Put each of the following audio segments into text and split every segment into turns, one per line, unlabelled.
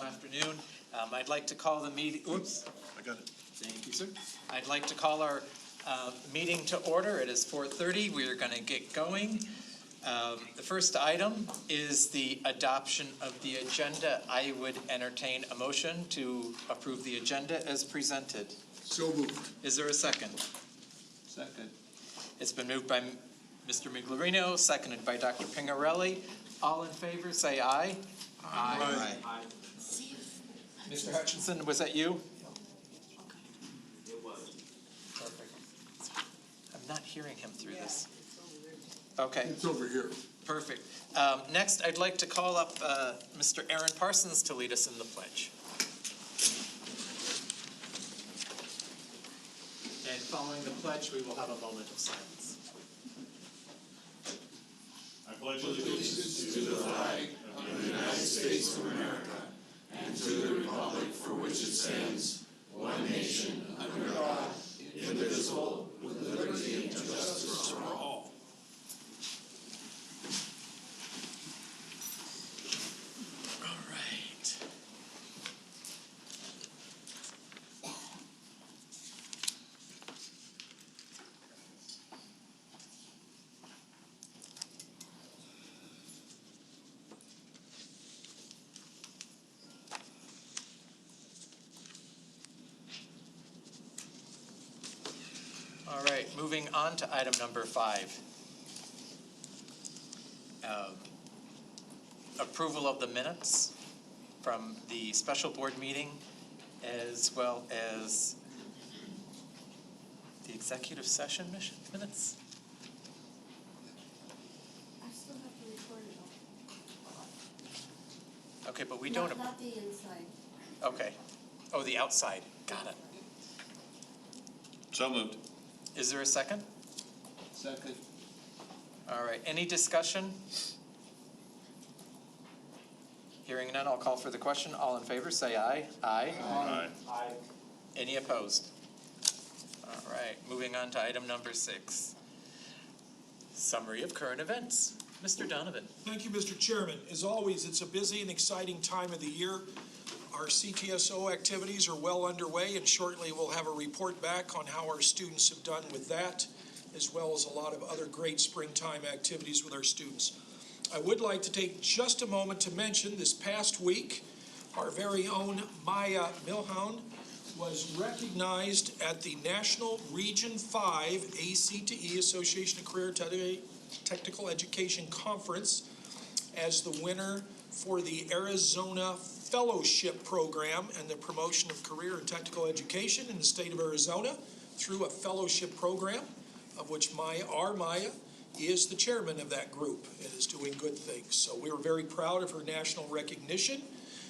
afternoon. I'd like to call the meeting, oops.
I got it.
Thank you, sir. I'd like to call our meeting to order. It is 4:30. We are going to get going. The first item is the adoption of the agenda. I would entertain a motion to approve the agenda as presented.
So moved.
Is there a second?
Second.
It's been moved by Mr. Miglerino, seconded by Dr. Pingarelli. All in favor, say aye.
Aye.
Aye. Mr. Hutchinson, was that you?
It was.
Perfect. I'm not hearing him through this. Okay,
It's over here.
perfect. Next, I'd like to call up Mr. Aaron Parsons to lead us in the pledge. And following the pledge, we will have a moment of silence.
I pledge allegiance to the flag of the United States of America and to the republic for which it stands, one nation, under God, indivisible, with liberty and justice for all.
All right. All right, moving on to item number 5. Approval of the minutes from the special board meeting as well as the executive session minutes?
I still have to record it all.
Okay, but we don't,
Not the inside.
okay. Oh, the outside, got it.
So moved.
Is there a second?
Second.
All right, any discussion? Hearing none, I'll call for the question. All in favor, say aye. Aye.
Aye.
Aye.
Any opposed? All right, moving on to item number 6. Summary of current events. Mr. Donovan.
Thank you, Mr. Chairman. As always, it's a busy and exciting time of the year. Our CTSO activities are well underway, and shortly we'll have a report back on how our students have done with that, as well as a lot of other great springtime activities with our students. I would like to take just a moment to mention this past week, our very own Maya Milhound was recognized at the National Region 5 ACTE, Association of Career Technical Education Conference, as the winner for the Arizona Fellowship Program and the promotion of career and technical education in the state of Arizona through a fellowship program, of which Maya is the chairman of that group and is doing good things. So we were very proud of her national recognition,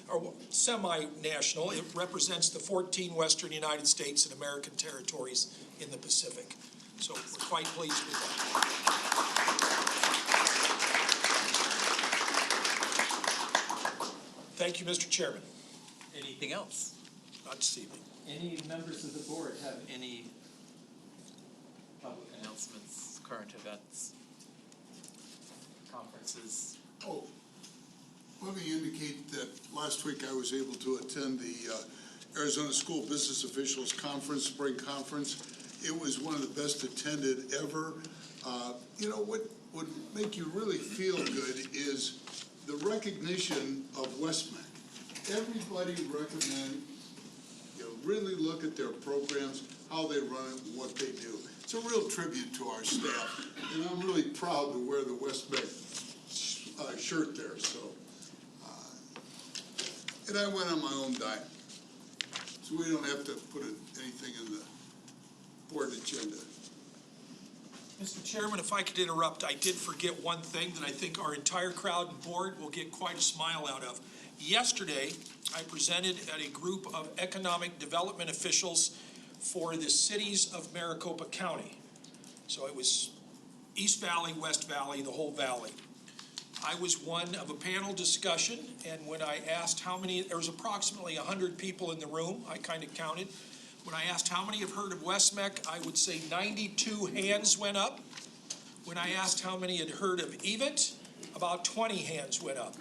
or semi-national. It represents the 14 Western United States and American territories in the Pacific. So we're quite pleased with that. Thank you, Mr. Chairman.
Anything else?
Not this evening.
Any members of the board have any public announcements, current events, conferences?
Oh, let me indicate that last week I was able to attend the Arizona School Business Officials Conference, Spring Conference. It was one of the best attended ever. You know, what would make you really feel good is the recognition of West-MEC. Everybody recommend, really look at their programs, how they run it, and what they do. It's a real tribute to our staff, and I'm really proud to wear the West-MEC shirt there. So, and I went on my own dime, so we don't have to put anything in the board agenda.
Mr. Chairman, if I could interrupt, I did forget one thing that I think our entire crowd and board will get quite a smile out of. Yesterday, I presented at a group of economic development officials for the cities of Maricopa County. So it was East Valley, West Valley, the whole valley. I was one of a panel discussion, and when I asked how many, there was approximately 100 people in the room, I kind of counted. When I asked how many have heard of West-MEC, I would say 92 hands went up. When I asked how many had heard of EVIT, about 20 hands went up.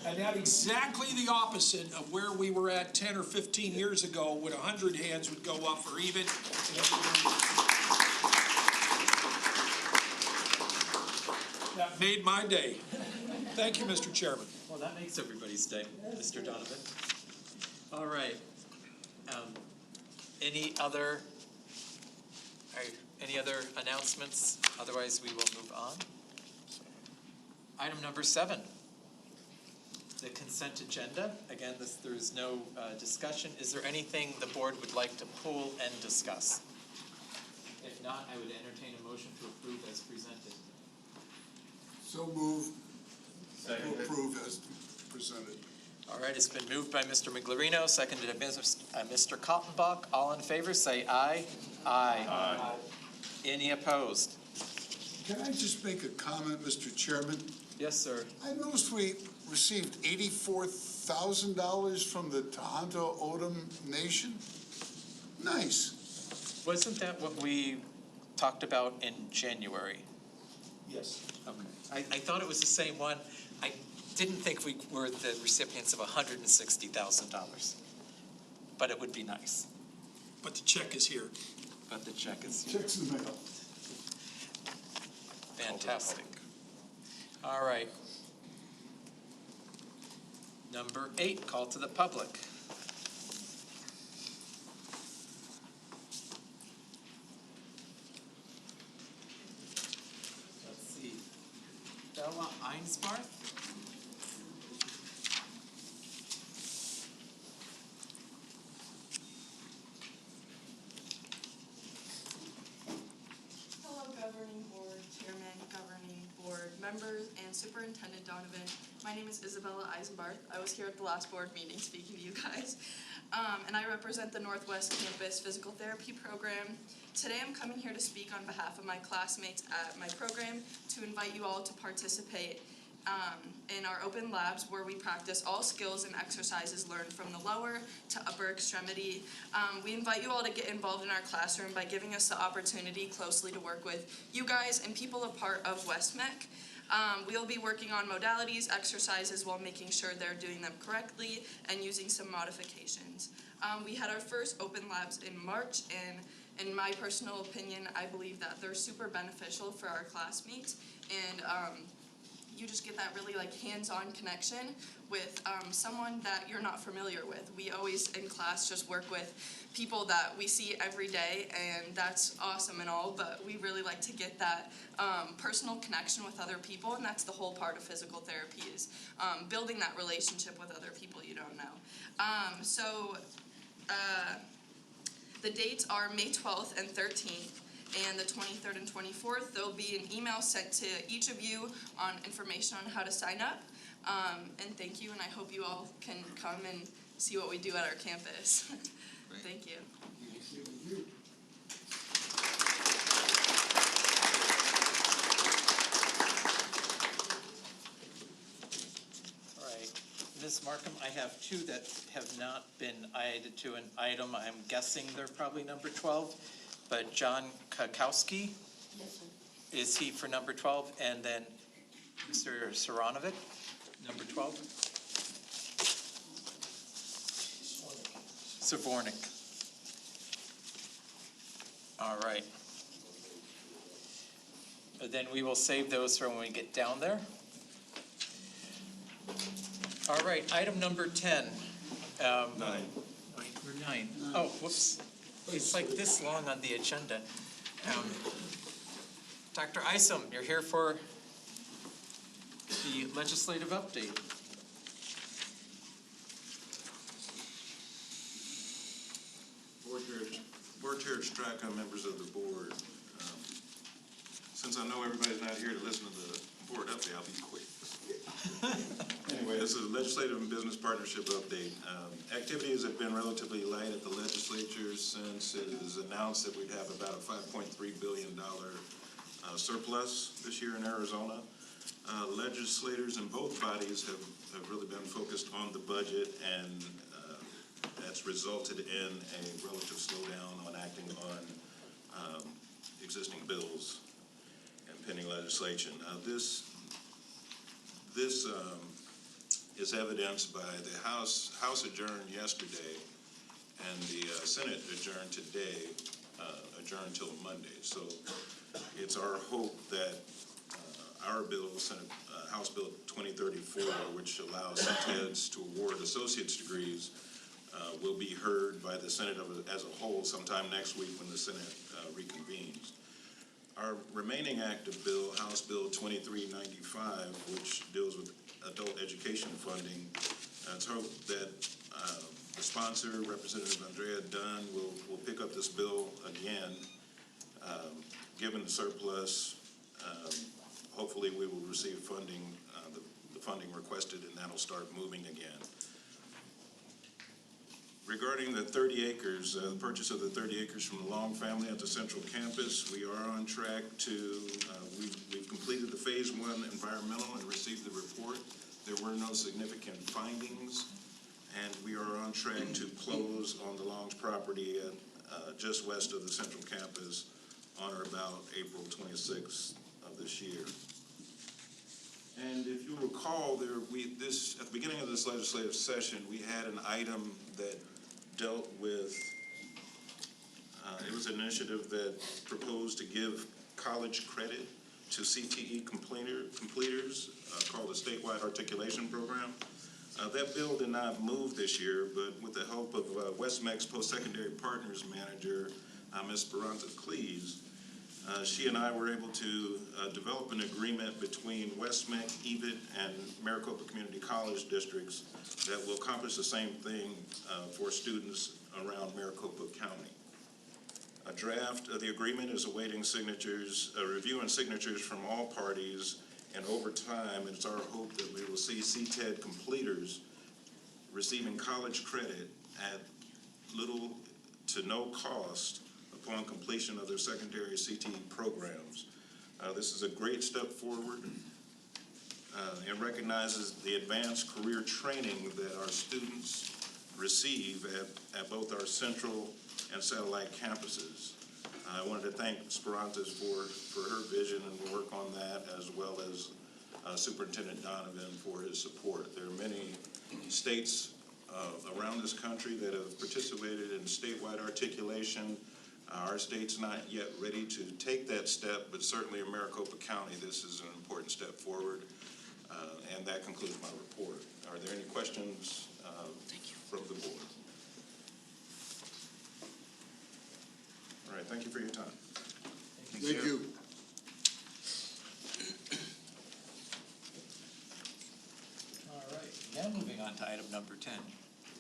And that's exactly the opposite of where we were at 10 or 15 years ago when 100 hands would go up or even. That made my day. Thank you, Mr. Chairman.
Well, that makes everybody's day, Mr. Donovan. All right. Any other announcements? Otherwise, we will move on. Item number 7, the consent agenda. Again, there's no discussion. Is there anything the board would like to pull and discuss? If not, I would entertain a motion to approve as presented.
So move to approve as presented.
All right, it's been moved by Mr. Miglerino, seconded by Mr. Kaltenbach. All in favor, say aye. Aye. Aye. Any opposed?
Can I just make a comment, Mr. Chairman?
Yes, sir.
I noticed we received $84,000 from the Tohoto O'odham Nation. Nice.
Wasn't that what we talked about in January?
Yes.
Okay. I thought it was the same one. I didn't think we were the recipients of $160,000, but it would be nice.
But the check is here.
But the check is
Check's in the mail.
fantastic. All right. Number 8, call to the public. Let's see. Bella Einsbarth?
Hello, Governing Board Chairman, Governing Board members, and Superintendent Donovan. My name is Isabella Eisenbarth. I was here at the last board meeting speaking to you guys. And I represent the Northwest Campus Physical Therapy Program. Today I'm coming here to speak on behalf of my classmates at my program to invite you all to participate in our open labs where we practice all skills and exercises learned from the lower to upper extremity. We invite you all to get involved in our classroom by giving us the opportunity closely to work with you guys and people a part of West-MEC. We'll be working on modalities, exercises while making sure they're doing them correctly and using some modifications. We had our first open labs in March, and in my personal opinion, I believe that they're super beneficial for our classmates, and you just get that really hands-on connection with someone that you're not familiar with. We always in class just work with people that we see every day, and that's awesome and all, but we really like to get that personal connection with other people, and that's the whole part of physical therapy is building that relationship with other people you don't know. The dates are May 12th and 13th. And the 23rd and 24th, there'll be an email sent to each of you on information on how to sign up. And thank you, and I hope you all can come and see what we do at our campus. Thank you.
All right. Ms. Markham, I have 2 that have not been added to an item. I'm guessing they're probably number 12. But John Kakowski,
Yes, sir.
is he for number 12? And then Mr. Saranovic, number 12? Savornik. All right. Then we will save those for when we get down there. All right, item number 10.
9.
Number 9. Oh, whoops. It's like this long on the agenda. Dr. Isom, you're here for the legislative update.
Board Chair Straka, members of the board. Since I know everybody's not here to listen to the board update, I'll be quick. Anyway, this is a legislative and business partnership update. Activities have been relatively light at the legislature since it is announced that we'd have about a $5.3 billion surplus this year in Arizona. Legislators in both bodies have really been focused on the budget, and that's resulted in a relative slowdown on acting on existing bills and pending legislation. This is evidenced by the House adjourned yesterday and the Senate adjourned today, adjourned till Monday. So it's our hope that our bill, House Bill 2034, which allows CTEDs to award associate's degrees, will be heard by the Senate as a whole sometime next week when the Senate reconvenes. Our remaining active bill, House Bill 2395, which deals with adult education funding, it's hoped that the sponsor, Representative Andrea Dunn, will pick up this bill again. Given the surplus, hopefully we will receive funding, the funding requested, and that'll start moving again. Regarding the 30 acres, the purchase of the 30 acres from the Long family at the Central Campus, we are on track to, we've completed the phase 1 environmental and received the report. There were no significant findings, and we are on track to close on the Long's property at, just west of the Central Campus on or about April 26th of this year. And if you recall, at the beginning of this legislative session, we had an item that dealt with, it was an initiative that proposed to give college credit to CTE completers called the Statewide Articulation Program. That bill did not move this year, but with the help of West-MEC's Post-Secondary Partners Manager, Ms. Speranza Cleese, she and I were able to develop an agreement between West-MEC, EVIT, and Maricopa Community College districts that will accomplish the same thing for students around Maricopa County. A draft of the agreement is awaiting signatures, review and signatures from all parties, and over time, it's our hope that we will see CTED completers receiving college credit at little to no cost upon completion of their secondary CTE programs. This is a great step forward and recognizes the advanced career training that our students receive at both our central and satellite campuses. I wanted to thank Speranza for her vision and work on that, as well as Superintendent Donovan for his support. There are many states around this country that have participated in statewide articulation. Our state's not yet ready to take that step, but certainly in Maricopa County, this is an important step forward. And that concludes my report. Are there any questions from the board? All right, thank you for your time.
Thank you.
All right, now moving on to item number 10.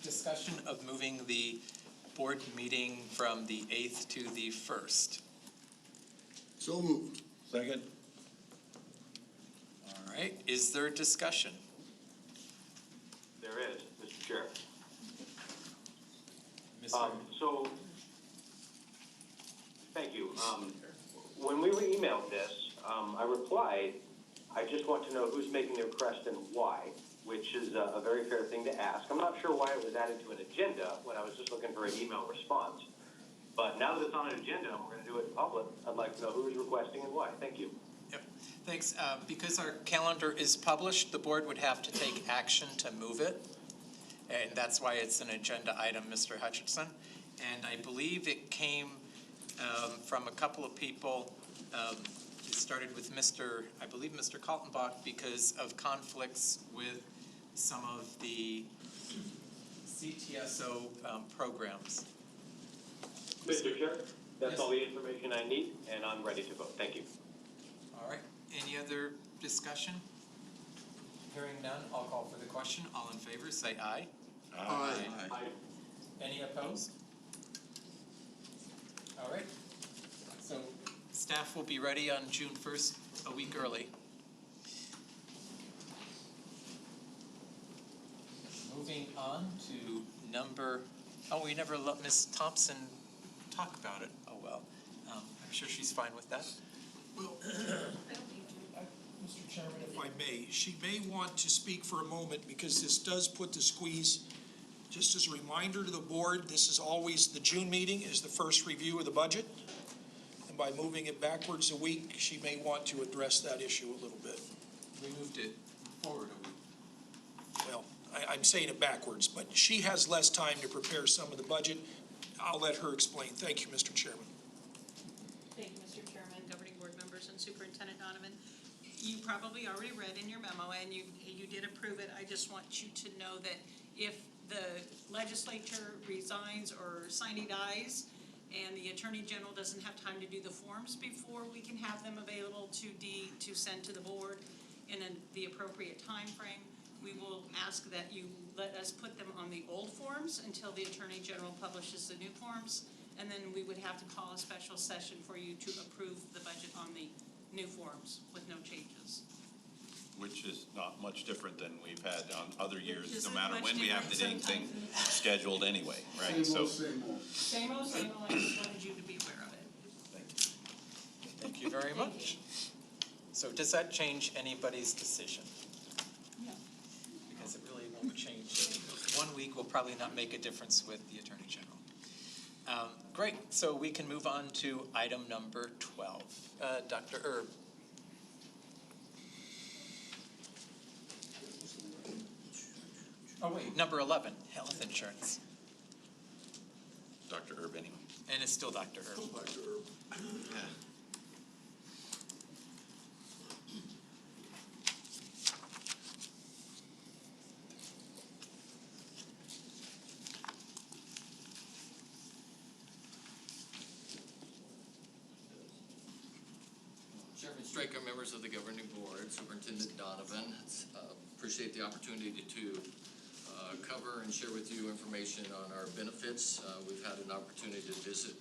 Discussion of moving the board meeting from the 8th to the 1st.
So moved.
Second.
All right, is there discussion?
There is, Mr. Chair.
Mr.
So, thank you. When we were emailed this, I replied, I just want to know who's making the request and why, which is a very fair thing to ask. I'm not sure why it was added to an agenda when I was just looking for an email response. But now that it's on an agenda and we're going to do it in public, I'd like to know who's requesting and why. Thank you.
Yep, thanks. Because our calendar is published, the board would have to take action to move it. And that's why it's an agenda item, Mr. Hutchinson. And I believe it came from a couple of people. It started with I believe Mr. Kaltenbach, because of conflicts with some of the CTSO programs.
Mr. Chair, that's all the information I need, and I'm ready to vote. Thank you.
All right, any other discussion? Hearing none, I'll call for the question. All in favor, say aye.
Aye.
Aye.
Any opposed? All right, so staff will be ready on June 1st, a week early. Moving on to we never let Ms. Thompson talk about it. Oh, well, I'm sure she's fine with that.
Well, Mr. Chairman, if I may, she may want to speak for a moment because this does put the squeeze. Just as a reminder to the board, this is always, the June meeting is the first review of the budget. And by moving it backwards a week, she may want to address that issue a little bit.
We moved it forward a week.
well, I'm saying it backwards, but she has less time to prepare some of the budget. I'll let her explain. Thank you, Mr. Chairman.
Thank you, Mr. Chairman, governing board members, and Superintendent Donovan. You probably already read in your memo, and you did approve it. I just want you to know that if the legislature resigns or sine dies, and the Attorney General doesn't have time to do the forms before we can have them available to send to the board in the appropriate time frame, we will ask that you let us put them on the old forms until the Attorney General publishes the new forms, and then we would have to call a special session for you to approve the budget on the new forms with no changes.
Which is not much different than we've had on other years, no
Isn't
matter
much
when we have the dang
different
thing
sometimes.
scheduled anyway, right? So,
Same old.
Same old, I just wanted you to be aware of it.
Thank you very much. So does that change anybody's decision?
No.
Because it really won't change. 1 week will probably not make a difference with the Attorney General. Great, so we can move on to item number 12. Dr. Erb. Oh, wait, number 11, health insurance.
Dr. Erb anyway.
And it's still Dr. Erb.
Yeah.
Chairman Stryker, members of the governing board, Superintendent Donovan, appreciate the opportunity to cover and share with you information on our benefits. We've had an opportunity to visit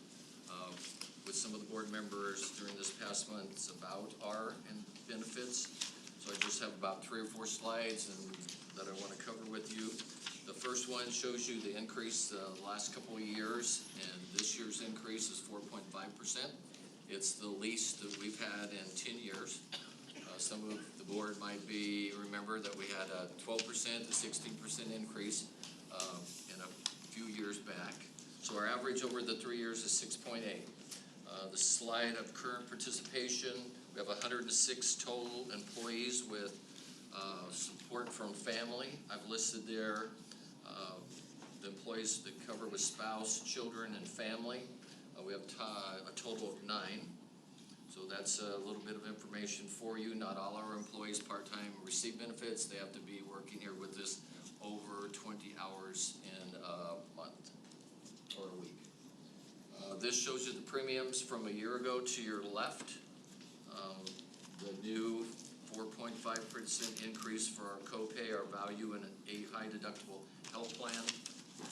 with some of the board members during this past month about our benefits. So I just have about 3 or 4 slides that I want to cover with you. The first one shows you the increase the last couple of years, and this year's increase is 4.5%. It's the least that we've had in 10 years. Some of the board might remember that we had a 12% to 16% increase in a few years back. So our average over the 3 years is 6.8. The slide of current participation, we have 106 total employees with support from family. I've listed there the employees that cover with spouse, children, and family. We have a total of 9. So that's a little bit of information for you. Not all our employees part-time receive benefits. They have to be working here with us over 20 hours in a month or a week. This shows you the premiums from a year ago to your left. The new 4.5% increase for our copay, our value in a high deductible health plan.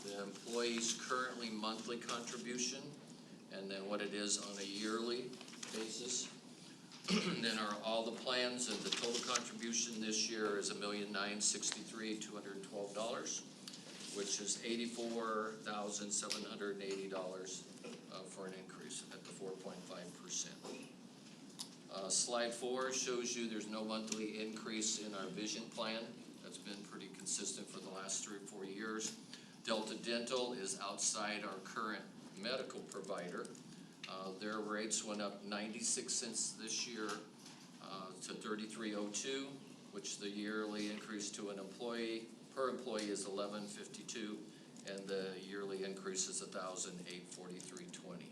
The employee's currently monthly contribution, and then what it is on a yearly basis. Then all the plans, and the total contribution this year is $1,963,212, which is $84,780 for an increase at the 4.5%. Slide 4 shows you there's no monthly increase in our vision plan. That's been pretty consistent for the last 3 or 4 years. Delta Dental is outside our current medical provider. Their rates went up 96 cents this year to $33.02, which the yearly increase to an employee per employee is $11.52, and the yearly increase is $1,843.20.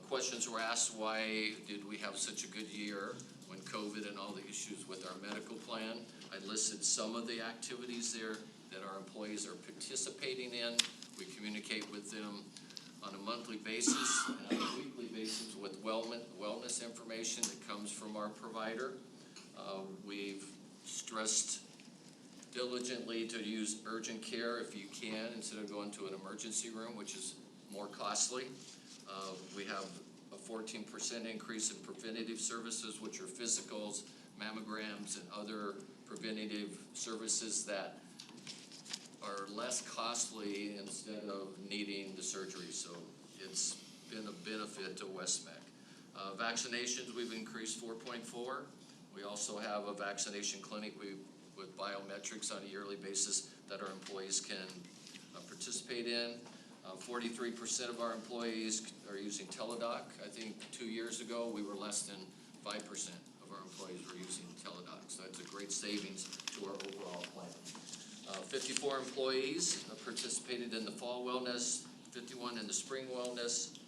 Questions were asked, why did we have such a good year when COVID and all the issues with our medical plan? I listed some of the activities there that our employees are participating in. We communicate with them on a monthly basis and on a weekly basis with wellness information that comes from our provider. We've stressed diligently to use urgent care if you can, instead of going to an emergency room, which is more costly. We have a 14% increase in preventative services, which are physicals, mammograms, and other preventative services that are less costly instead of needing the surgery. So it's been a benefit to West-MEC. Vaccinations, we've increased 4.4. We also have a vaccination clinic with biometrics on a yearly basis that our employees can participate in. 43% of our employees are using Teladoc. I think 2 years ago we were less than 5% of our employees were using Teladoc. So that's a great savings to our overall plan. 54 employees participated in the fall wellness, 51 in the spring wellness,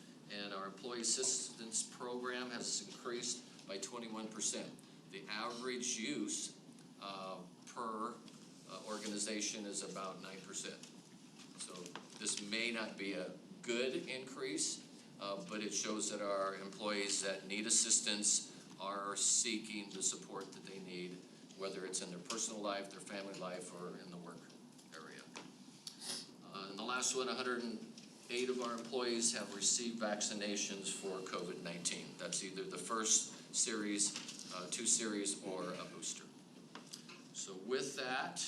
and our employee assistance program has increased by 21%. The average use per organization is about 9%. So this may not be a good increase, but it shows that our employees that need assistance are seeking the support that they need, whether it's in their personal life, their family life, or in the work area. And the last one, 108 of our employees have received vaccinations for COVID-19. That's either the first series, 2 series, or a booster. So with that,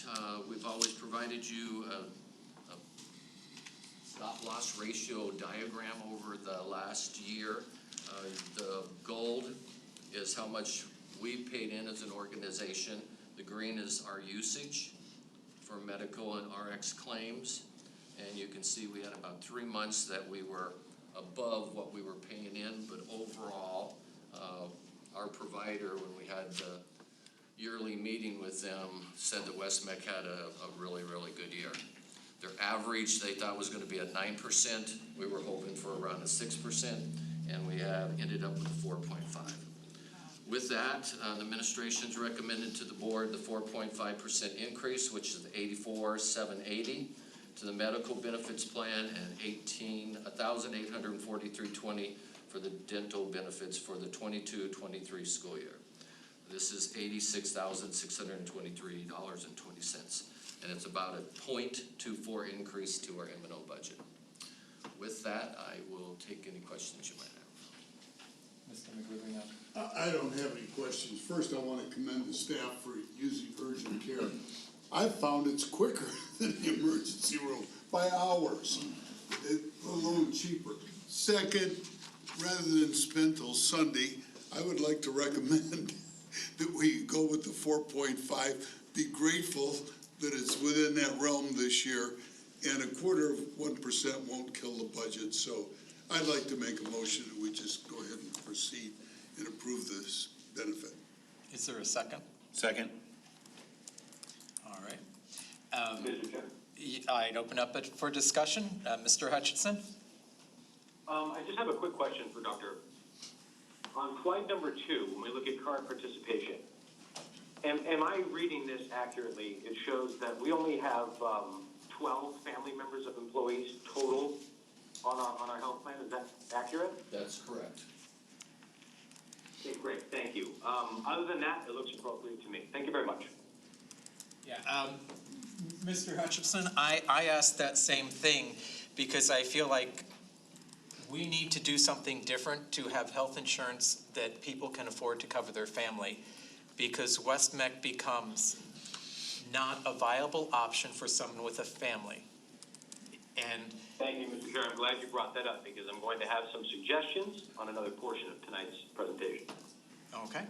we've always provided you a stop-loss ratio diagram over the last year. The gold is how much we paid in as an organization. The green is our usage for medical and RX claims. And you can see we had about 3 months that we were above what we were paying in, but overall, our provider, when we had the yearly meeting with them, said that West-MEC had a really, really good year. Their average, they thought was gonna be at 9%. We were hoping for around a 6%, and we have ended up with a 4.5. With that, the administration's recommended to the board the 4.5% increase, which is $84,780 to the medical benefits plan, and $1,843.20 for the dental benefits for the 22-23 school year. This is $86,623.20, and it's about a 0.24 increase to our M&O budget. With that, I will take any questions you might have.
Mr. McGruber,
I don't have any questions. First, I want to commend the staff for using urgent care. I found it's quicker than the emergency room by hours, a little cheaper. Second, rather than spend till Sunday, I would like to recommend that we go with the 4.5. Be grateful that it's within that realm this year, and 0.25% won't kill the budget. So I'd like to make a motion that we just go ahead and proceed and approve this benefit.
Is there a second?
Second.
All right.
Mr. Chair?
I'd open up it for discussion. Mr. Hutchinson?
I just have a quick question for Dr. On slide number 2, when we look at current participation, am I reading this accurately? It shows that we only have 12 family members of employees total on our health plan. Is that accurate?
That's correct.
Okay, great, thank you. Other than that, it looks appropriate to me. Thank you very much.
Yeah, Mr. Hutchinson, I asked that same thing because I feel like we need to do something different to have health insurance that people can afford to cover their family, because West-MEC becomes not a viable option for someone with a family. And
Thank you, Mr. Chair. I'm glad you brought that up because I'm going to have some suggestions on another portion of tonight's presentation.
okay.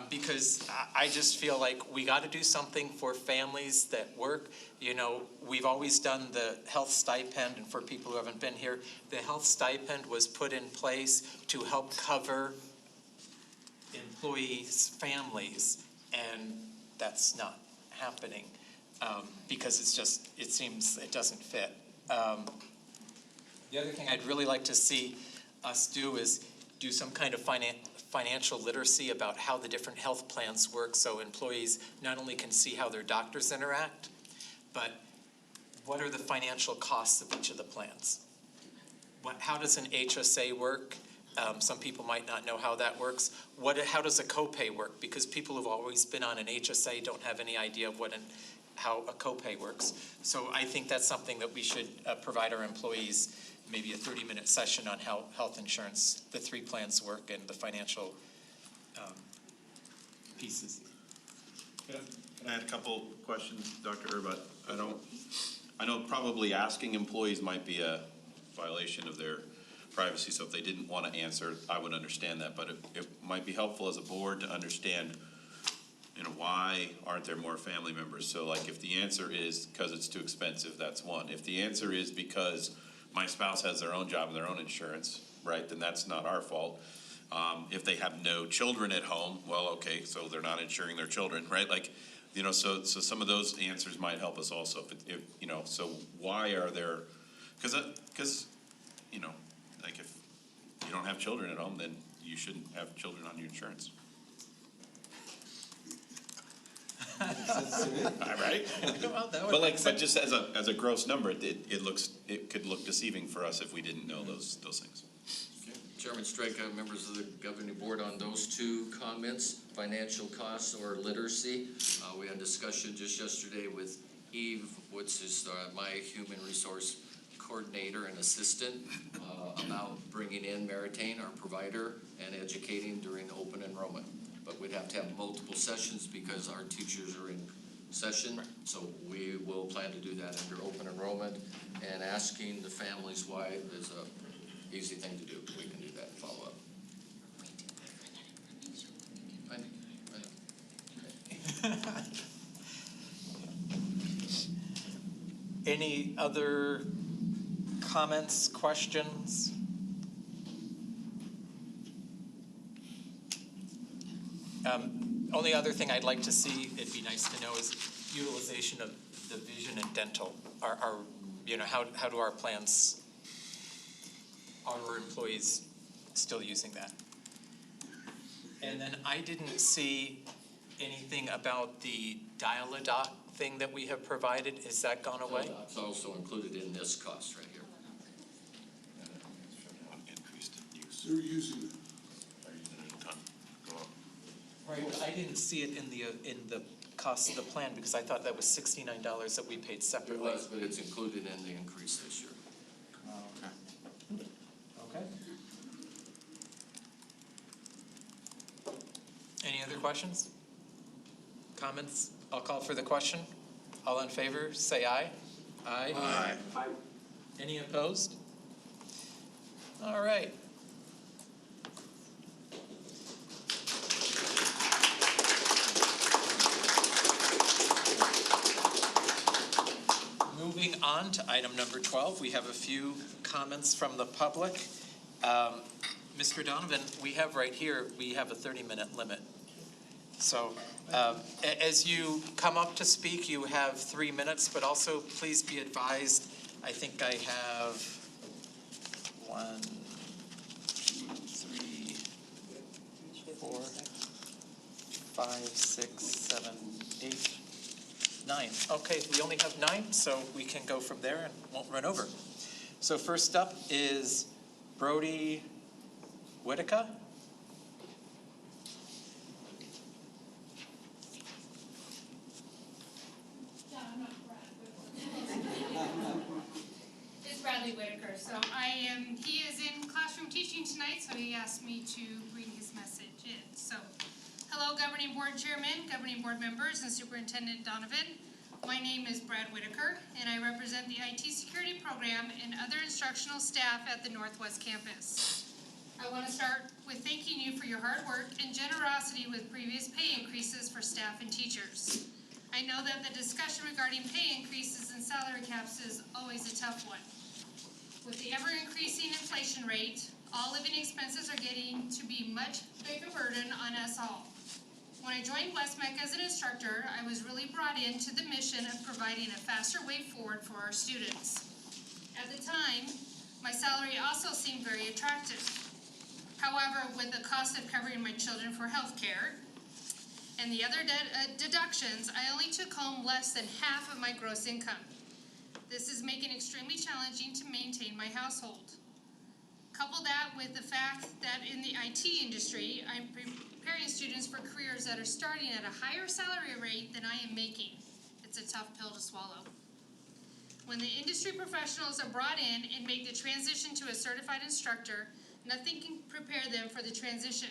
Because I just feel like we got to do something for families that work. You know, we've always done the health stipend, and for people who haven't been here, the health stipend was put in place to help cover employees' families, and that's not happening because it seems it doesn't fit. The other thing I'd really like to see us do is do some kind of financial literacy about how the different health plans work, so employees not only can see how their doctors interact, but what are the financial costs of each of the plans? How does an HSA work? Some people might not know how that works. How does a copay work? Because people who've always been on an HSA don't have any idea of how a copay works. So I think that's something that we should provide our employees, maybe a 30-minute session on how health insurance, the 3 plans work, and the financial pieces.
Can I add a couple questions, Dr. Erbat? I know probably asking employees might be a violation of their privacy, so if they didn't want to answer, I would understand that, but it might be helpful as a board to understand, why aren't there more family members? So like if the answer is because it's too expensive, that's one. If the answer is because my spouse has their own job and their own insurance, right, then that's not our fault. If they have no children at home, well, okay, so they're not insuring their children, right? Like, You know, so some of those answers might help us also, if, you know, so why are there, because, you know, like if you don't have children at home, then you shouldn't have children on your insurance. Right?
Well, that would
But
make
but
sense.
just as a gross number, it could look deceiving for us if we didn't know those things.
Chairman Straka, members of the governing board, on those two comments, financial costs or literacy. We had a discussion just yesterday with Eve, which is my human resource coordinator and assistant, about bringing in Meritain, our provider, and educating during open enrollment. But we'd have to have multiple sessions because our teachers are in session. So we will plan to do that under open enrollment, and asking the families why is a easy thing to do. We can do that and follow up. I know.
Any other comments, questions? Only other thing I'd like to see, it'd be nice to know, is utilization of the vision and dental. Are you know, how do our plans, are our employees still using that? And then I didn't see anything about the dial-a-doc thing that we have provided. Is that gone away?
It's also included in this cost right here.
Increased use.
They're using it.
Right, but I didn't see it in the cost of the plan, because I thought that was $69 that we paid
It
separately.
was, but it's included in the increase this year.
Okay. Any other questions? Comments? I'll call for the question. All in favor, say aye. Aye.
Aye.
Any opposed? All right. Moving on to item number 12, we have a few comments from the public. Mr. Donovan, we have right here, we have a 30-minute limit. So as you come up to speak, you have 3 minutes, but also please be advised, I think I have 1, 2, 3, 4, 5, 6, 7, 8, 9. Okay, we only have 9, so we can go from there and won't run over. So first up is Brody Whitaker.
It's Bradley Whitaker. So he is in classroom teaching tonight, so he asked me to bring his message in. So, hello, Governing Board Chairman, Governing Board members, and Superintendent Donovan. My name is Brad Whitaker, and I represent the IT Security Program and other instructional staff at the Northwest Campus. I want to start with thanking you for your hard work and generosity with previous pay increases for staff and teachers. I know that the discussion regarding pay increases and salary caps is always a tough one. With the ever-increasing inflation rate, all living expenses are getting to be much bigger burden on us all. When I joined West-MEC as an instructor, I was really brought into the mission of providing a faster way forward for our students. At the time, my salary also seemed very attractive. However, with the cost of covering my children for health care and the other deductions, I only took home less than half of my gross income. This is making it extremely challenging to maintain my household. Couple that with the fact that in the IT industry, I'm preparing students for careers that are starting at a higher salary rate than I am making. It's a tough pill to swallow. When the industry professionals are brought in and make the transition to a certified instructor, nothing can prepare them for the transition.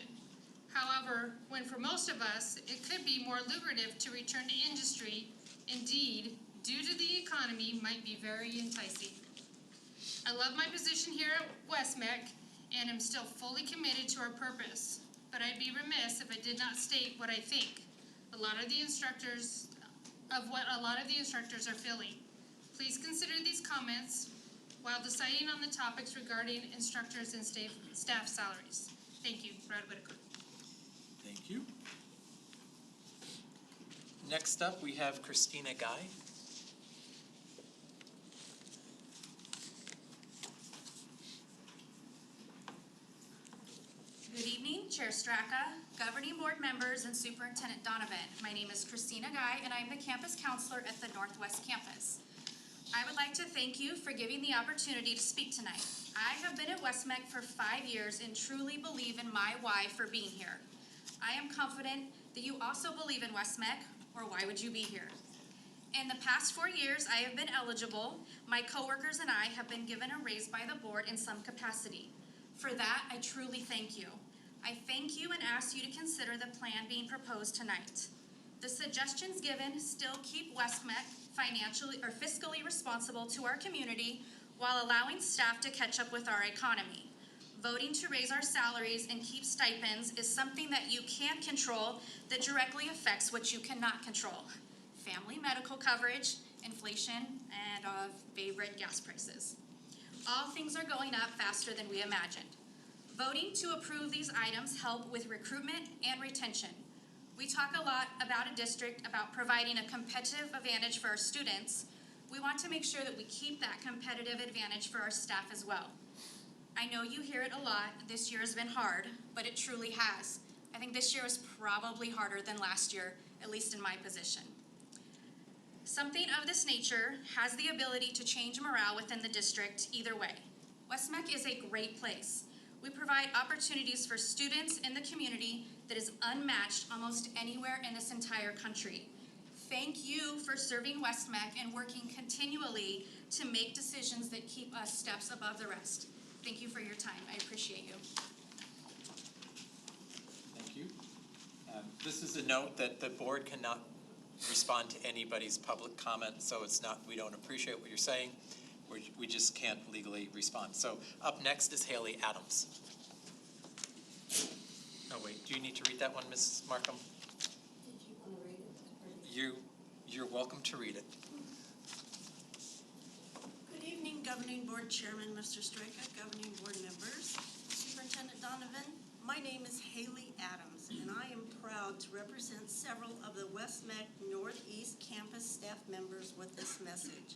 However, when for most of us, it could be more lucrative to return to industry, indeed, due to the economy, might be very enticing. I love my position here at West-MEC and am still fully committed to our purpose, but I'd be remiss if I did not state what I think a lot of the instructors are feeling. Please consider these comments while deciding on the topics regarding instructors and staff salaries. Thank you, Brad Whitaker.
Thank you. Next up, we have Christina Guy.
Good evening, Chair Straka, Governing Board members, and Superintendent Donovan. My name is Christina Guy, and I'm the campus counselor at the Northwest Campus. I would like to thank you for giving the opportunity to speak tonight. I have been at West-MEC for 5 years and truly believe in my why for being here. I am confident that you also believe in West-MEC, or why would you be here? In the past 4 years, I have been eligible. My coworkers and I have been given a raise by the board in some capacity. For that, I truly thank you. I thank you and ask you to consider the plan being proposed tonight. The suggestions given still keep West-MEC financially or fiscally responsible to our community while allowing staff to catch up with our economy. Voting to raise our salaries and keep stipends is something that you can't control that directly affects what you cannot control. Family medical coverage, inflation, and favorite gas prices. All things are going up faster than we imagined. Voting to approve these items help with recruitment and retention. We talk a lot about a district about providing a competitive advantage for our students. We want to make sure that we keep that competitive advantage for our staff as well. I know you hear it a lot, this year has been hard, but it truly has. I think this year was probably harder than last year, at least in my position. Something of this nature has the ability to change morale within the district either way. West-MEC is a great place. We provide opportunities for students in the community that is unmatched almost anywhere in this entire country. Thank you for serving West-MEC and working continually to make decisions that keep us steps above the rest. Thank you for your time. I appreciate you.
Thank you. This is a note that the board cannot respond to anybody's public comment, so it's not, we don't appreciate what you're saying. We just can't legally respond. So up next is Haley Adams. Oh wait, do you need to read that one, Mrs. Markham?
Did you want to read it?
You're welcome to read it.
Good evening, Governing Board Chairman, Mr. Straka, Governing Board members, Superintendent Donovan. My name is Haley Adams, and I am proud to represent several of the West-MEC Northeast Campus staff members with this message.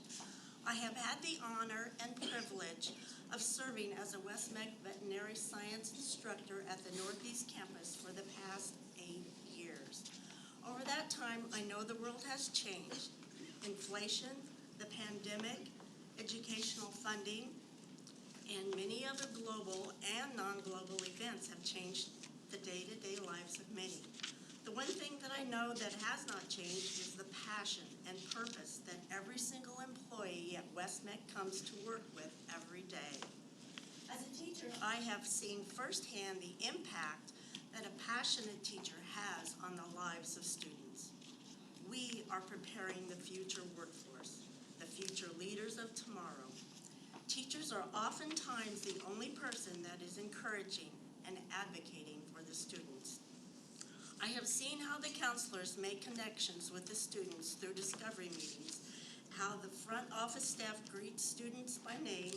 I have had the honor and privilege of serving as a West-MEC veterinary science instructor at the Northeast Campus for the past 8 years. Over that time, I know the world has changed. Inflation, the pandemic, educational funding, and many other global and non-global events have changed the day-to-day lives of many. The one thing that I know that has not changed is the passion and purpose that every single employee at West-MEC comes to work with every day. As a teacher, I have seen firsthand the impact that a passionate teacher has on the lives of students. We are preparing the future workforce, the future leaders of tomorrow. Teachers are oftentimes the only person that is encouraging and advocating for the students. I have seen how the counselors make connections with the students through discovery meetings, how the front office staff greets students by name,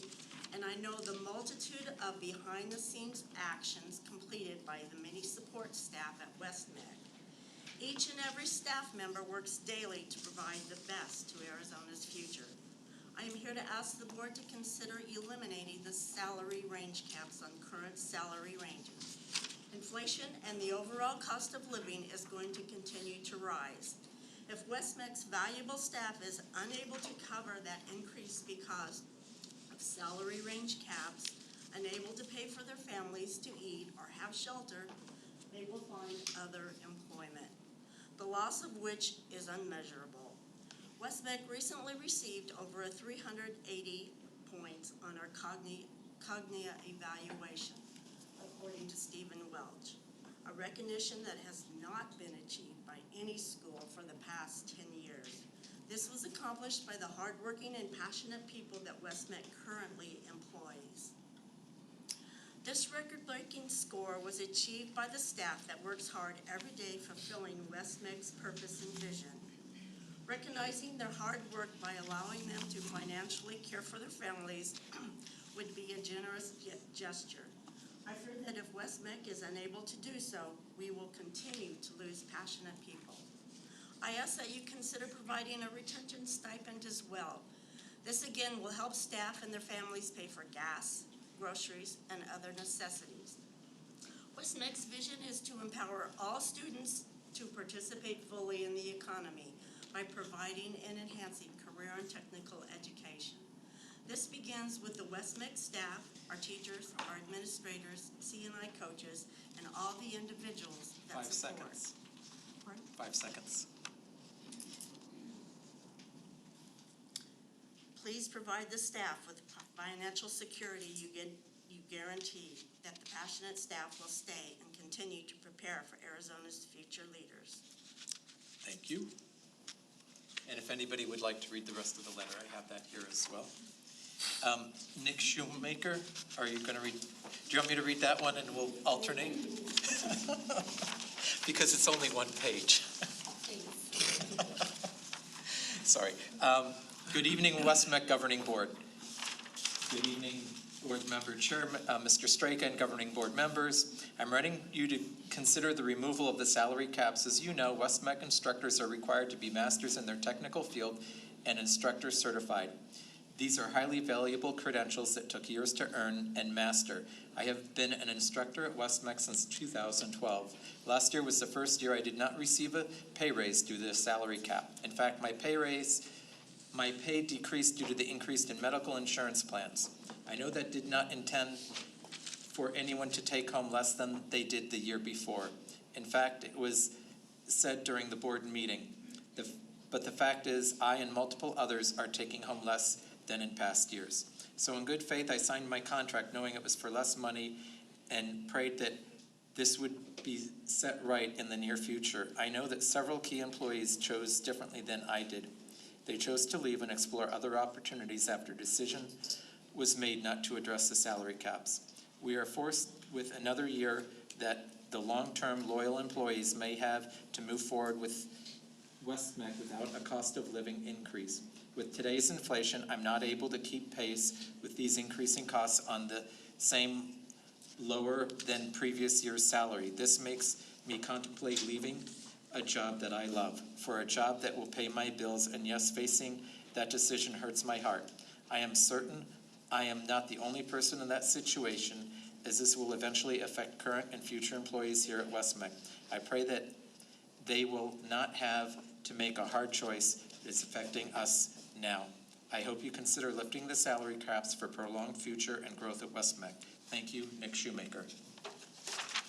and I know the multitude of behind-the-scenes actions completed by the many support staff at West-MEC. Each and every staff member works daily to provide the best to Arizona's future. I am here to ask the board to consider eliminating the salary range caps on current salary ranges. Inflation and the overall cost of living is going to continue to rise. If West-MEC's valuable staff is unable to cover that increase because of salary range caps, unable to pay for their families to eat or have shelter, they will find other employment, the loss of which is unmeasurable. West-MEC recently received over 380 points on our Cognia evaluation, according to Stephen Welch, a recognition that has not been achieved by any school for the past 10 years. This was accomplished by the hardworking and passionate people that West-MEC currently employs. This record-breaking score was achieved by the staff that works hard every day fulfilling West-MEC's purpose and vision. Recognizing their hard work by allowing them to financially care for their families would be a generous gesture. I fear that if West-MEC is unable to do so, we will continue to lose passionate people. I ask that you consider providing a retention stipend as well. This again will help staff and their families pay for gas, groceries, and other necessities. West-MEC's vision is to empower all students to participate fully in the economy by providing and enhancing career and technical education. This begins with the West-MEC staff, our teachers, our administrators, C&I coaches, and all the individuals that
5
support.
seconds.
Pardon?
5 seconds.
Please provide the staff with financial security you guarantee that the passionate staff will stay and continue to prepare for Arizona's future leaders.
Thank you. And if anybody would like to read the rest of the letter, I have that here as well. Nick Shoemaker, are you going to read? Do you want me to read that one and we'll alternate? Because it's only one page. Sorry. Good evening, West-MEC Governing Board. Good evening, Board Member Chairman, Mr. Straka, and Governing Board members. I'm writing you to consider the removal of the salary caps. As you know, West-MEC instructors are required to be masters in their technical field and instructor certified. These are highly valuable credentials that took years to earn and master. I have been an instructor at West-MEC since 2012. Last year was the first year I did not receive a pay raise due to the salary cap. In fact, my pay decreased due to the increase in medical insurance plans. I know that did not intend for anyone to take home less than they did the year before. In fact, it was said during the board meeting. But the fact is, I and multiple others are taking home less than in past years. So in good faith, I signed my contract knowing it was for less money and prayed that this would be set right in the near future. I know that several key employees chose differently than I did. They chose to leave and explore other opportunities after decision was made not to address the salary caps. We are forced with another year that the long-term loyal employees may have to move forward with West-MEC without a cost of living increase. With today's inflation, I'm not able to keep pace with these increasing costs on the same lower than previous year's salary. This makes me contemplate leaving a job that I love for a job that will pay my bills, and yes, facing that decision hurts my heart. I am certain I am not the only person in that situation, as this will eventually affect current and future employees here at West-MEC. I pray that they will not have to make a hard choice that's affecting us now. I hope you consider lifting the salary caps for prolonged future and growth at West-MEC. Thank you, Nick Shoemaker.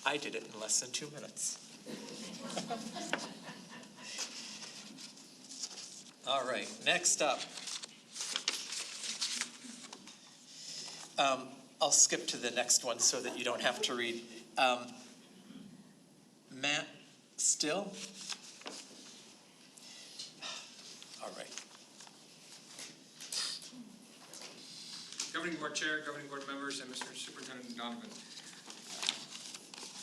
I did it in less than 2 minutes. All right, next up. I'll skip to the next one so that you don't have to read. Matt Still? All right.
Governing Board Chair, Governing Board members, and Mr. Superintendent Donovan.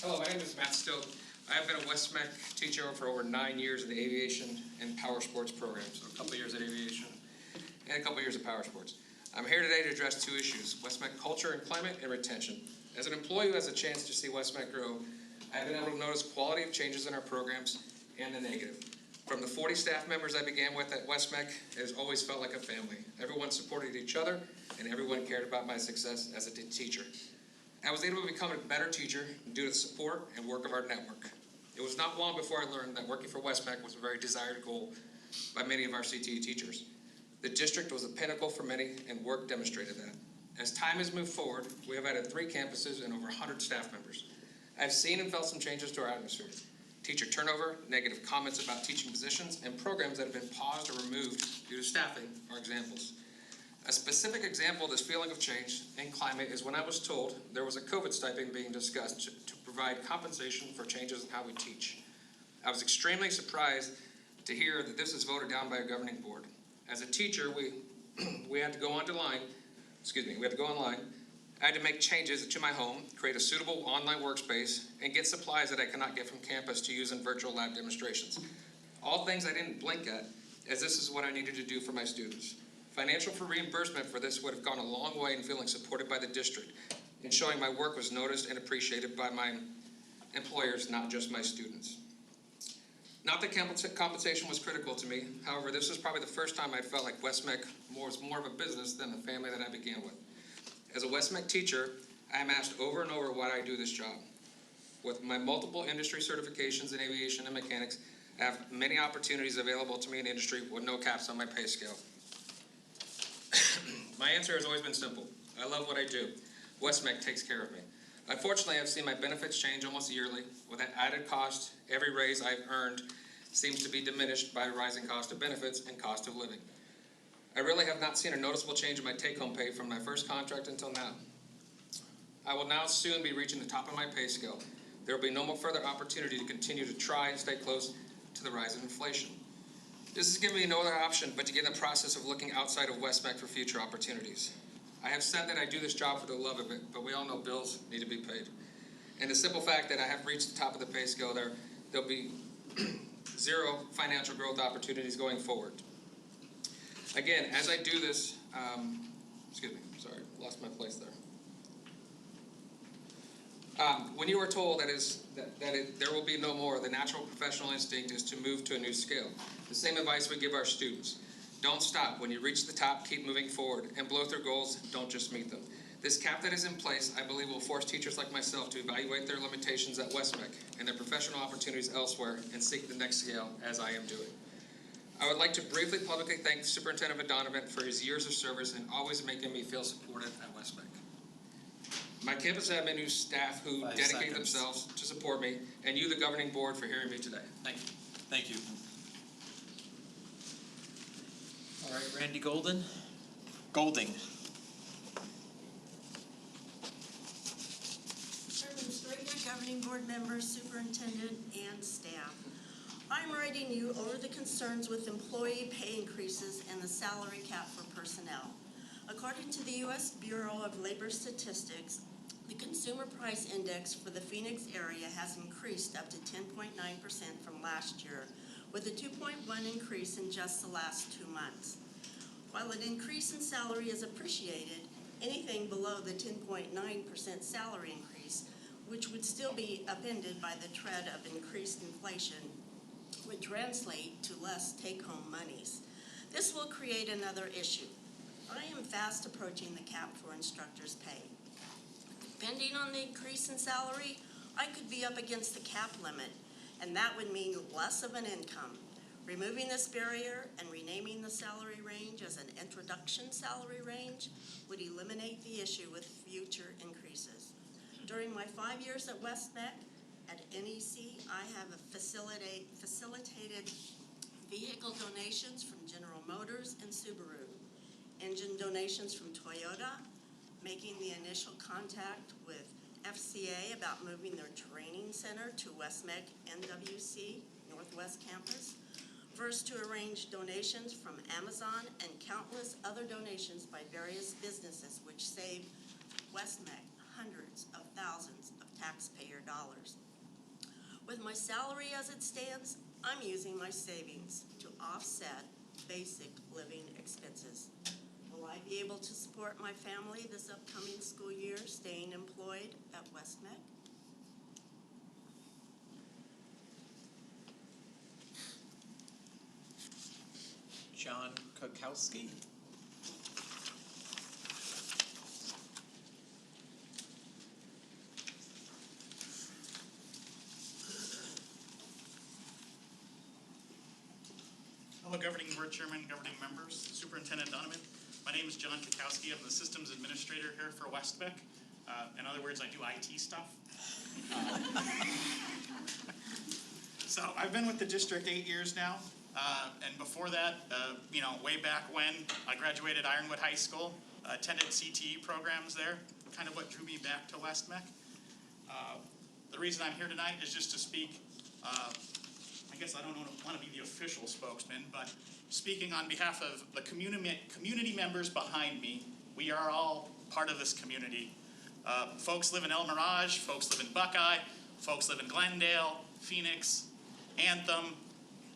Hello, my name is Matt Still. I have been a West-MEC teacher for over 9 years in the aviation and power sports programs, so a couple of years at aviation and a couple of years at power sports. I'm here today to address 2 issues, West-MEC culture and climate and retention. As an employee who has a chance to see West-MEC grow, I've been able to notice quality of changes in our programs and the negative. From the 40 staff members I began with at West-MEC, it has always felt like a family. Everyone supported each other, and everyone cared about my success as a teacher. I was able to become a better teacher due to the support and work of our network. It was not long before I learned that working for West-MEC was a very desired goal by many of our CTE teachers. The district was a pinnacle for many, and work demonstrated that. As time has moved forward, we have added 3 campuses and over 100 staff members. I've seen and felt some changes to our atmosphere. Teacher turnover, negative comments about teaching positions, and programs that have been paused or removed due to staffing are examples. A specific example of this feeling of change and climate is when I was told there was a COVID stipend being discussed to provide compensation for changes in how we teach. I was extremely surprised to hear that this is voted down by a governing board. As a teacher, we had to go online. I had to make changes to my home, create a suitable online workspace, and get supplies that I cannot get from campus to use in virtual lab demonstrations. All things I didn't blink at, as this is what I needed to do for my students. Financial reimbursement for this would have gone a long way in feeling supported by the district and showing my work was noticed and appreciated by my employers, not just my students. Not that compensation was critical to me. However, this was probably the first time I felt like West-MEC was more of a business than the family that I began with. As a West-MEC teacher, I am asked over and over why I do this job. With my multiple industry certifications in aviation and mechanics, I have many opportunities available to me in industry with no caps on my pay scale. My answer has always been simple. I love what I do. West-MEC takes care of me. Unfortunately, I've seen my benefits change almost yearly. With that added cost, every raise I've earned seems to be diminished by rising cost of benefits and cost of living. I really have not seen a noticeable change in my take-home pay from my first contract until now. I will now soon be reaching the top of my pay scale. There will be no more further opportunity to continue to try and stay close to the rise in inflation. This has given me no other option but to get in the process of looking outside of West-MEC for future opportunities. I have said that I do this job for the love of it, but we all know bills need to be paid. And the simple fact that I have reached the top of the pay scale, there'll be zero financial growth opportunities going forward. Again, as I do this, excuse me, sorry, lost my place there. When you are told there will be no more, the natural professional instinct is to move to a new scale. The same advice we give our students. Don't stop. When you reach the top, keep moving forward and blow through goals, don't just meet them. This cap that is in place, I believe, will force teachers like myself to evaluate their limitations at West-MEC and their professional opportunities elsewhere and seek the next scale as I am doing. I would like to briefly publicly thank Superintendent Donovan for his years of service and always making me feel supported at West-MEC. My campus admin staff who dedicate themselves to support me, and you, the governing board, for hearing me today. Thank you.
Thank you. All right, Randy Golding.
Chairman Straker, governing board members, superintendent, and staff. I'm writing you over the concerns with employee pay increases and the salary cap for personnel. According to the U.S. Bureau of Labor Statistics, the Consumer Price Index for the Phoenix area has increased up to 10.9% from last year, with a 2.1 increase in just the last 2 months. While an increase in salary is appreciated, anything below the 10.9% salary increase, which would still be upended by the tread of increased inflation, would translate to less take-home monies. This will create another issue. I am fast approaching the cap for instructors' pay. Depending on the increase in salary, I could be up against the cap limit, and that would mean less of an income. Removing this barrier and renaming the salary range as an introduction salary range would eliminate the issue with future increases. During my 5 years at West-MEC, at NEC, I have facilitated vehicle donations from General Motors and Subaru, engine donations from Toyota, making the initial contact with FCA about moving their training center to West-MEC NWC, Northwest Campus, first to arrange donations from Amazon and countless other donations by various businesses which save West-MEC hundreds of thousands of taxpayer dollars. With my salary as it stands, I'm using my savings to offset basic living expenses. Will I be able to support my family this upcoming school year staying employed at West-MEC?
John Kokowski.
Hello, Governing Board Chairman, governing members, Superintendent Donovan. My name is John Kokowski. I'm the Systems Administrator here for West-MEC. In other words, I do IT stuff. So I've been with the district 8 years now. And before that, way back when I graduated Ironwood High School, attended CTE programs there, kind of what drew me back to West-MEC. The reason I'm here tonight is just to speak, I guess I don't want to be the official spokesman, but speaking on behalf of the community members behind me, we are all part of this community. Folks live in El Mirage, folks live in Buckeye, folks live in Glendale, Phoenix, Anthem.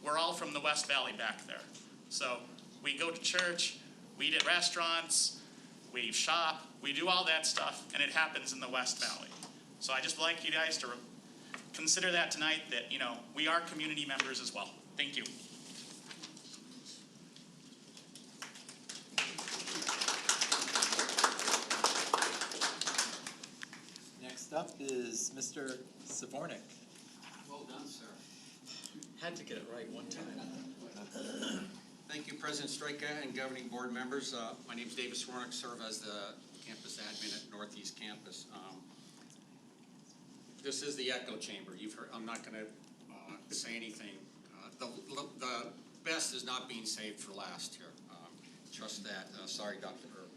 We're all from the West Valley back there. So we go to church, we eat at restaurants, we shop, we do all that stuff, and it happens in the West Valley. So I just like you guys to consider that tonight, that, we are community members as well. Thank you.
Next up is Mr. Savornik.
Well done, sir.
Had to get it right one time.
Thank you, President Strika and governing board members. My name is David Swarnick, serve as the campus admin at Northeast Campus. This is the echo chamber. You've heard, I'm not going to say anything. The best is not being saved for last here. Trust that. Sorry, Dr. Erb.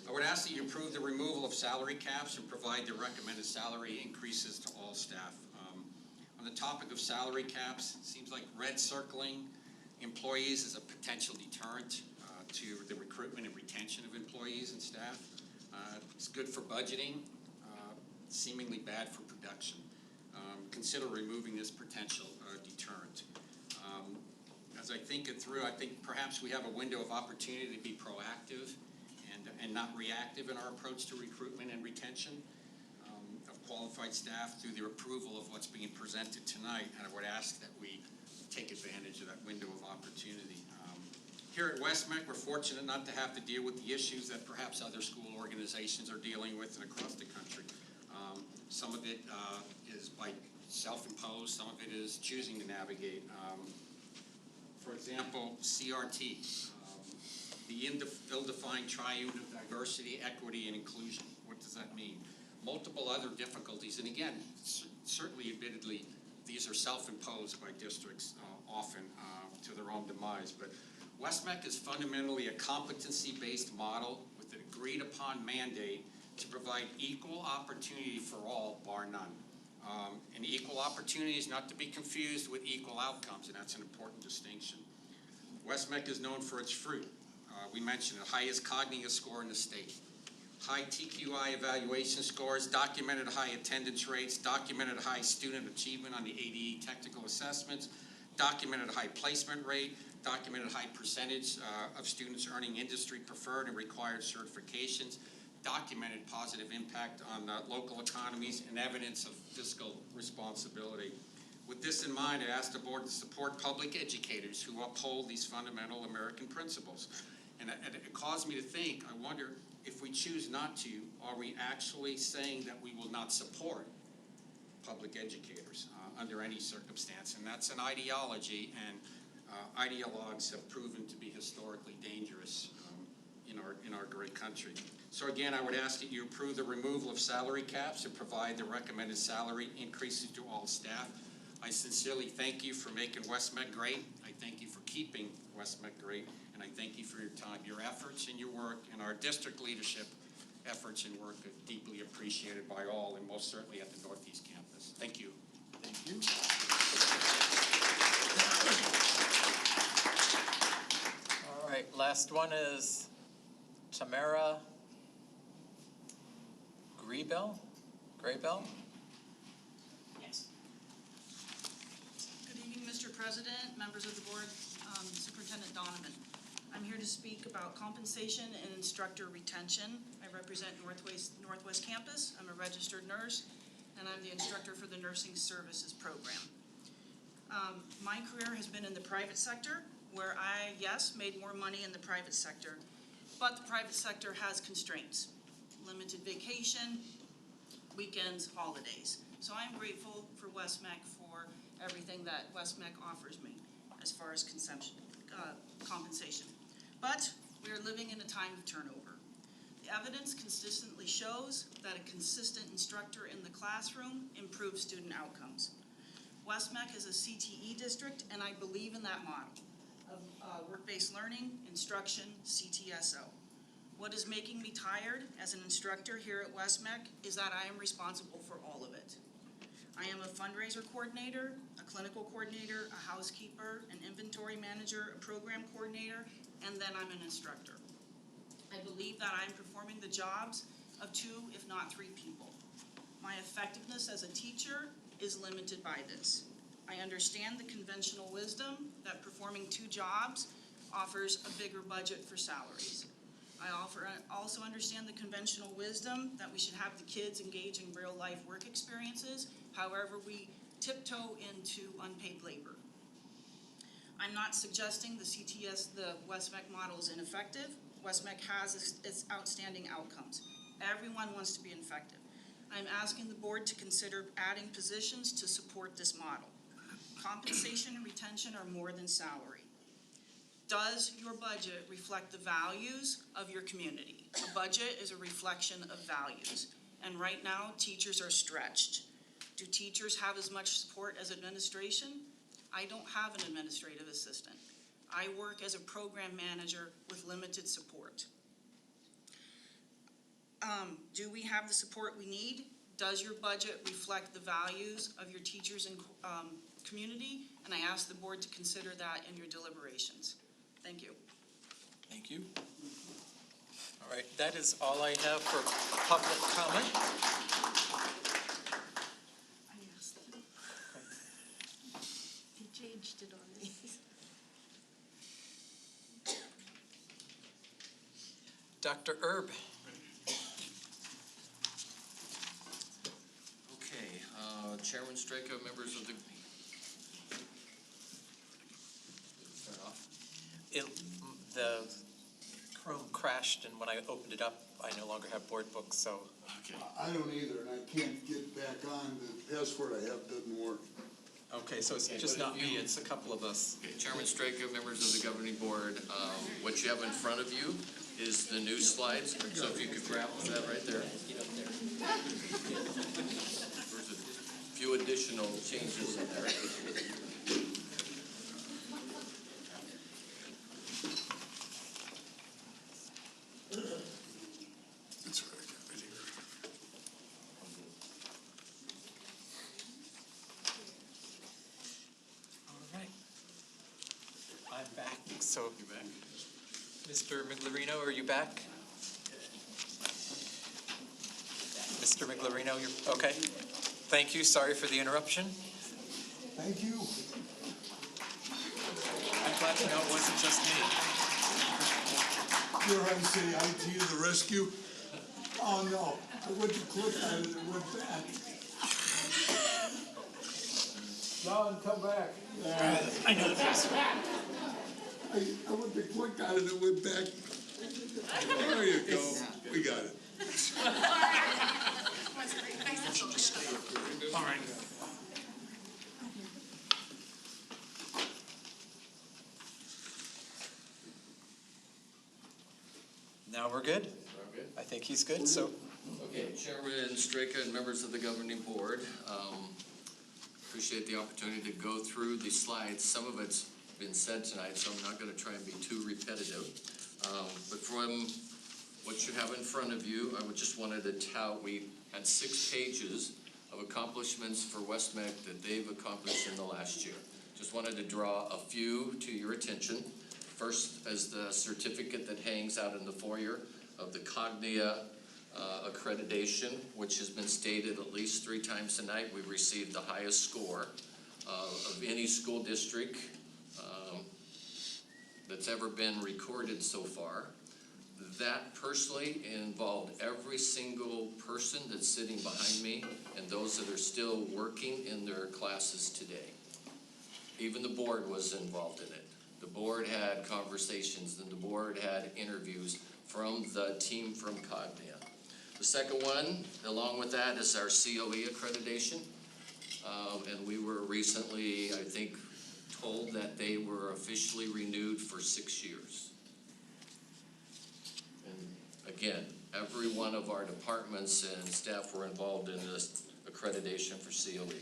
I would ask that you approve the removal of salary caps and provide the recommended salary increases to all staff. On the topic of salary caps, it seems like red circling employees is a potential deterrent to the recruitment and retention of employees and staff. It's good for budgeting, seemingly bad for production. Consider removing this potential deterrent. As I think it through, I think perhaps we have a window of opportunity to be proactive and not reactive in our approach to recruitment and retention of qualified staff through the approval of what's being presented tonight. And I would ask that we take advantage of that window of opportunity. Here at Westmech, we're fortunate not to have to deal with the issues that perhaps other school organizations are dealing with and across the country. Some of it is by self-imposed, some of it is choosing to navigate. For example, CRT, the ill-defined triune of diversity, equity, and inclusion. What does that mean? Multiple other difficulties, and again, certainly admittedly, these are self-imposed by districts often to their own demise, but Westmech is fundamentally a competency-based model with an agreed-upon mandate to provide equal opportunity for all, bar none. And equal opportunity is not to be confused with equal outcomes, and that's an important distinction. Westmech is known for its fruit. We mentioned the highest cognitive score in the state. High TQI evaluation scores, documented high attendance rates, documented high student achievement on the ADE technical assessments, documented high placement rate, documented high percentage of students earning industry preferred and required certifications, documented positive impact on local economies, and evidence of fiscal responsibility. With this in mind, I ask the board to support public educators who uphold these fundamental American principles. And it caused me to think, I wonder, if we choose not to, are we actually saying that we will not support public educators under any circumstance? And that's an ideology, and ideologues have proven to be historically dangerous in our great country. So again, I would ask that you approve the removal of salary caps and provide the recommended salary increases to all staff. I sincerely thank you for making Westmech great. I thank you for keeping Westmech great, and I thank you for your time. Your efforts and your work and our district leadership efforts and work are deeply appreciated by all, and most certainly at the Northeast Campus. Thank you.
Thank you. All right, last one is Tamara Graybell?
Yes. Good evening, Mr. President, members of the board, Superintendent Donovan. I'm here to speak about compensation and instructor retention. I represent Northwest Campus. I'm a registered nurse, and I'm the instructor for the Nursing Services Program. My career has been in the private sector, where I, yes, made more money in the private sector, but the private sector has constraints. Limited vacation, weekends, holidays. So I'm grateful for Westmech for everything that Westmech offers me as far as compensation. But we are living in a time of turnover. The evidence consistently shows that a consistent instructor in the classroom improves student outcomes. Westmech is a CTE district, and I believe in that model of work-based learning, instruction, CTSO. What is making me tired as an instructor here at Westmech is that I am responsible for all of it. I am a fundraiser coordinator, a clinical coordinator, a housekeeper, an inventory manager, a program coordinator, and then I'm an instructor. I believe that I'm performing the jobs of 2, if not 3 people. My effectiveness as a teacher is limited by this. I understand the conventional wisdom that performing 2 jobs offers a bigger budget for salaries. I
also understand the conventional wisdom that we should have the kids engage in real-life work experiences. However, we tiptoe into unpaid labor. I'm not suggesting the West-MEC model is ineffective. West-MEC has its outstanding outcomes. Everyone wants to be effective. I'm asking the board to consider adding positions to support this model. Compensation and retention are more than salary. Does your budget reflect the values of your community? A budget is a reflection of values. And right now, teachers are stretched. Do teachers have as much support as administration? I don't have an administrative assistant. I work as a program manager with limited support. Do we have the support we need? Does your budget reflect the values of your teachers and community? And I ask the board to consider that in your deliberations. Thank you.
Thank you. All right, that is all I have for public comment.
I asked him. He changed it on me.
Dr. Erb.
Okay, Chairman Straka, members of the, start off.
The Chrome crashed, and when I opened it up, I no longer have board books, so.
Okay.
I don't either, and I can't get back on. The password I have doesn't work.
Okay, so it's just not me, it's a couple of us.
Okay, Chairman Straka, members of the governing board, what you have in front of you is the new slides, so if you could grab that right there. There's a few additional changes in there.
That's right, I got it here.
All right. I'm back, so. You're back. Mr. Miglerino, are you back? Mr. Miglerino, you're, okay. Thank you, sorry for the interruption.
Thank you.
I'm glad to know it wasn't just me.
You're how to say IT to the rescue? Oh, no, I went to click on it and it went back. John, come back.
I know this.
I went to click on it and it went back. There you go. We got it.
All right. Now we're good?
Okay.
I think he's good, so.
Okay, Chairman Straka and members of the governing board, appreciate the opportunity to go through the slides. Some of it's been said tonight, so I'm not going to try and be too repetitive. But from what you have in front of you, I would just wanted to tout, we had 6 pages of accomplishments for West-MEC that they've accomplished in the last year. Just wanted to draw a few to your attention. First, as the certificate that hangs out in the foyer of the Coe Accreditation, which has been stated at least 3 times tonight. We received the highest score of any school district that's ever been recorded so far. That personally involved every single person that's sitting behind me and those that are still working in their classes today. Even the board was involved in it. The board had conversations and the board had interviews from the team from Coe. The second one, along with that, is our COE accreditation. And we were recently, I think, told that they were officially renewed for 6 years. And again, every one of our departments and staff were involved in this accreditation for COE.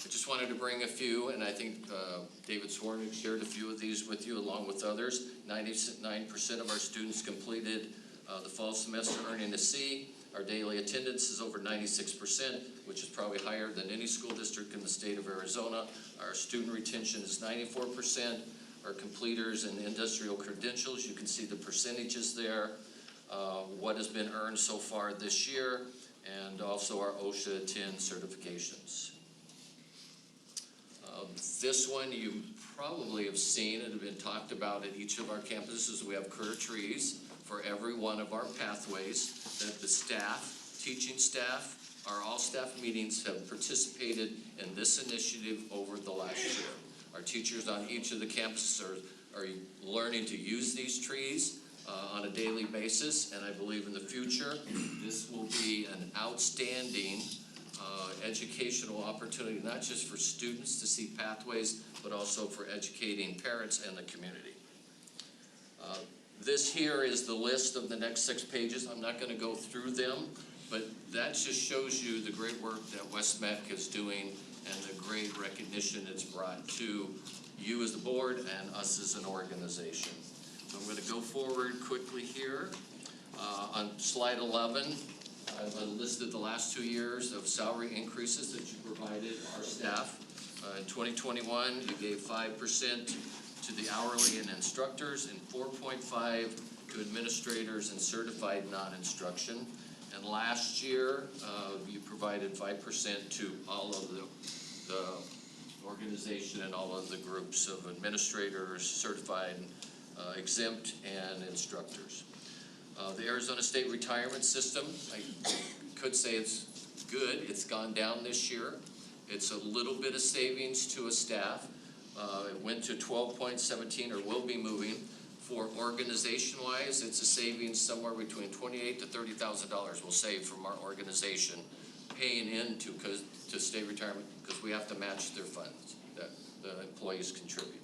I just wanted to bring a few, and I think David Swarnick shared a few of these with you along with others. 99% of our students completed the fall semester earning a C. Our daily attendance is over 96%, which is probably higher than any school district in the state of Arizona. Our student retention is 94%. Our completers and industrial credentials, you can see the percentages there, what has been earned so far this year, and also our OSHA 10 certifications. This one you probably have seen. It has been talked about at each of our campuses. We have career trees for every one of our pathways that the staff, teaching staff, our all-staff meetings have participated in this initiative over the last year. Our teachers on each of the campuses are learning to use these trees on a daily basis, and I believe in the future, this will be an outstanding educational opportunity, not just for students to see pathways, but also for educating parents and the community. This here is the list of the next 6 pages. I'm not going to go through them, but that just shows you the great work that West-MEC is doing and the great recognition it's brought to you as the board and us as an organization. So I'm going to go forward quickly here. On slide 11, I've listed the last 2 years of salary increases that you provided our staff. In 2021, you gave 5% to the hourly and instructors and 4.5% to administrators and certified non-instruction. And last year, you provided 5% to all of the organization and all of the groups of administrators, certified, exempt, and instructors. The Arizona State retirement system, I could say it's good. It's gone down this year. It's a little bit of savings to a staff. It went to 12.17, or will be moving. For organization-wise, it's a savings somewhere between $28,000 to $30,000 we'll save from our organization paying into to state retirement, because we have to match their funds that the employees contribute.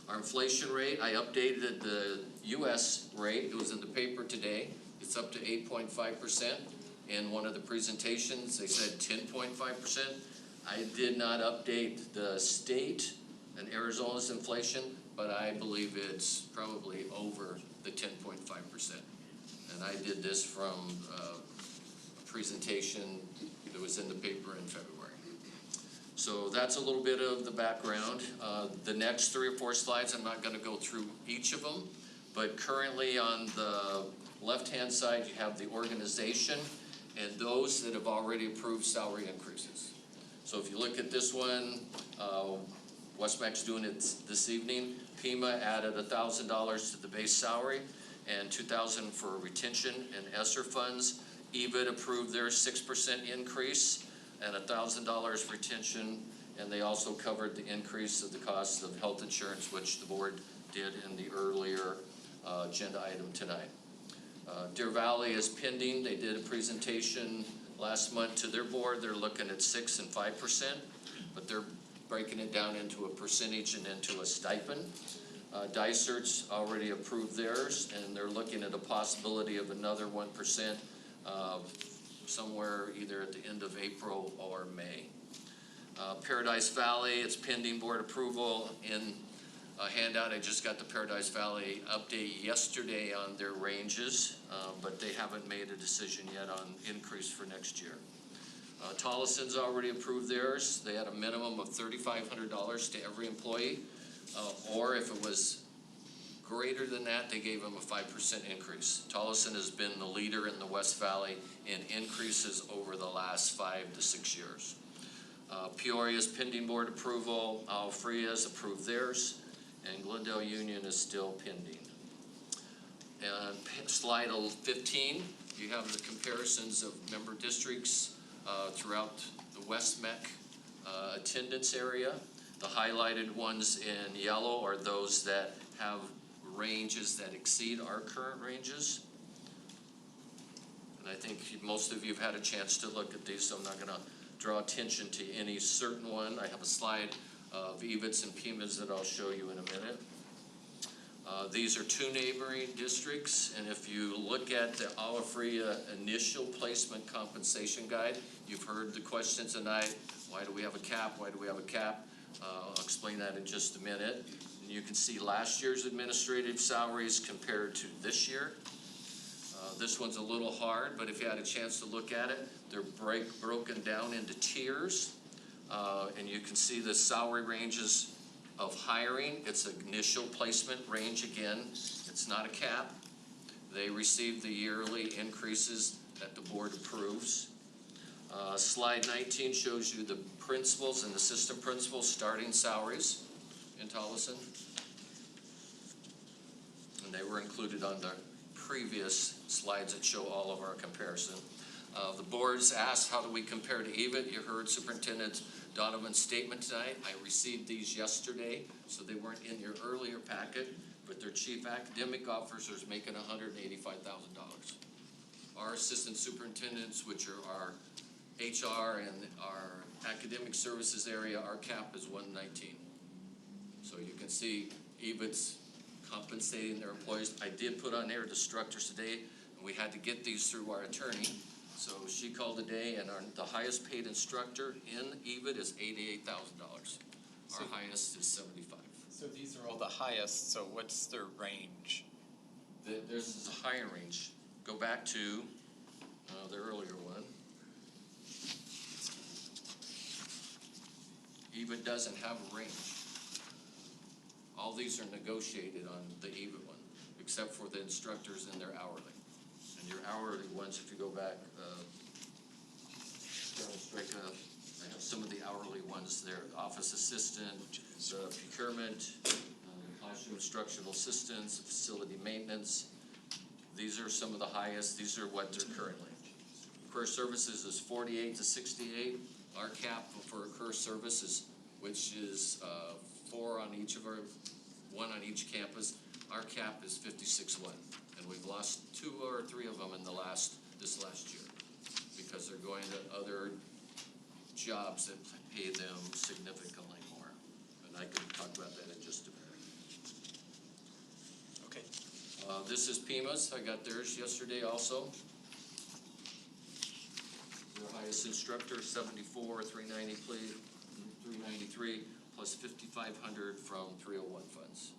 Our inflation rate, I updated the U.S. rate. It was in the paper today. It's up to 8.5%. In one of the presentations, they said 10.5%. I did not update the state and Arizona's inflation, but I believe it's probably over the 10.5%. And I did this from a presentation that was in the paper in February. So that's a little bit of the background. The next 3 or 4 slides, I'm not going to go through each of them, but currently on the left-hand side, you have the organization and those that have already approved salary increases. So if you look at this one, West-MEC's doing it this evening. PEMA added $1,000 to the base salary and $2,000 for retention and ESSER funds. EBIT approved their 6% increase and $1,000 retention, and they also covered the increase of the cost of health insurance, which the board did in the earlier agenda item tonight. Deer Valley is pending. They did a presentation last month to their board. They're looking at 6% and 5%, but they're breaking it down into a percentage and into a stipend. Dysert's already approved theirs, and they're looking at a possibility of another 1% somewhere either at the end of April or May. Paradise Valley, it's pending board approval. In a handout, I just got the Paradise Valley update yesterday on their ranges, but they haven't made a decision yet on increase for next year. Tollison's already approved theirs. They had a minimum of $3,500 to every employee, or if it was greater than that, they gave them a 5% increase. Tollison has been the leader in the West Valley in increases over the last 5 to 6 years. Peoria's pending board approval. Alfrea's approved theirs, and Glendale Union is still pending. And slide 15, you have the comparisons of member districts throughout the West-MEC attendance area. The highlighted ones in yellow are those that have ranges that exceed our current ranges. And I think most of you have had a chance to look at these, so I'm not going to draw attention to any certain one. I have a slide of EBITs and PEMAs that I'll show you in a minute. These are 2 neighboring districts, and if you look at the Alafria initial placement compensation guide, you've heard the question tonight, why do we have a cap, why do we have a cap? I'll explain that in just a minute. And you can see last year's administrative salaries compared to this year. This one's a little hard, but if you had a chance to look at it, they're broken down into tiers, and you can see the salary ranges of hiring. It's an initial placement range again. It's not a cap. They receive the yearly increases that the board approves. Slide 19 shows you the principals and assistant principals starting salaries in Tolleson. And they were included on the previous slides that show all of our comparison. The board's asked, how do we compare to EVIT? You heard Superintendent Donovan's statement tonight. I received these yesterday, so they weren't in your earlier packet, but their chief academic officers making $185,000. Our assistant superintendents, which are our HR and our academic services area, our cap is 119. So you can see EVIT's compensating their employees. I did put on there the instructors today, and we had to get these through our attorney. So she called today, and the highest paid instructor in EVIT is $88,000. Our highest is 75.
So these are all the highest, so what's their range?
This is a higher range. Go back to the earlier one. EVIT doesn't have a range. All these are negotiated on the EVIT one, except for the instructors and their hourly. And your hourly ones, if you go back, I have some of the hourly ones there. Office assistant, the procurement, classroom instructional assistants, facility maintenance. These are some of the highest. These are what they're currently. Career services is 48 to 68. Our cap for a career services, which is 4 on each of our, 1 on each campus, our cap is 56-1. And we've lost 2 or 3 of them in this last year because they're going to other jobs that pay them significantly more. And I can talk about that in just a minute.
Okay.
This is PIMA's. I got theirs yesterday also. Their highest instructor, 74, 393, plus 5,500 from 301 funds.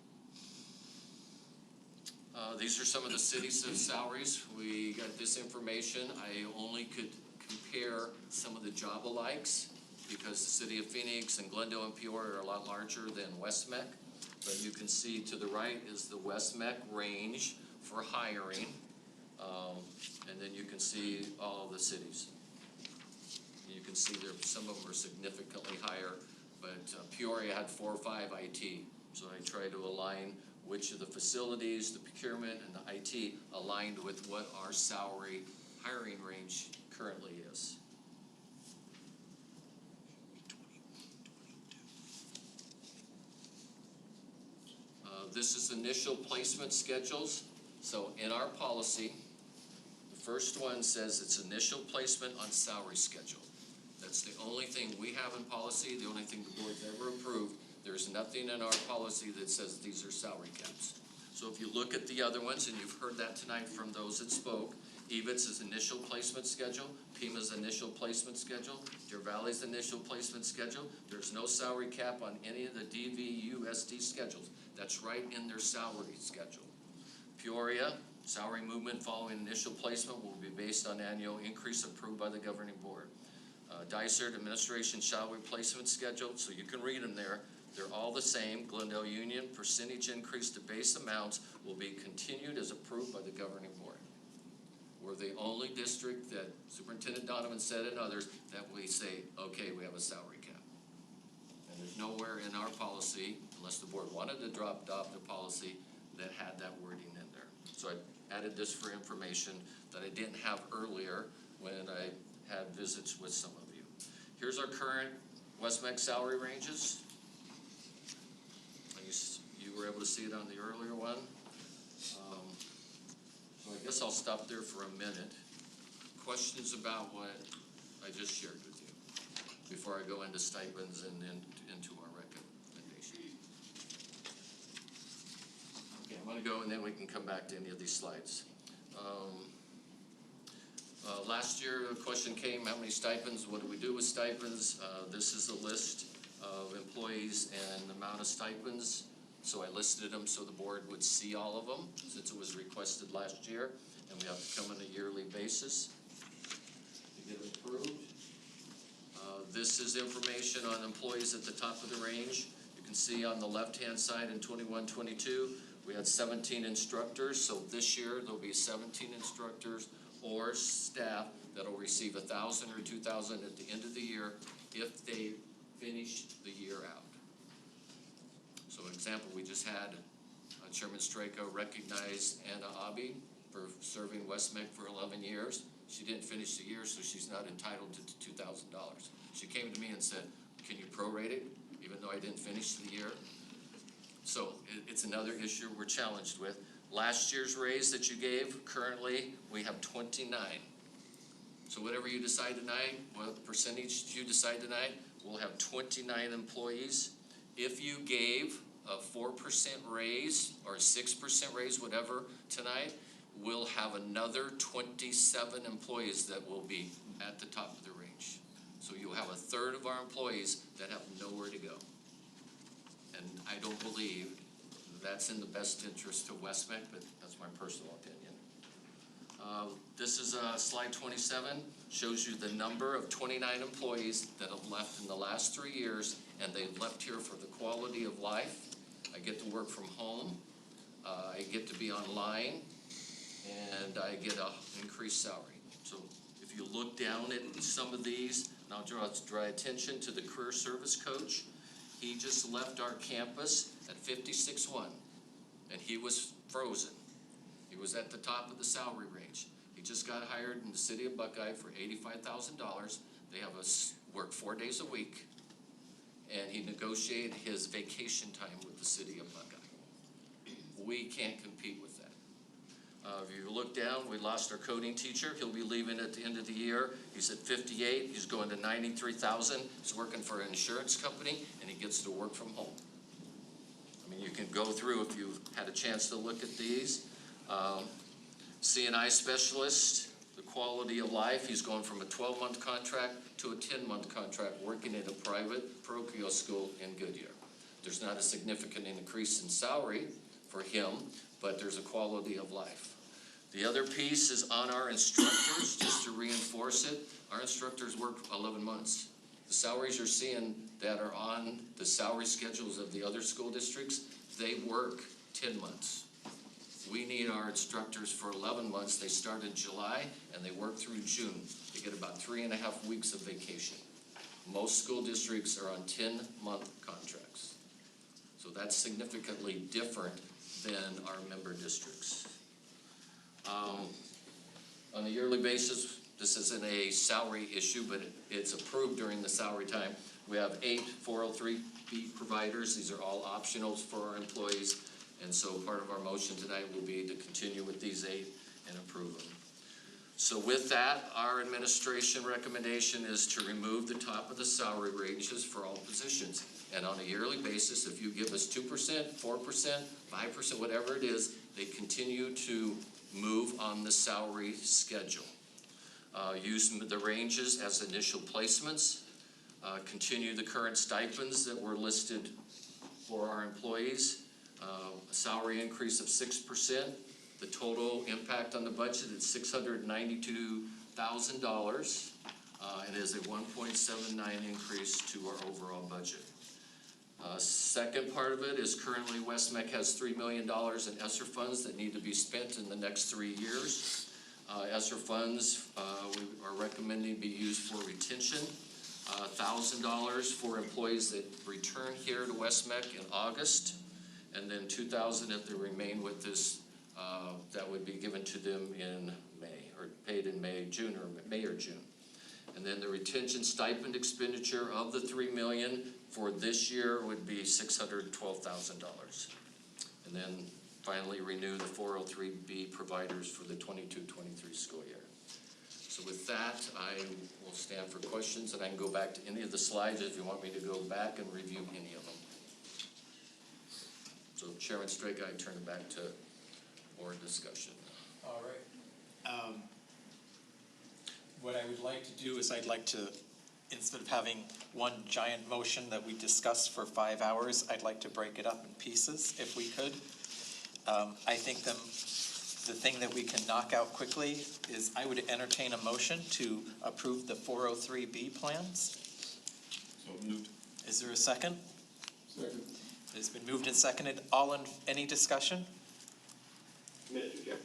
These are some of the cities' salaries. We got this information. I only could compare some of the job alikes because the city of Phoenix and Glendale and Peoria are a lot larger than West-MEC. But you can see to the right is the West-MEC range for hiring. And then you can see all of the cities. You can see there some of them are significantly higher, but Peoria had 4 or 5 IT. So I try to align which of the facilities, the procurement, and the IT aligned with what our salary hiring range currently is. This is initial placement schedules. So in our policy, the first one says it's initial placement on salary schedule. That's the only thing we have in policy, the only thing the board's ever approved. There's nothing in our policy that says these are salary caps. So if you look at the other ones, and you've heard that tonight from those that spoke, EVIT's is initial placement schedule, PIMA's initial placement schedule, Deer Valley's initial placement schedule. There's no salary cap on any of the DVUSD schedules. That's right in their salary schedule. Peoria, salary movement following initial placement will be based on annual increase approved by the governing board. Dysart administration salary placement schedule, so you can read them there. They're all the same. Glendale Union percentage increase to base amounts will be continued as approved by the governing board. We're the only district that Superintendent Donovan said and others that we say, okay, we have a salary cap. And there's nowhere in our policy, unless the board wanted to adopt a policy, that had that wording in there. So I added this for information that I didn't have earlier when I had visits with some of you. Here's our current West-MEC salary ranges. You were able to see it on the earlier one. So I guess I'll stop there for a minute. Questions about what I just shared with you before I go into stipends and then into our recommendation. Okay, I'm going to go and then we can come back to any of these slides. Last year, a question came, how many stipends? What do we do with stipends? This is a list of employees and the amount of stipends. So I listed them so the board would see all of them since it was requested last year. And we have to come on a yearly basis to get it approved. This is information on employees at the top of the range. You can see on the left-hand side in 21-22, we had 17 instructors. So this year, there'll be 17 instructors or staff that'll receive $1,000 or $2,000 at the end of the year if they finish the year out. So an example, we just had Chairman Strako recognize Anna Abbe for serving West-MEC for 11 years. She didn't finish the year, so she's not entitled to $2,000. She came to me and said, can you prorate it, even though I didn't finish the year? So it's another issue we're challenged with. Last year's raise that you gave, currently, we have 29. So whatever you decide tonight, what percentage you decide tonight, we'll have 29 employees. If you gave a 4% raise or a 6% raise, whatever, tonight, we'll have another 27 employees that will be at the top of the range. So you'll have a third of our employees that have nowhere to go. And I don't believe that's in the best interest of Westmech, but that's my personal opinion. This is slide 27, shows you the number of 29 employees that have left in the last 3 years, and they've left here for the quality of life. I get to work from home, I get to be online, and I get an increased salary. So if you look down at some of these, and I'll draw attention to the career service coach. He just left our campus at 56.1, and he was frozen. He was at the top of the salary range. He just got hired in the city of Buckeye for $85,000. They have us work 4 days a week, and he negotiated his vacation time with the city of Buckeye. We can't compete with that. If you look down, we lost our coding teacher. He'll be leaving at the end of the year. He's at 58. He's going to 93,000. He's working for an insurance company, and he gets to work from home. I mean, you can go through if you've had a chance to look at these. C&I specialist, the quality of life, he's going from a 12-month contract to a 10-month contract working at a private parochial school in Goodyear. There's not a significant increase in salary for him, but there's a quality of life. The other piece is on our instructors, just to reinforce it. Our instructors work 11 months. The salaries you're seeing that are on the salary schedules of the other school districts, they work 10 months. We need our instructors for 11 months. They start in July and they work through June. They get about 3.5 weeks of vacation. Most school districts are on 10-month contracts. So that's significantly different than our member districts. On a yearly basis, this isn't a salary issue, but it's approved during the salary time. We have 8 403B providers. These are all optionals for our employees. And so part of our motion tonight will be to continue with these 8 and approve them. So with that, our administration recommendation is to remove the top of the salary ranges for all positions. And on a yearly basis, if you give us 2%, 4%, 5%, whatever it is, they continue to move on the salary schedule. Use the ranges as initial placements. Continue the current stipends that were listed for our employees. A salary increase of 6%. The total impact on the budget is $692,000, and is a 1.79 increase to our overall budget. Second part of it is currently West-MEC has $3 million in ESSER funds that need to be spent in the next 3 years. ESSER funds we are recommending be used for retention. $1,000 for employees that return here to West-MEC in August, and then $2,000 if they remain with us, that would be given to them in May, or paid in May or June. And then the retention stipend expenditure of the $3 million for this year would be $612,000. And then finally renew the 403B providers for the 22-23 school year. So with that, I will stand for questions, and I can go back to any of the slides if you want me to go back and review any of them. So Chairman Straka, I turn it back to board discussion.
All right. What I would like to do is I'd like to, instead of having one giant motion that we discuss for 5 hours, I'd like to break it up in pieces if we could. I think the thing that we can knock out quickly is I would entertain a motion to approve the 403B plans.
So moved.
Is there a second?
Second.
It's been moved and seconded. Any discussion?
Mr. Chair,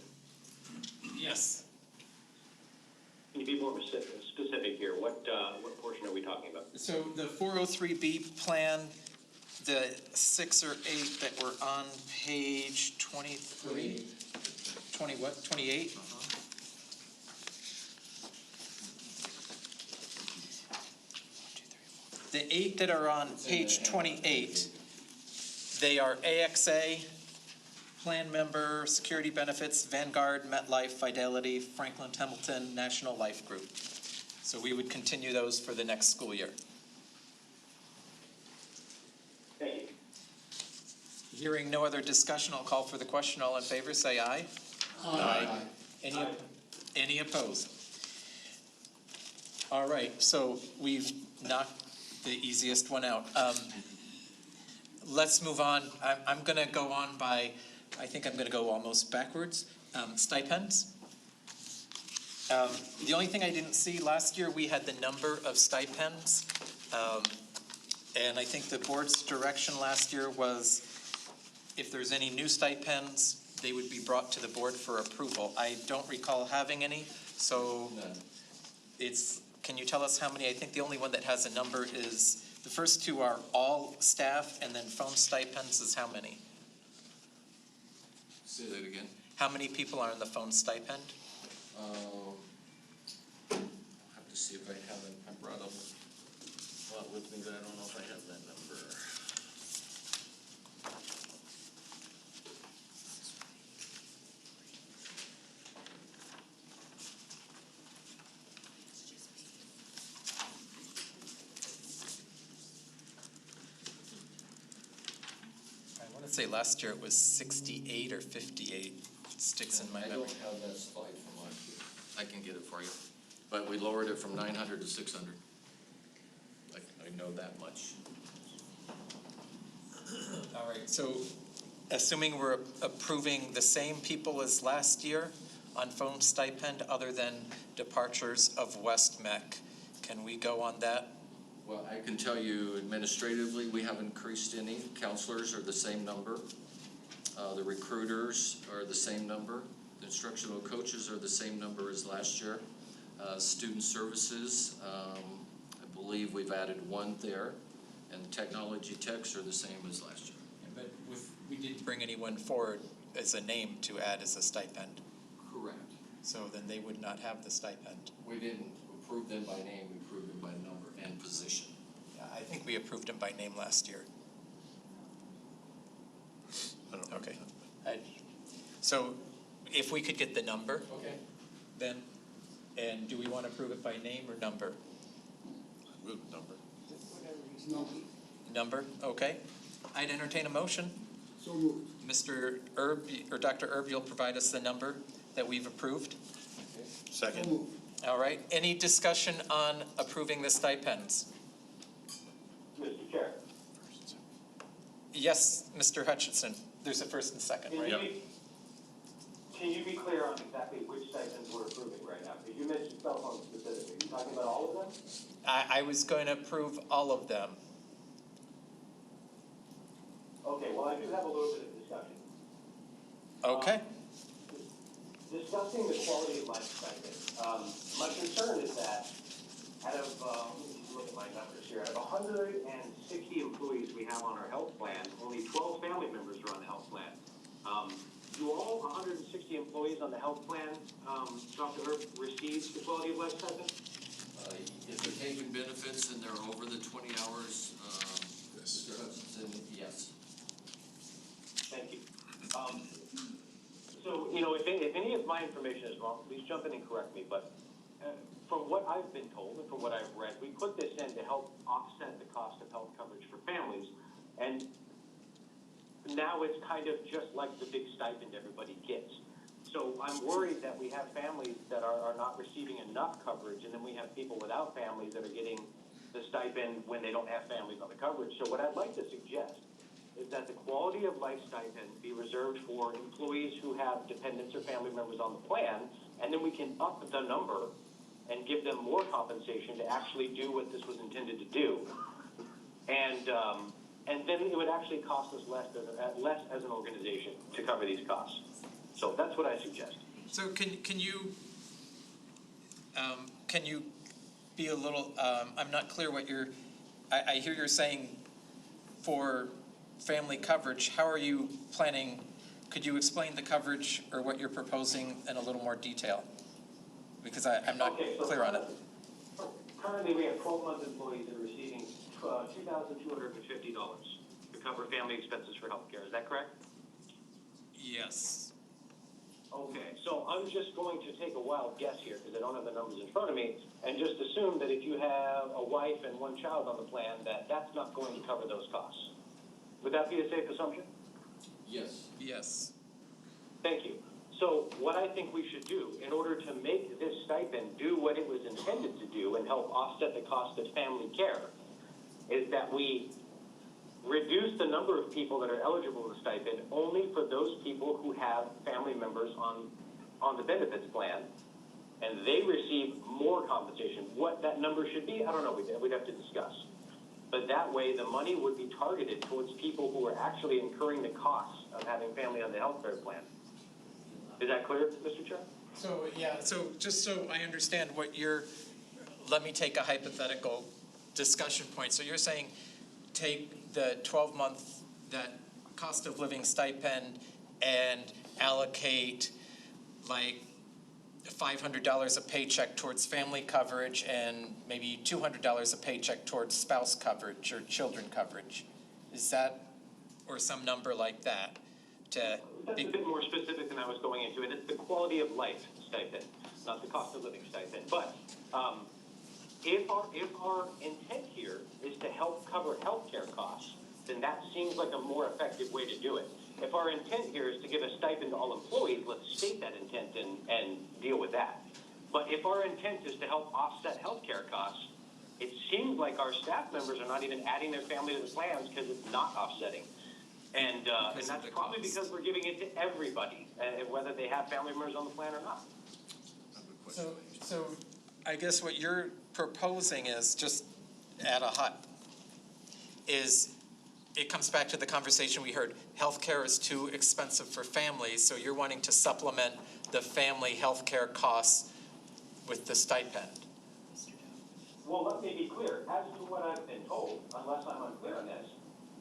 Yes.
can you be more specific here? What portion are we talking about?
So the 403B plan, the 6 or 8 that were on page 23. 28? The 8 that are on page 28, they are AXA, Plan Member, Security Benefits, Vanguard, MetLife, Fidelity, Franklin Templeton, National Life Group. So we would continue those for the next school year.
Thank you.
Hearing no other discussion, I'll call for the question. All in favor, say aye. Aye. Any opposed? All right, so we've knocked the easiest one out. Let's move on. I'm going to go on by, I think I'm going to go almost backwards. Stipends. The only thing I didn't see last year, we had the number of stipends. And I think the board's direction last year was if there's any new stipends, they would be brought to the board for approval. I don't recall having any, so can you tell us how many? I think the only one that has a number is, the first two are all staff, and then phone stipends is how many?
Say that again.
How many people are in the phone stipend?
I'll have to see if I have it. I brought up a lot with me, but I don't know if I have that number.
I want to say last year it was 68 or 58. It sticks in my memory.
I don't have that slide from last year. I can get it for you. But we lowered it from 900 to 600. I know that much.
All right, so assuming we're approving the same people as last year on phone stipend other than departures of West-MEC, can we go on that?
Well, I can tell you administratively, we haven't increased any. Counselors are the same number. The recruiters are the same number. The instructional coaches are the same number as last year. Student services, I believe we've added one there. And technology techs are the same as last year.
But we didn't bring anyone forward as a name to add as a stipend.
Correct.
So then they would not have the stipend.
We didn't approve them by name, we approved them by number and position.
Yeah, I think we approved them by name last year. Okay. So if we could get the number.
Okay.
Then, and do we want to approve it by name or number? Number, okay. I'd entertain a motion.
So moved.
Mr. Erb, or Dr. Erb, you'll provide us the number that we've approved.
Second.
All right, any discussion on approving the stipends?
Mr. Chair.
Yes, Mr. Hutchinson, there's a first and second, right?
Can you be clear on exactly which stipends we're approving right now? Because you mentioned cell phone specifically. Are you talking about all of them?
I was going to approve all of them.
Okay, well, I do have a little bit of discussion.
Okay.
Discussing the quality of life stipend, my concern is that out of, let me look at my numbers here, out of 160 employees we have on our health plan, only 12 family members are on the health plan. Do all 160 employees on the health plan, Dr. Erb, receive the quality of life stipend?
If they're taking benefits and they're over the 20 hours, Mr. Hutchinson, yes.
Thank you. So, if any of my information is wrong, please jump in and correct me, but from what I've been told and from what I've read, we put this in to help offset the cost of health coverage for families, and now it's kind of just like the big stipend everybody gets. So I'm worried that we have families that are not receiving enough coverage, and then we have people without families that are getting the stipend when they don't have families on the coverage. So what I'd like to suggest is that the quality of life stipend be reserved for employees who have dependents or family members on the plan, and then we can up the number and give them more compensation to actually do what this was intended to do. And then it would actually cost us less as an organization to cover these costs. So that's what I suggest.
So can you be a little, I'm not clear what I hear you're saying for family coverage, how are you planning could you explain the coverage or what you're proposing in a little more detail? Because I'm not clear on it.
Currently, we have 12-month employees that are receiving $2,250 to cover family expenses for healthcare. Is that correct?
Yes.
Okay, so I'm just going to take a wild guess here because I don't have the numbers in front of me, and just assume that if you have a wife and one child on the plan, that's not going to cover those costs. Would that be a safe assumption?
Yes.
Yes.
Thank you. So what I think we should do in order to make this stipend do what it was intended to do and help offset the cost of family care is that we reduce the number of people that are eligible for the stipend only for those people who have family members on the benefits plan, and they receive more compensation. What that number should be, I don't know, we'd have to discuss. But that way, the money would be targeted towards people who are actually incurring the costs of having family on the health care plan. Is that clear, Mr. Chair?
So, yeah, so just so I understand what let me take a hypothetical discussion point. So you're saying take the 12-month, that cost of living stipend and allocate like $500 a paycheck towards family coverage and maybe $200 a paycheck towards spouse coverage or children coverage. Is that, or some number like that?
That's a bit more specific than I was going into, and it's the quality of life stipend, not the cost of living stipend. But if our intent here is to help cover healthcare costs, then that seems like a more effective way to do it. If our intent here is to give a stipend to all employees, let's state that intent and deal with that. But if our intent is to help offset healthcare costs, it seems like our staff members are not even adding their family to the plans because it's not offsetting. And that's probably because we're giving it to everybody, whether they have family members on the plan or not.
So I guess what you're proposing is just at a hut is it comes back to the conversation we heard. Healthcare is too expensive for families, so you're wanting to supplement the family healthcare costs with the stipend.
Well, let me be clear. As to what I've been told, unless I'm unclear on this,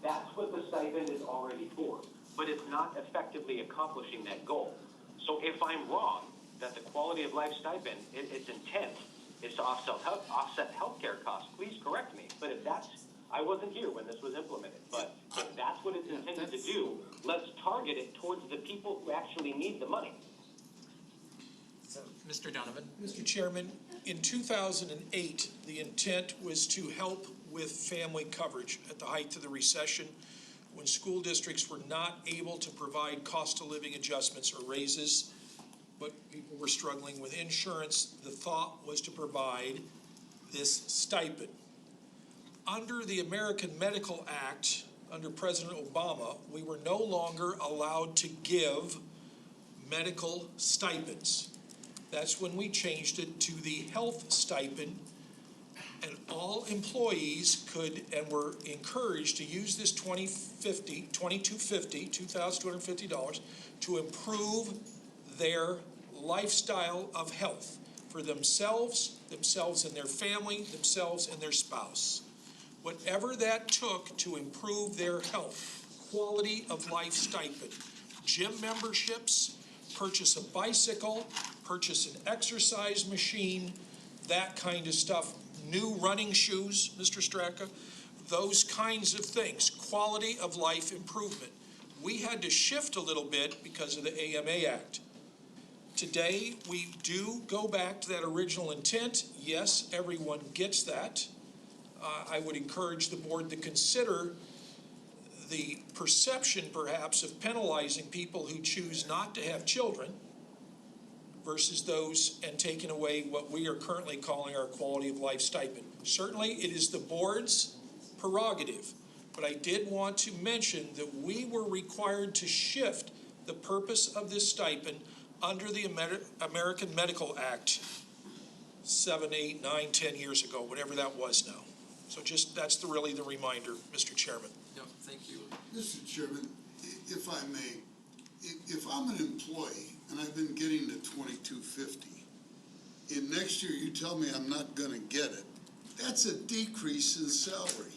that's what the stipend is already for. But it's not effectively accomplishing that goal. So if I'm wrong, that the quality of life stipend, its intent is to offset healthcare costs, please correct me. But if that's, I wasn't here when this was implemented, but if that's what it's intended to do, let's target it towards the people who actually need the money.
So, Mr. Donovan.
Mr. Chairman, in 2008, the intent was to help with family coverage at the height of the recession, when school districts were not able to provide cost of living adjustments or raises, but people were struggling with insurance. The thought was to provide this stipend. Under the American Medical Act, under President Obama, we were no longer allowed to give medical stipends. That's when we changed it to the health stipend, and all employees could and were encouraged to use this $2,250 to improve their lifestyle of health for themselves and their family, themselves and their spouse. Whatever that took to improve their health, quality of life stipend, gym memberships, purchase a bicycle, purchase an exercise machine, that kind of stuff, new running shoes, Mr. Straka, those kinds of things, quality of life improvement. We had to shift a little bit because of the AMA Act. Today, we do go back to that original intent. Yes, everyone gets that. I would encourage the board to consider the perception, perhaps, of penalizing people who choose not to have children versus those and taking away what we are currently calling our quality of life stipend. Certainly, it is the board's prerogative, but I did want to mention that we were required to shift the purpose of this stipend under the American Medical Act 7, 8, 9, 10 years ago, whatever that was now. So just, that's really the reminder, Mr. Chairman.
No, thank you.
Mr. Chairman, if I may, if I'm an employee and I've been getting the $2,250, and next year you tell me I'm not going to get it, that's a decrease in salary.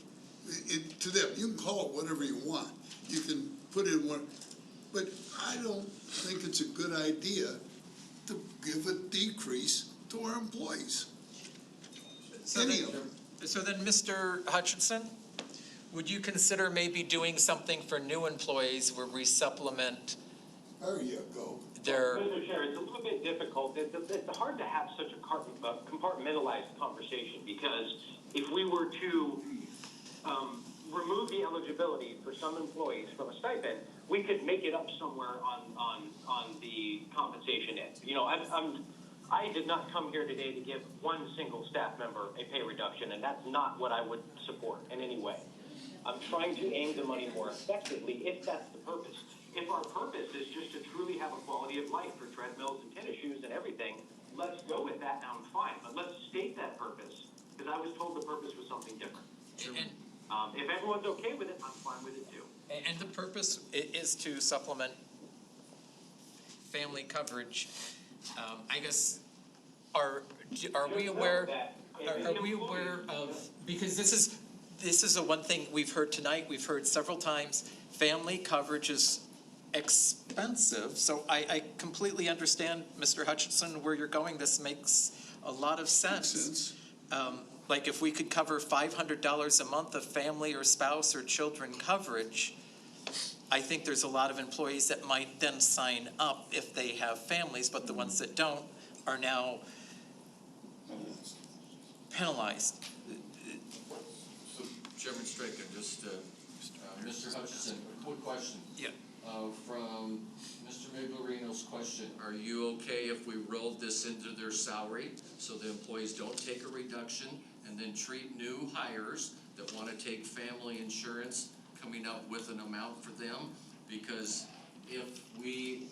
To them, you can call it whatever you want. You can put in one, but I don't think it's a good idea to give a decrease to our employees. Any of them.
So then, Mr. Hutchinson, would you consider maybe doing something for new employees where we supplement
There you go.
their,
Mr. Chair, it's a little bit difficult. It's hard to have such a compartmentalized conversation, because if we were to remove the eligibility for some employees from a stipend, we could make it up somewhere on the compensation end. You know, I did not come here today to give one single staff member a pay reduction, and that's not what I would support in any way. I'm trying to aim the money more effectively, if that's the purpose. If our purpose is just to truly have a quality of life for treadmills and tennis shoes and everything, let's go with that, and I'm fine. But let's state that purpose, because I was told the purpose was something different. If everyone's okay with it, I'm fine with it too.
and the purpose is to supplement family coverage. I guess, are we aware, are we aware of, because this is a one thing we've heard tonight, we've heard several times, family coverage is expensive. So I completely understand, Mr. Hutchinson, where you're going. This makes a lot of sense. Like if we could cover $500 a month of family or spouse or children coverage, I think there's a lot of employees that might then sign up if they have families, but the ones that don't are now penalized.
Chairman Straker, just, Mr. Hutchison, a quick question.
Yeah.
From Mr. Miglorino's question, are you okay if we rolled this into their salary so the employees don't take a reduction and then treat new hires that want to take family insurance coming up with an amount for them? Because if we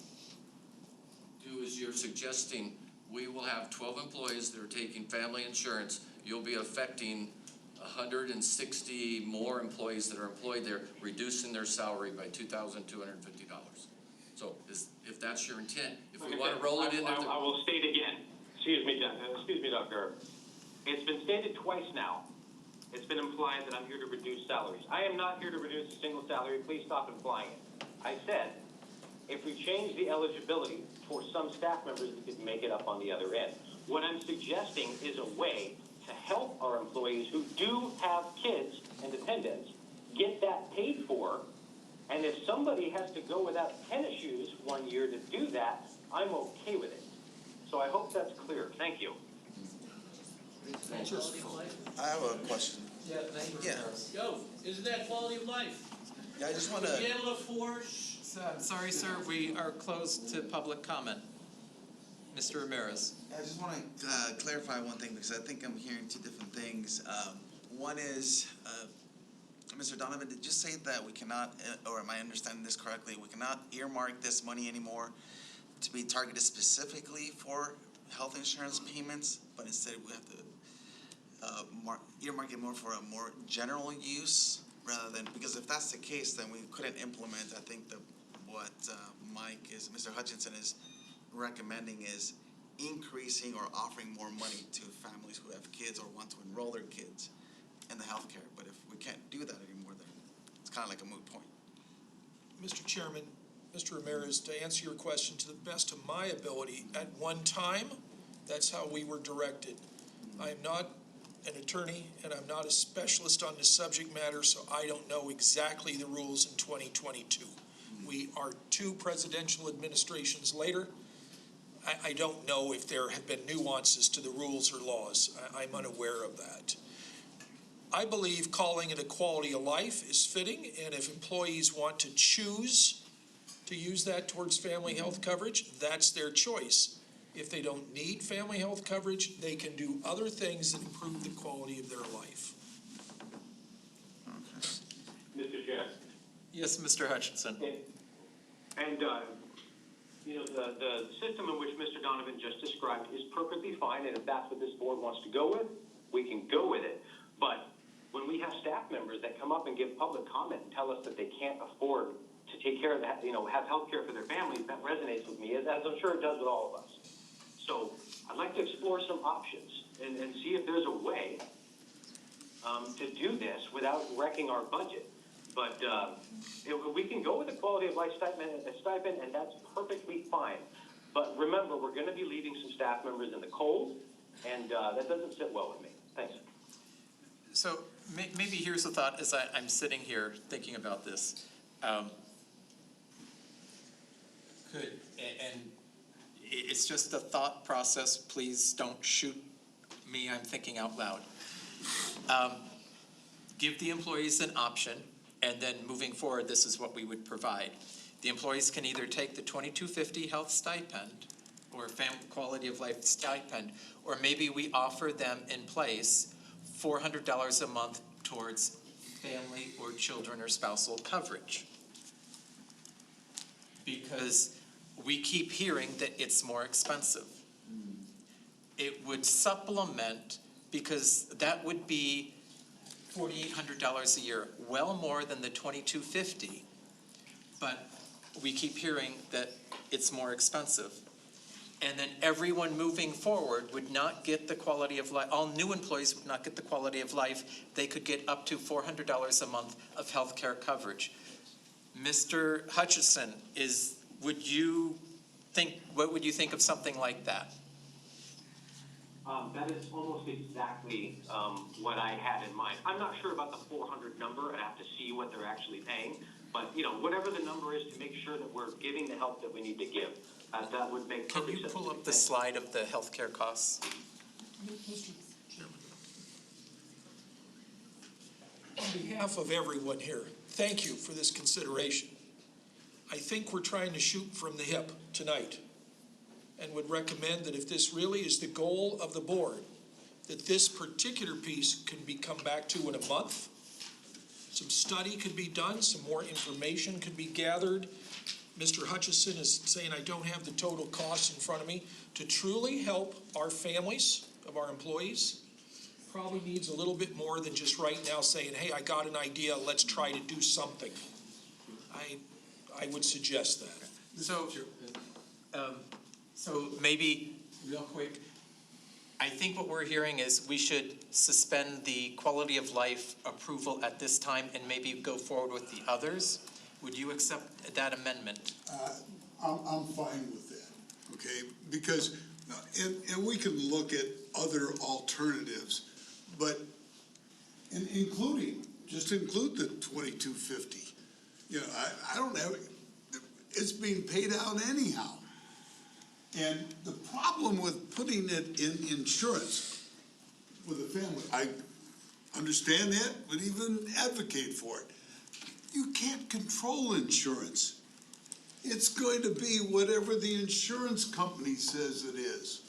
do as you're suggesting, we will have 12 employees that are taking family insurance. You'll be affecting 160 more employees that are employed there, reducing their salary by $2,250. So if that's your intent, if we want to roll it into the...
I will state again, excuse me, Dr. It's been stated twice now. It's been implied that I'm here to reduce salaries. I am not here to reduce a single salary. Please stop implying it. I said, if we change the eligibility for some staff members, we could make it up on the other end. What I'm suggesting is a way to help our employees who do have kids and dependents get that paid for. And if somebody has to go without tennis shoes 1 year to do that, I'm okay with it. So I hope that's clear. Thank you.
I have a question. Yeah.
Yo, isn't that quality of life?
Yeah, I just want
To be
to.
able to afford.
I'm sorry, sir, we are closed to public comment. Mr. Ramirez.
I just want to clarify one thing, because I think I'm hearing two different things. One is, Mr. Donovan, did you say that we cannot, or am I understanding this correctly, we cannot earmark this money anymore to be targeted specifically for health insurance payments, but instead we have to earmark it more for a more general use rather than, because if that's the case, then we couldn't implement, I think, what Mr. Hutchinson is recommending is increasing or offering more money to families who have kids or want to enroll their kids in the healthcare. But if we can't do that anymore, then it's kind of like a moot point.
Mr. Chairman, Mr. Ramirez, to answer your question, to the best of my ability, at one time, that's how we were directed. I am not an attorney, and I'm not a specialist on the subject matter, so I don't know exactly the rules in 2022. We are 2 presidential administrations later. I don't know if there have been nuances to the rules or laws. I'm unaware of that. I believe calling it a quality of life is fitting, and if employees want to choose to use that towards family health coverage, that's their choice. If they don't need family health coverage, they can do other things that improve the quality of their life.
Mr. Chair.
Yes, Mr. Hutchinson.
And, you know, the system in which Mr. Donovan just described is perfectly fine, and if that's what this board wants to go with, we can go with it. But when we have staff members that come up and give public comment and tell us that they can't afford to take care of that, you know, have health care for their families, that resonates with me, as I'm sure it does with all of us. So I'd like to explore some options and see if there's a way to do this without wrecking our budget. But we can go with a quality of life stipend, and that's perfectly fine. But remember, we're going to be leaving some staff members in the cold, and that doesn't sit well with me. Thanks.
So maybe here's a thought as I'm sitting here thinking about this. And it's just a thought process. Please don't shoot me. I'm thinking out loud. Give the employees an option, and then moving forward, this is what we would provide. The employees can either take the $22.50 health stipend or quality of life stipend, or maybe we offer them in place $400 a month towards family or children or spousal coverage. Because we keep hearing that it's more expensive. It would supplement, because that would be $4,800 a year, well more than the $22.50. But we keep hearing that it's more expensive. And then everyone moving forward would not get the quality of life. All new employees would not get the quality of life. They could get up to $400 a month of health care coverage. Mr. Hutchison, what would you think of something like that?
That is almost exactly what I had in mind. I'm not sure about the 400 number. I have to see what they're actually paying. But, whatever the number is, to make sure that we're giving the help that we need to give. That would make perfect sense.
Can you pull up the slide of the healthcare costs?
On behalf of everyone here, thank you for this consideration. I think we're trying to shoot from the hip tonight, and would recommend that if this really is the goal of the board, that this particular piece can be come back to in a month. Some study could be done, some more information could be gathered. Mr. Hutchison is saying I don't have the total costs in front of me. To truly help our families of our employees, probably needs a little bit more than just right now saying, hey, I got an idea, let's try to do something. I would suggest that.
So maybe, real quick, I think what we're hearing is we should suspend the quality of life approval at this time and maybe go forward with the others. Would you accept that amendment?
I'm fine with that, okay? Because, and we can look at other alternatives, but include the $22.50. I don't have, it's being paid out anyhow. And the problem with putting it in insurance with a family, I understand that, but even advocate for it. You can't control insurance. It's going to be whatever the insurance company says it is.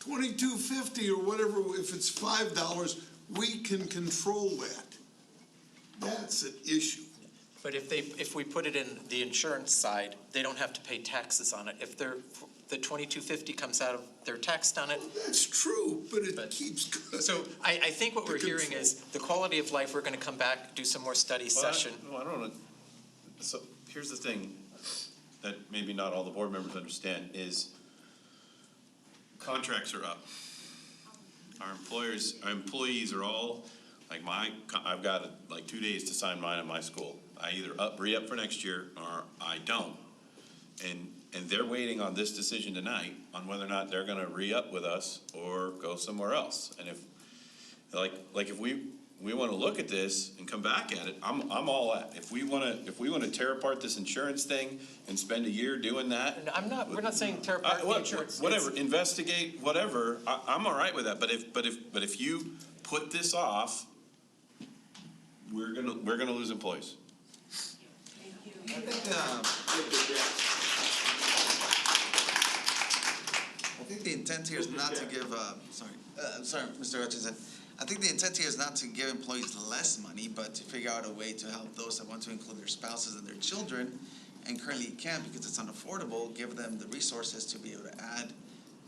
$22.50 or whatever, if it's $5, we can control that. That's an issue.
But if we put it in the insurance side, they don't have to pay taxes on it. If the $22.50 comes out of their taxed on it.
Well, that's true, but it keeps going.
So I think what we're hearing is the quality of life, we're going to come back, do some more study session.
I don't know. So here's the thing that maybe not all the board members understand is contracts are up. Our employees are all, like I've got like 2 days to sign mine at my school. I either re-up for next year or I don't. And they're waiting on this decision tonight on whether or not they're gonna re-up with us or go somewhere else. And if, if we wanna look at this and come back at it, I'm all at. If we wanna tear apart this insurance thing and spend a year doing that.
We're not saying tear apart the insurance.
Whatever, investigate, whatever, I'm all right with that. But if you put this off, we're gonna lose employees.
I think the intent here is not to give, sorry, Mr. Hutchinson. I think the intent here is not to give employees less money, but to figure out a way to help those that want to include their spouses and their children, and currently can't because it's unaffordable, give them the resources to be able to add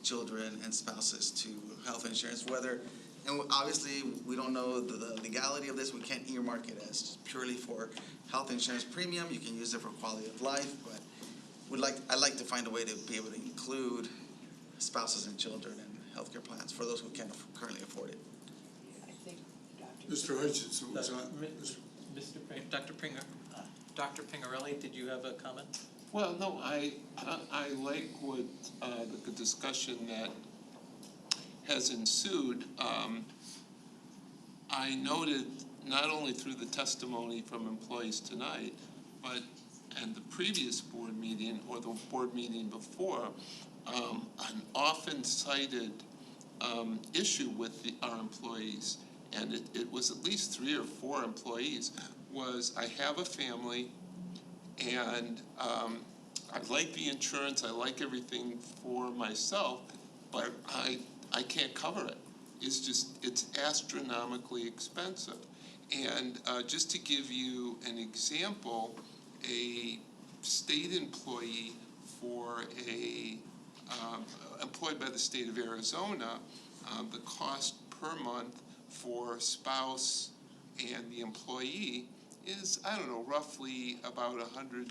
children and spouses to health insurance, and obviously we don't know the legality of this. We can't earmark it as purely for health insurance premium. You can use it for quality of life, but I'd like to find a way to be able to include spouses and children in healthcare plans for those who can't currently afford it.
Mr. Hutchinson was on.
Dr. Pingarelli, did you have a comment?
Well, no, I like what the discussion that has ensued. I noted not only through the testimony from employees tonight, but and the previous board meeting or the board meeting before, an often cited issue with our employees, and it was at least 3 or 4 employees, was I have a family and I like the insurance, I like everything for myself, but I can't cover it. It's astronomically expensive. And just to give you an example, a state employee for employed by the state of Arizona, the cost per month for spouse and the employee is, I don't know, roughly about $130,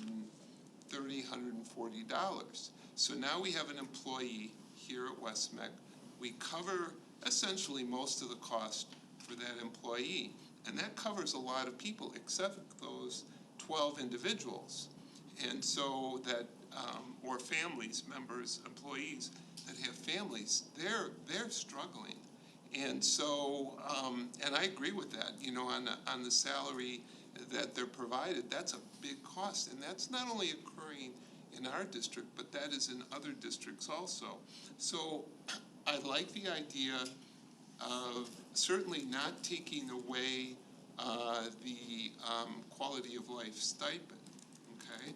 $140. So now we have an employee here at West-MEC. We cover essentially most of the cost for that employee. And that covers a lot of people, except those 12 individuals. And so that, or families, members, employees that have families, they're struggling. And so, and I agree with that, on the salary that they're provided, that's a big cost. And that's not only occurring in our district, but that is in other districts also. So I like the idea of certainly not taking away the quality of life stipend, okay?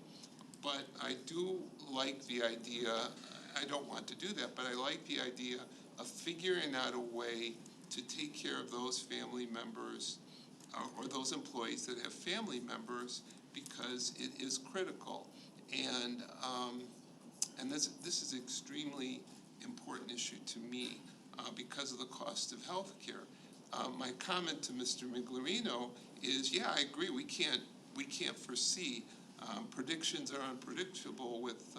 But I do like the idea, I don't want to do that, but I like the idea of figuring out a way to take care of those family members or those employees that have family members, because it is critical. And this is an extremely important issue to me because of the cost of health care. My comment to Mr. Miglerino is, yeah, I agree, we can't foresee. Predictions are unpredictable with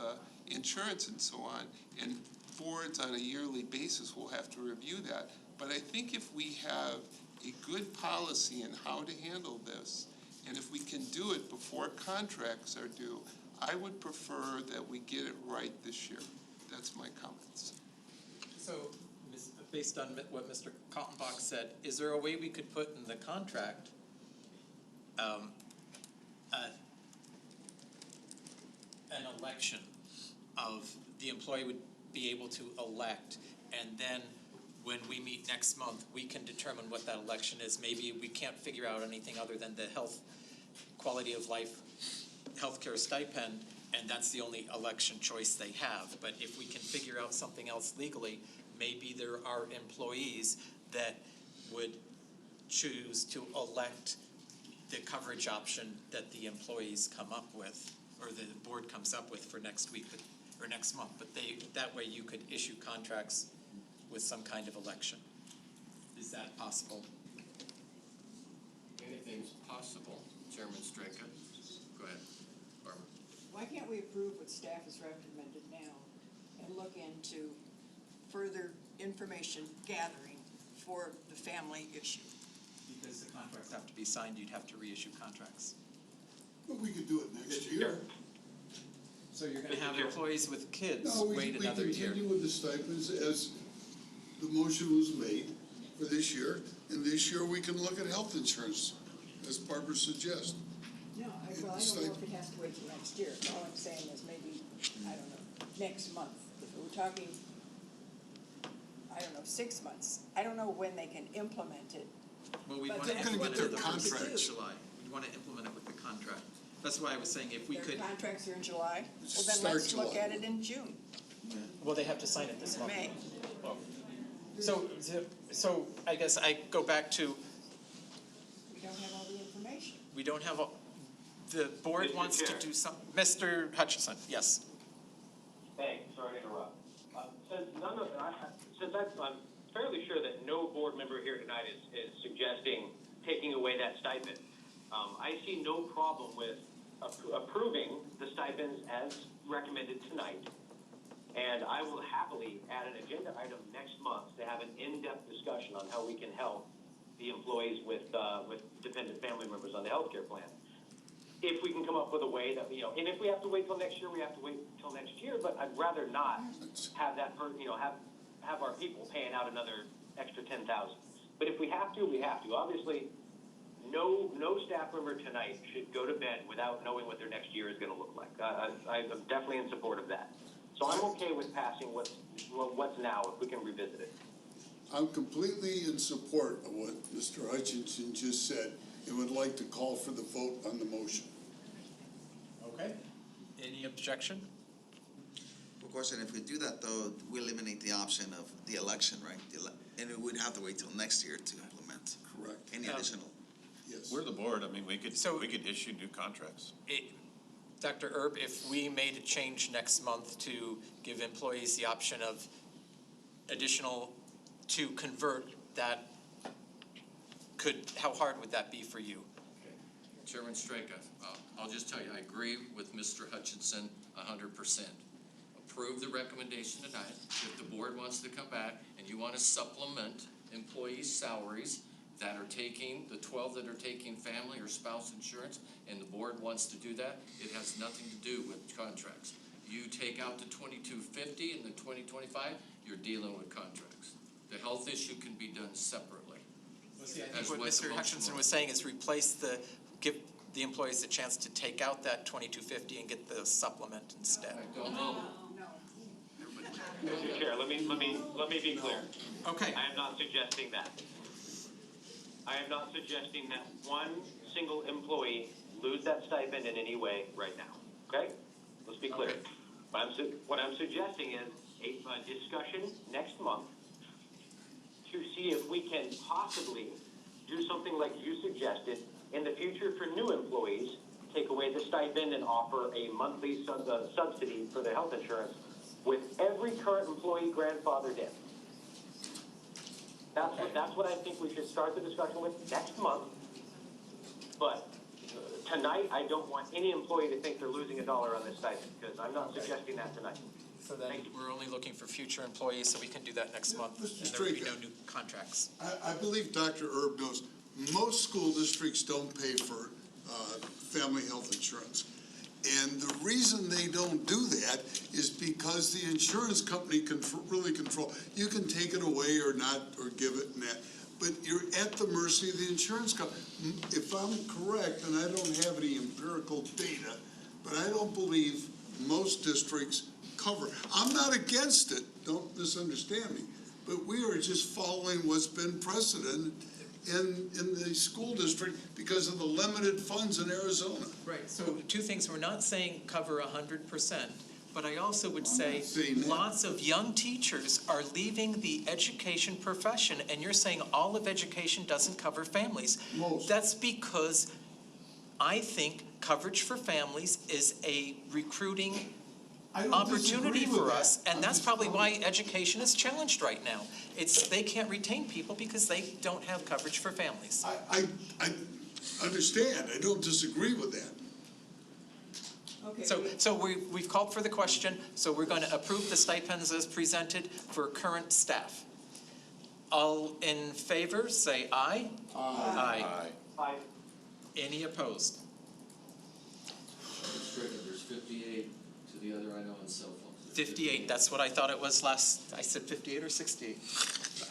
insurance and so on, and boards on a yearly basis will have to review that. But I think if we have a good policy in how to handle this, and if we can do it before contracts are due, I would prefer that we get it right this year. That's my comments.
So, based on what Mr. Kaltenbach said, is there a way we could put in the contract an election of the employee would be able to elect, and then when we meet next month, we can determine what that election is? Maybe we can't figure out anything other than the quality of life healthcare stipend, and that's the only election choice they have. But if we can figure out something else legally, maybe there are employees that would choose to elect the coverage option that the employees come up with, or the board comes up with for next week or next month. But that way you could issue contracts with some kind of election. Is that possible?
Anything's possible, Chairman Straka. Go ahead, Barbara.
Why can't we approve what staff has recommended now and look into further information gathering for the family issue?
Because the contracts have to be signed, you'd have to reissue contracts.
Well, we could do it next year.
So you're gonna have employees with kids
No,
wait another
we
year.
continue with the stipends as the motion was made for this year, and this year we can look at health insurance, as Barbara suggests.
No, I don't know if it has to wait till next year. All I'm saying is maybe, I don't know, next month. If we're talking, 6 months. I don't know when they can implement it.
Well, we
But
want to
that's
implement
what
it the
they're
first
going to
of
do.
July. We want to implement it with the contract. That's why I was saying if we
Their
could,
contracts are in July. Well, then
Start
let's look
July.
at it in June,
well, they have to sign it this month.
May.
So I guess I go back to,
We don't have all the information.
we don't have, the board
Mr.
wants to
Chair.
do some, Mr. Hutchison, yes.
Thanks, sorry to interrupt. Since I'm fairly sure that no board member here tonight is suggesting taking away that stipend, I see no problem with approving the stipends as recommended tonight. And I will happily add an agenda item next month to have an in-depth discussion on how we can help the employees with dependent family members on the healthcare plan. If we can come up with a way that, you know, and if we have to wait till next year, we have to wait till next year, but I'd rather not have that, have our people paying out another extra 10,000. But if we have to, we have to. Obviously, no staff member tonight should go to bed without knowing what their next year is going to look like. I'm definitely in support of that. So I'm okay with passing what's now, if we can revisit it.
I'm completely in support of what Mr. Hutchinson just said and would like to call for the vote on the motion.
Okay. Any objection?
Quick question, if we do that though, we eliminate the option of the election, right? And we would have to wait till next year to implement.
Correct.
Any additional.
Yes.
We're the board, I mean, we could issue new contracts.
Dr. Erb, if we made a change next month to give employees the option of additional to convert, that how hard would that be for you?
Chairman Straka, I'll just tell you, I agree with Mr. Hutchinson 100%. Approve the recommendation tonight. If the board wants to come back and you want to supplement employees' salaries that are taking, the 12 that are taking family or spouse insurance, and the board wants to do that, it has nothing to do with contracts. You take out the 2250 and the 2025, you're dealing with contracts. The health issue can be done separately.
See, I think what Mr. Hutchinson was saying is give the employees a chance to take out that 2250 and get the supplement instead.
I don't know.
Mr. Chair, let me be clear.
Okay.
I am not suggesting that. I am not suggesting that one single employee lose that stipend in any way right now. Okay? Let's be clear. Okay. What I'm suggesting is a discussion next month to see if we can possibly do something like you suggested in the future for new employees, take away the stipend and offer a monthly subsidy for their health insurance with every current employee grandfathered in. That's what I think we should start the discussion with next month. But tonight, I don't want any employee to think they're losing $1 on this stipend, because I'm not suggesting that tonight.
So then we're only looking for future employees, so we can do that next month, and there will be no new contracts.
I believe Dr. Erb knows most school districts don't pay for family health insurance. And the reason they don't do that is because the insurance company can really control. You can take it away or not, or give it and that. But you're at the mercy of the insurance company. If I'm correct, and I don't have any empirical data, but I don't believe most districts cover. I'm not against it, don't misunderstand me, but we are just following what's been precedent in the school district because of the limited funds in Arizona.
Right, so two things, we're not saying cover 100%, but I also would say lots of young teachers are leaving the education profession, and you're saying all of education doesn't cover families.
Most.
That's because I think coverage for families is a recruiting opportunity for us, and that's probably why education is challenged right now. They can't retain people because they don't have coverage for families.
I understand, I don't disagree with that.
Okay.
So we've called for the question, so we're going to approve the stipends as presented for current staff. All in favor, say aye.
Aye.
Aye.
Any opposed?
There's 58 to the other, I know, on cell phones.
58, that's what I thought it was last, I said 58 or 68.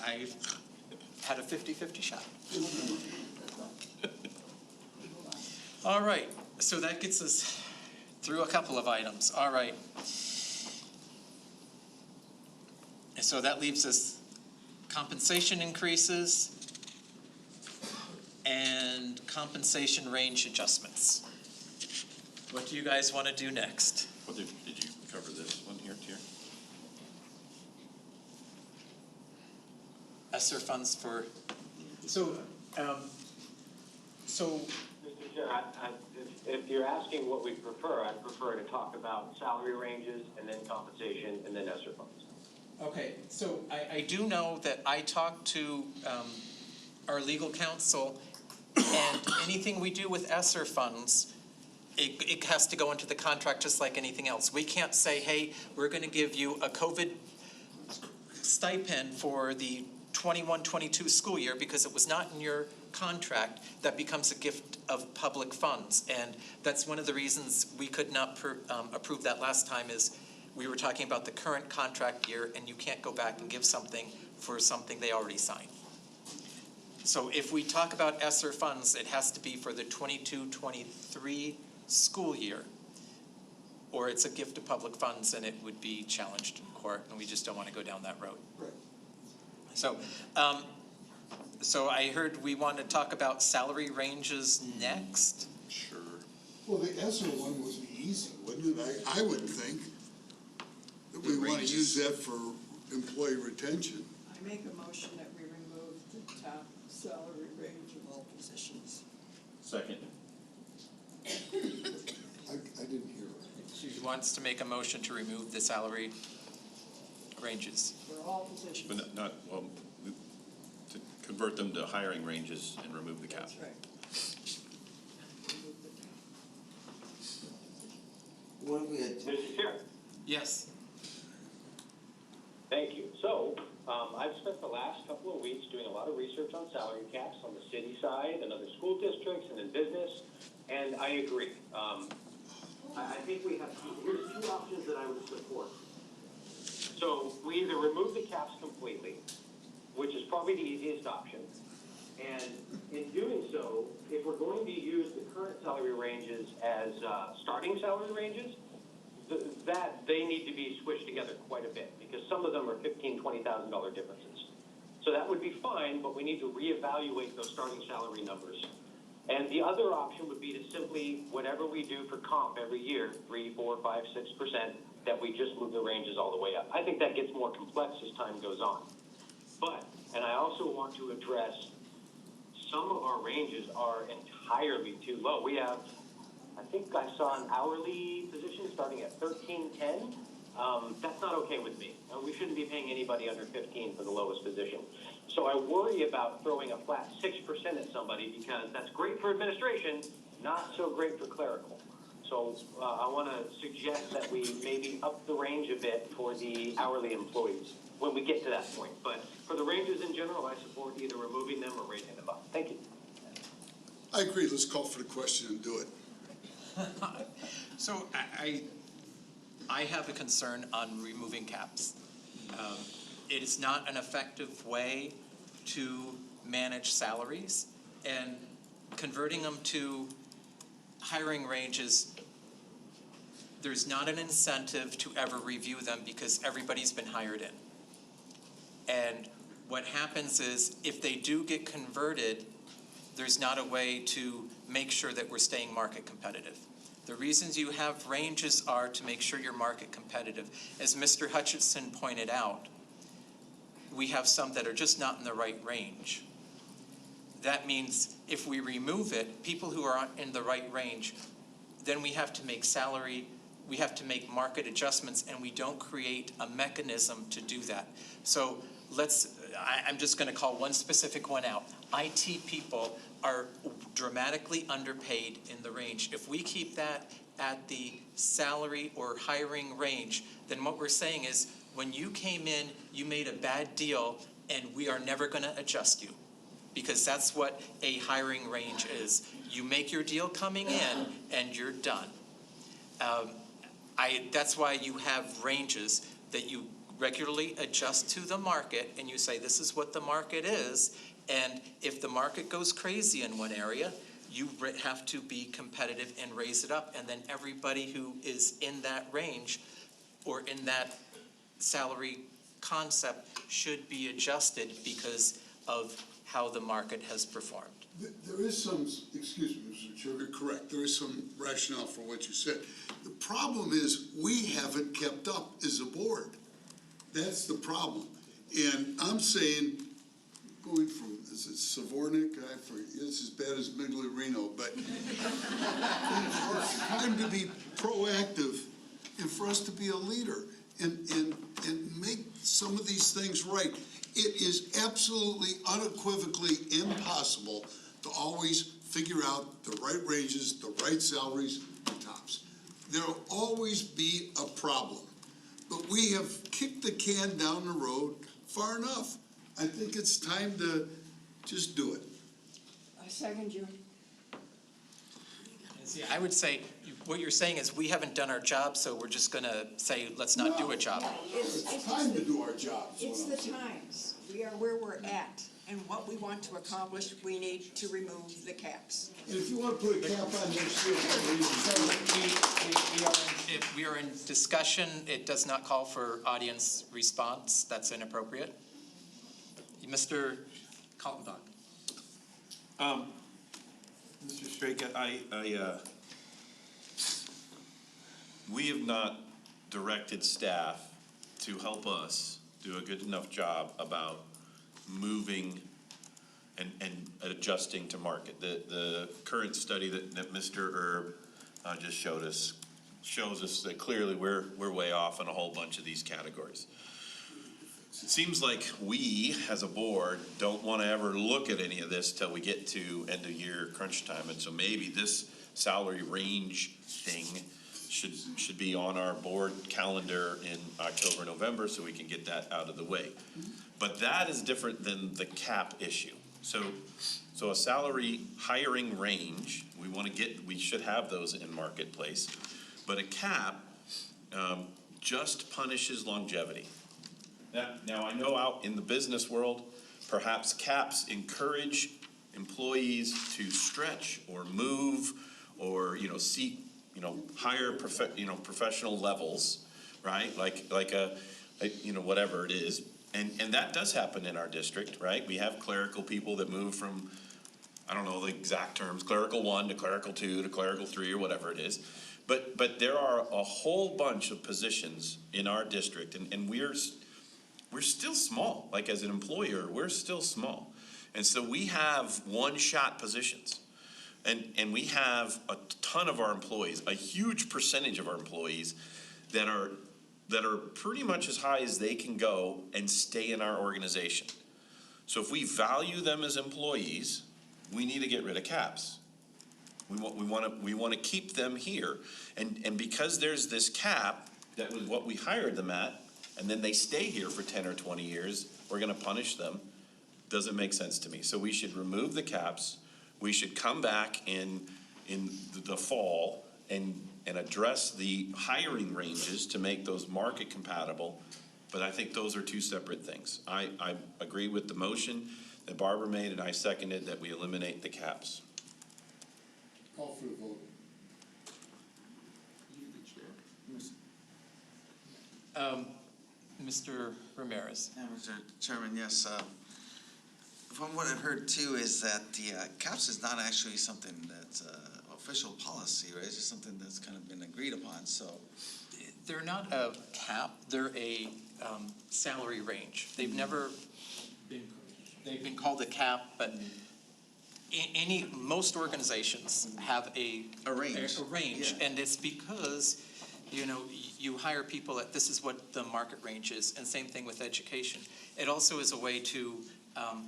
I had a 50-50 shot. All right, so that gets us through a couple of items. All right. And so that leaves us compensation increases and compensation range adjustments. What do you guys want to do next?
Well, did you cover this one here, Tier?
ESSER funds for, so
Mr. Chair, if you're asking what we prefer, I'd prefer to talk about salary ranges and then compensation and then ESSER funds.
okay, so I do know that I talked to our legal counsel, and anything we do with ESSER funds, it has to go into the contract just like anything else. We can't say, hey, we're going to give you a COVID stipend for the 21-22 school year, because it was not in your contract, that becomes a gift of public funds. And that's one of the reasons we could not approve that last time, is we were talking about the current contract year, and you can't go back and give something for something they already signed. So if we talk about ESSER funds, it has to be for the 22-23 school year, or it's a gift of public funds and it would be challenged in court, and we just don't want to go down that road.
Right.
So I heard we want to talk about salary ranges next.
Sure.
Well, the ESSER one was the easy, wouldn't it? I would think that we want to use that for employee retention.
I make a motion that we remove the top salary range of all positions.
Second.
I didn't hear it.
She wants to make a motion to remove the salary ranges.
For all positions.
But not, well, to convert them to hiring ranges and remove the cap.
That's right.
What have we had?
Mr. Chair.
Yes.
Thank you. So, I've spent the last couple of weeks doing a lot of research on salary caps on the city side and other school districts and in business, and I agree. I think we have, here's two options that I would support. So, we either remove the caps completely, which is probably the easiest option, and in doing so, if we're going to use the current salary ranges as starting salary ranges, that they need to be squished together quite a bit, because some of them are $15,000, $20,000 differences. So that would be fine, but we need to reevaluate those starting salary numbers. And the other option would be to simply, whatever we do for comp every year, 3, 4, 5, 6%, that we just move the ranges all the way up. I think that gets more complex as time goes on. But, and I also want to address, some of our ranges are entirely too low. We have, I think I saw an hourly position starting at $13.10. That's not okay with me. We shouldn't be paying anybody under 15 for the lowest position. So I worry about throwing a flat 6% at somebody, because that's great for administration, not so great for clerical. So I want to suggest that we maybe up the range a bit for the hourly employees when we get to that point. But for the ranges in general, I support either removing them or raising them up. Thank you.
I agree. Let's call for the question and do it.
So I have a concern on removing caps. It is not an effective way to manage salaries, and converting them to hiring ranges, there's not an incentive to ever review them because everybody's been hired in. And what happens is, if they do get converted, there's not a way to make sure that we're staying market competitive. The reasons you have ranges are to make sure you're market competitive. As Mr. Hutchinson pointed out, we have some that are just not in the right range. That means if we remove it, people who are in the right range, then we have to make we have to make market adjustments, and we don't create a mechanism to do that. So I'm just gonna call one specific one out. IT people are dramatically underpaid in the range. If we keep that at the salary or hiring range, then what we're saying is, when you came in, you made a bad deal, and we are never gonna adjust you. Because that's what a hiring range is. You make your deal coming in, and you're done. That's why you have ranges that you regularly adjust to the market, and you say, this is what the market is, and if the market goes crazy in one area, you have to be competitive and raise it up, and then everybody who is in that range or in that salary concept should be adjusted because of how the market has performed.
There is some, excuse me, Mr. Chair, correct, there is some rationale for what you said. The problem is, we haven't kept up as a board. That's the problem. And I'm saying, going from, is it Savornik? I forget, it's as bad as Migliorino, but it's time to be proactive and for us to be a leader and make some of these things right. It is absolutely, unequivocally impossible to always figure out the right ranges, the right salaries, the tops. There'll always be a problem. But we have kicked the can down the road far enough. I think it's time to just do it.
I second you.
See, I would say, what you're saying is we haven't done our job, so we're just gonna say, let's not do a job.
It's time to do our jobs.
It's the times. We are where we're at, and what we want to accomplish, we need to remove the caps.
And if you want to put a cap on next year,
If we are in discussion, it does not call for audience response. That's inappropriate. Mr. Kaltenbach.
Mr. Straka, we have not directed staff to help us do a good enough job about moving and adjusting to market. The current study that Mr. Erb just showed us shows us that clearly we're way off in a whole bunch of these categories. It seems like we, as a board, don't want to ever look at any of this till we get to end of year crunch time, and so maybe this salary range thing should be on our board calendar in October, November, so we can get that out of the way. But that is different than the cap issue. So a salary hiring range, we should have those in marketplace, but a cap just punishes longevity. Now, I know out in the business world, perhaps caps encourage employees to stretch or move or, seek, higher professional levels, right? Like whatever it is. And that does happen in our district, right? We have clerical people that move from, I don't know the exact terms, clerical 1 to clerical 2 to clerical 3 or whatever it is. But there are a whole bunch of positions in our district, and we're still small. Like as an employer, we're still small. And so we have one-shot positions. And we have a ton of our employees, a huge percentage of our employees that are pretty much as high as they can go and stay in our organization. So if we value them as employees, we need to get rid of caps. We want to keep them here. And because there's this cap, that was what we hired them at, and then they stay here for 10 or 20 years, we're going to punish them. Doesn't make sense to me. So we should remove the caps. We should come back in the fall and address the hiring ranges to make those market compatible. But I think those are two separate things. I agree with the motion that Barbara made, and I seconded that we eliminate the caps.
Call for the vote.
Mr. Ramirez.
Yeah, Mr. Chairman, yes. From what I've heard too is that the caps is not actually something that's official policy, right? It's just something that's kind of been agreed upon, so.
They're not a cap, they're a salary range. They've never been called a cap, but most organizations have a range.
Yeah.
And it's because, you hire people at, this is what the market range is, and same thing with education. It also is a way to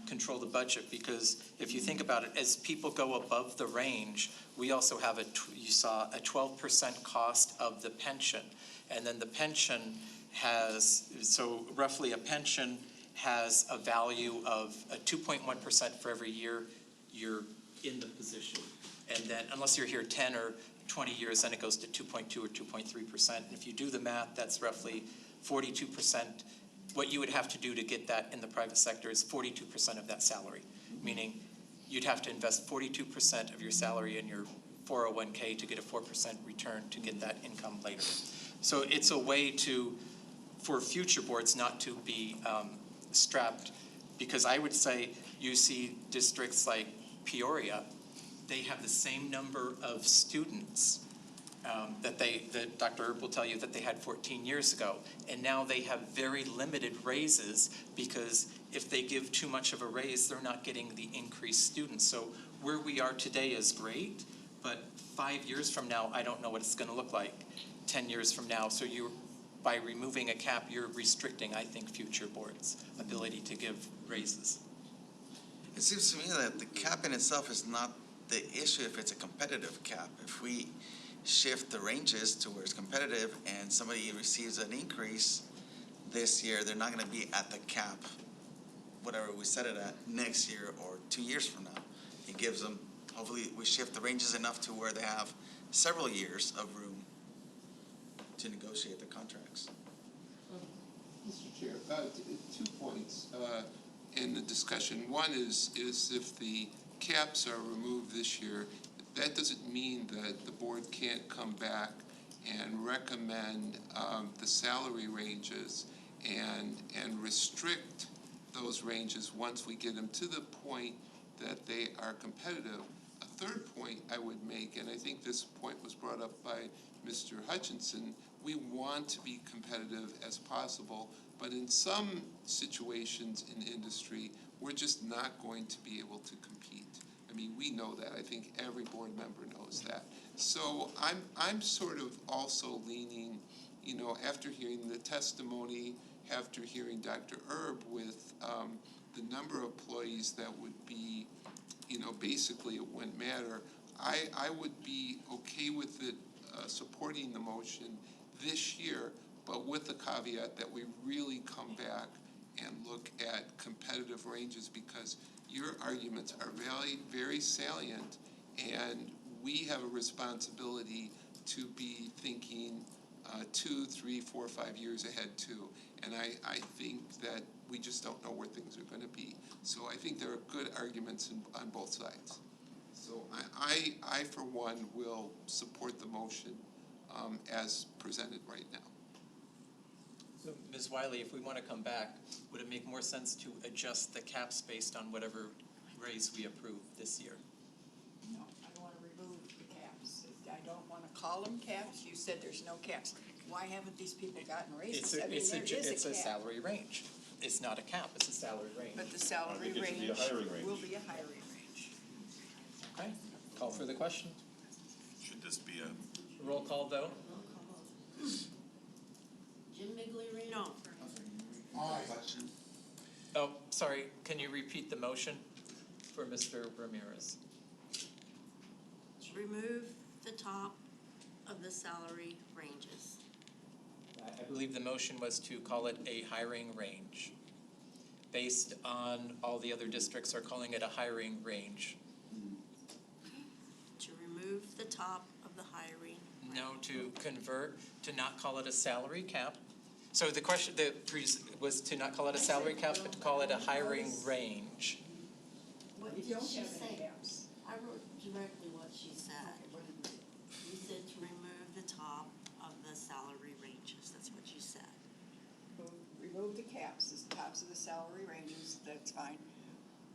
control the budget, because if you think about it, as people go above the range, we also have you saw a 12% cost of the pension. And then the pension so roughly a pension has a value of 2.1% for every year you're in the position. And then unless you're here 10 or 20 years, then it goes to 2.2 or 2.3%. And if you do the math, that's roughly 42%. What you would have to do to get that in the private sector is 42% of that salary, meaning you'd have to invest 42% of your salary in your 401k to get a 4% return to get that income later. So it's a way for future boards not to be strapped, because I would say you see districts like Peoria, they have the same number of students that Dr. Erb will tell you that they had 14 years ago. And now they have very limited raises, because if they give too much of a raise, they're not getting the increased students. So where we are today is great, but 5 years from now, I don't know what it's gonna look like 10 years from now. So by removing a cap, you're restricting, I think, future boards' ability to give raises.
It seems to me that the cap in itself is not the issue if it's a competitive cap. If we shift the ranges to where it's competitive and somebody receives an increase this year, they're not going to be at the cap whatever we set it at next year or 2 years from now. It gives them, hopefully we shift the ranges enough to where they have several years of room to negotiate the contracts.
Mr. Chair, 2 points in the discussion. One is if the caps are removed this year, that doesn't mean that the board can't come back and recommend the salary ranges and restrict those ranges once we get them to the point that they are competitive. A third point I would make, and I think this point was brought up by Mr. Hutchinson, we want to be competitive as possible, but in some situations in industry, we're just not going to be able to compete. I mean, we know that. I think every board member knows that. So I'm sort of also leaning, you know, after hearing the testimony, after hearing Dr. Erb with the number of employees that would be, you know, basically it wouldn't matter. I would be okay with it supporting the motion this year, but with the caveat that we really come back and look at competitive ranges, because your arguments are very, very salient, and we have a responsibility to be thinking 2, 3, 4, 5 years ahead too. And I think that we just don't know where things are going to be. So I think there are good arguments on both sides. So I for one, will support the motion as presented right now.
So, Ms. Wiley, if we want to come back, would it make more sense to adjust the caps based on whatever raise we approve this year?
No, I don't want to remove the caps. I don't want to call them caps. You said there's no caps. Why haven't these people gotten raises? I mean,
It's a
cap.
salary range. It's not a cap, it's a salary range.
But the salary range will be a hiring range.
Okay, call for the question.
Should this be a
Roll call vote.
Jim Migliorino.
Oh, sorry, can you repeat the motion for Mr. Ramirez?
Remove the top of the salary ranges.
I believe the motion was to call it a hiring range. Based on all the other districts are calling it a hiring range.
To remove the top of the hiring.
No, to convert, to not call it a salary cap. So the question was to not call it a salary cap, but to call it a hiring range.
What
You
did
don't
she
have
say?
any caps.
I wrote directly what she said. You said to remove the top of the salary ranges. That's what you said.
Remove the caps, the tops of the salary ranges, that's fine.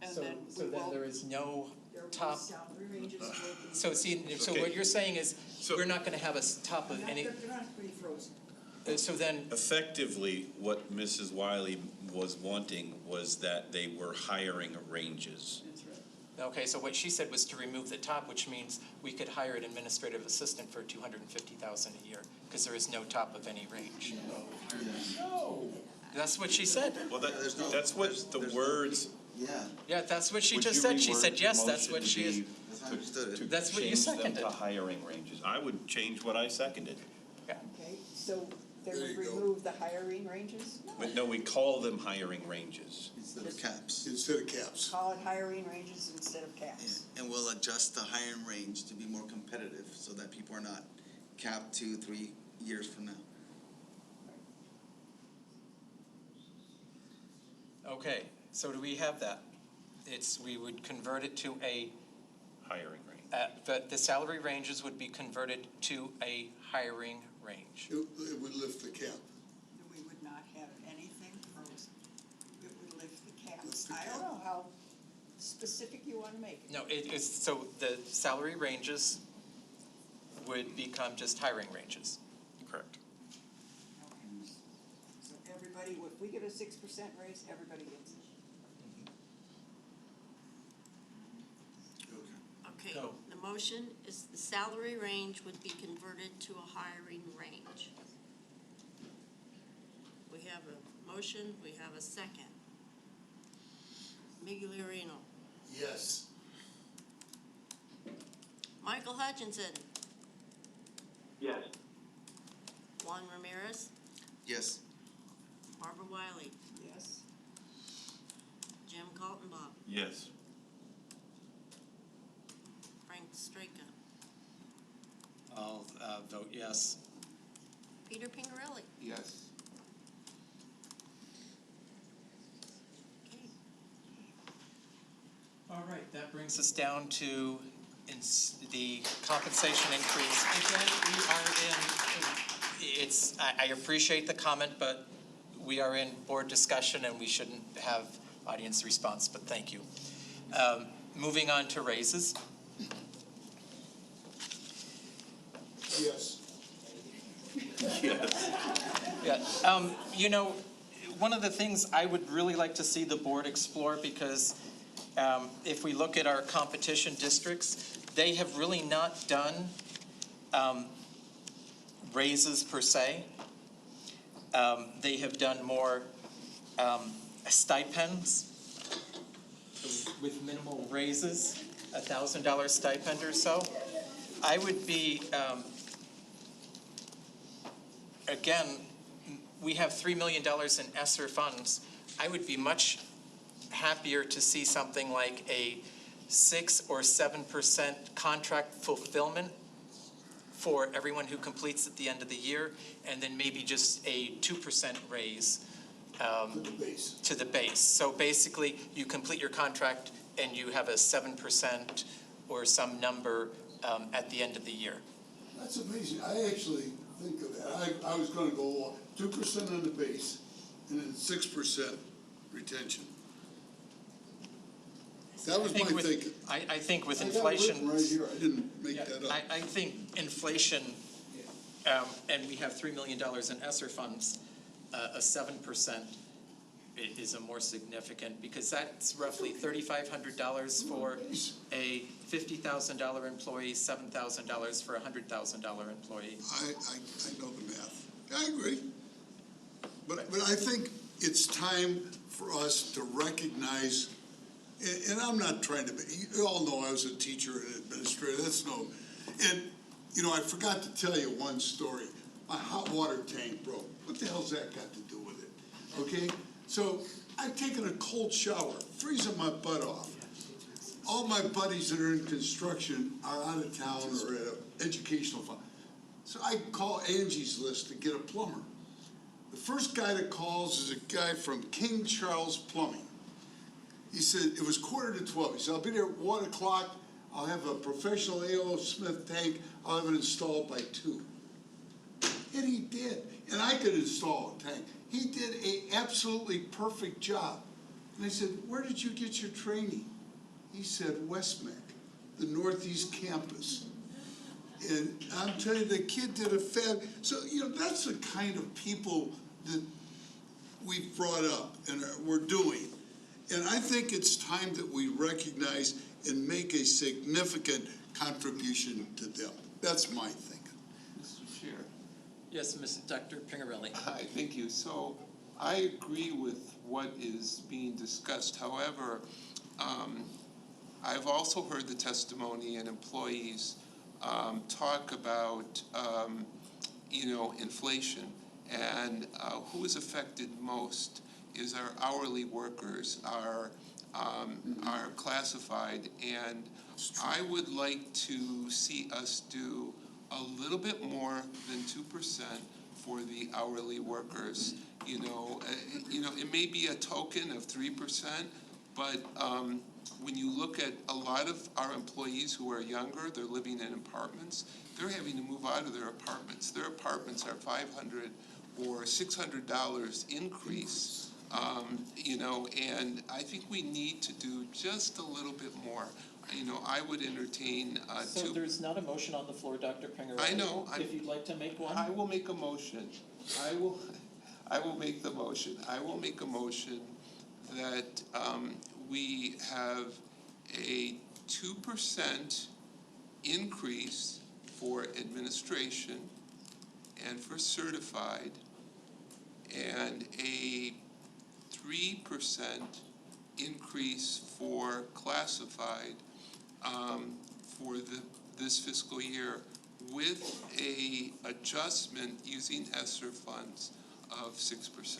And
So
then
so
we
then
will,
there is no
there will be
top.
salary ranges will be.
So so
Okay.
what you're saying is, we're not gonna have a top of any,
They're not going to be frozen.
so then,
effectively, what Mrs. Wiley was wanting was that they were hiring ranges.
That's right.
okay, so what she said was to remove the top, which means we could hire an administrative assistant for $250,000 a year, because there is no top of any range.
No.
That's what she said.
Well, that's what the words.
Yeah.
Yeah, that's what she
Would
just
you
said. She
reword
said,
the
yes, that's
motion
what
to
she is.
be-
That's how I understood it.
That's what you
Change them
seconded.
to hiring ranges. I would change what I seconded.
Okay, so they
There
would
you go.
remove the hiring ranges?
But no, we call them hiring ranges.
Instead of caps.
Instead of caps.
Call it hiring ranges instead of caps.
And we'll adjust the hiring range to be more competitive so that people are not capped 2, 3 years from now.
Okay, so do we have that? We would convert it to a,
Hiring range.
the salary ranges would be converted to a hiring range.
It would lift the cap.
We would not have anything frozen. It would lift the caps.
Lift the
I don't
cap.
know how specific you want to make it.
No, it is, so the salary ranges would become just hiring ranges.
Correct.
So everybody, if we get a 6% raise, everybody gets it.
Okay,
Go.
the motion is the salary range would be converted to a hiring range. We have a motion, we have a second. Migliorino,
Yes.
Michael Hutchinson,
Yes.
Juan Ramirez,
Yes.
Barbara Wiley,
Yes.
Kaltenbach,
Yes.
Frank Straka,
I'll vote yes.
Peter Pingarelli.
Yes.
All right, that brings us down to the compensation increase. Again, we are I appreciate the comment, but we are in board discussion and we shouldn't have audience response, but thank you. Moving on to raises.
Yes.
Yeah, you know, one of the things I would really like to see the board explore, because if we look at our competition districts, they have really not done raises per se. They have done more stipends with minimal raises, $1,000 stipend or so. I would be, again, we have $3 million in ESSER funds. I would be much happier to see something like a 6 or 7% contract fulfillment for everyone who completes at the end of the year, and then maybe just a 2% raise to the base. So basically, you complete your contract and you have a 7% or some number at the end of the year.
That's amazing. I actually think of that. I was gonna go 2% on the base and then 6% retention. That was my thinking.
I think with
I got it
inflation.
written right here. I didn't make that up.
I think inflation, and we have $3 million in ESSER funds, a 7% is a more significant, because that's roughly $3,500 for a $50,000 employee, $7,000 for a $100,000 employee.
I know the math. I agree. But I think it's time for us to recognize, and I'm not trying to be, you all know I was a teacher and administrator, that's no, and, you know, I forgot to tell you one story. My hot water tank broke. What the hell's that got to do with it? Okay? So I've taken a cold shower, freezing my butt off. All my buddies that are in construction are out of town or at an educational fund. So I call Angie's List to get a plumber. The first guy that calls is a guy from King Charles Plumbing. He said, it was 11:45. He said, I'll be there at 1 o'clock. I'll have a professional A.O. Smith tank. I'll have it installed by 2. And he did. And I could install a tank. He did an absolutely perfect job. And I said, where did you get your training? He said, West-MEC, the Northeast campus. And I'm telling you, the kid did a so, you know, that's the kind of people that we've brought up and we're doing. And I think it's time that we recognize and make a significant contribution to them. That's my thinking.
Mr. Chair.
Yes, Dr. Pingarelli.
Hi, thank you. So I agree with what is being discussed. However, I've also heard the testimony and employees talk about, you know, inflation, and who is affected most is our hourly workers, our classified, and I would like to see us do a little bit more than 2% for the hourly workers. You know, it may be a token of 3%, but when you look at a lot of our employees who are younger, they're living in apartments, they're having to move out of their apartments. Their apartments are $500 or $600 increase. You know, and I think we need to do just a little bit more. You know, I would entertain
So there's not a motion on the floor, Dr. Pingarelli.
I know.
If you'd like to make one.
I will make a motion. I will make the motion. I will make a motion that we have a 2% increase for administration and for certified, and a 3% increase for classified for this fiscal year, with a adjustment using ESSER funds of 6%.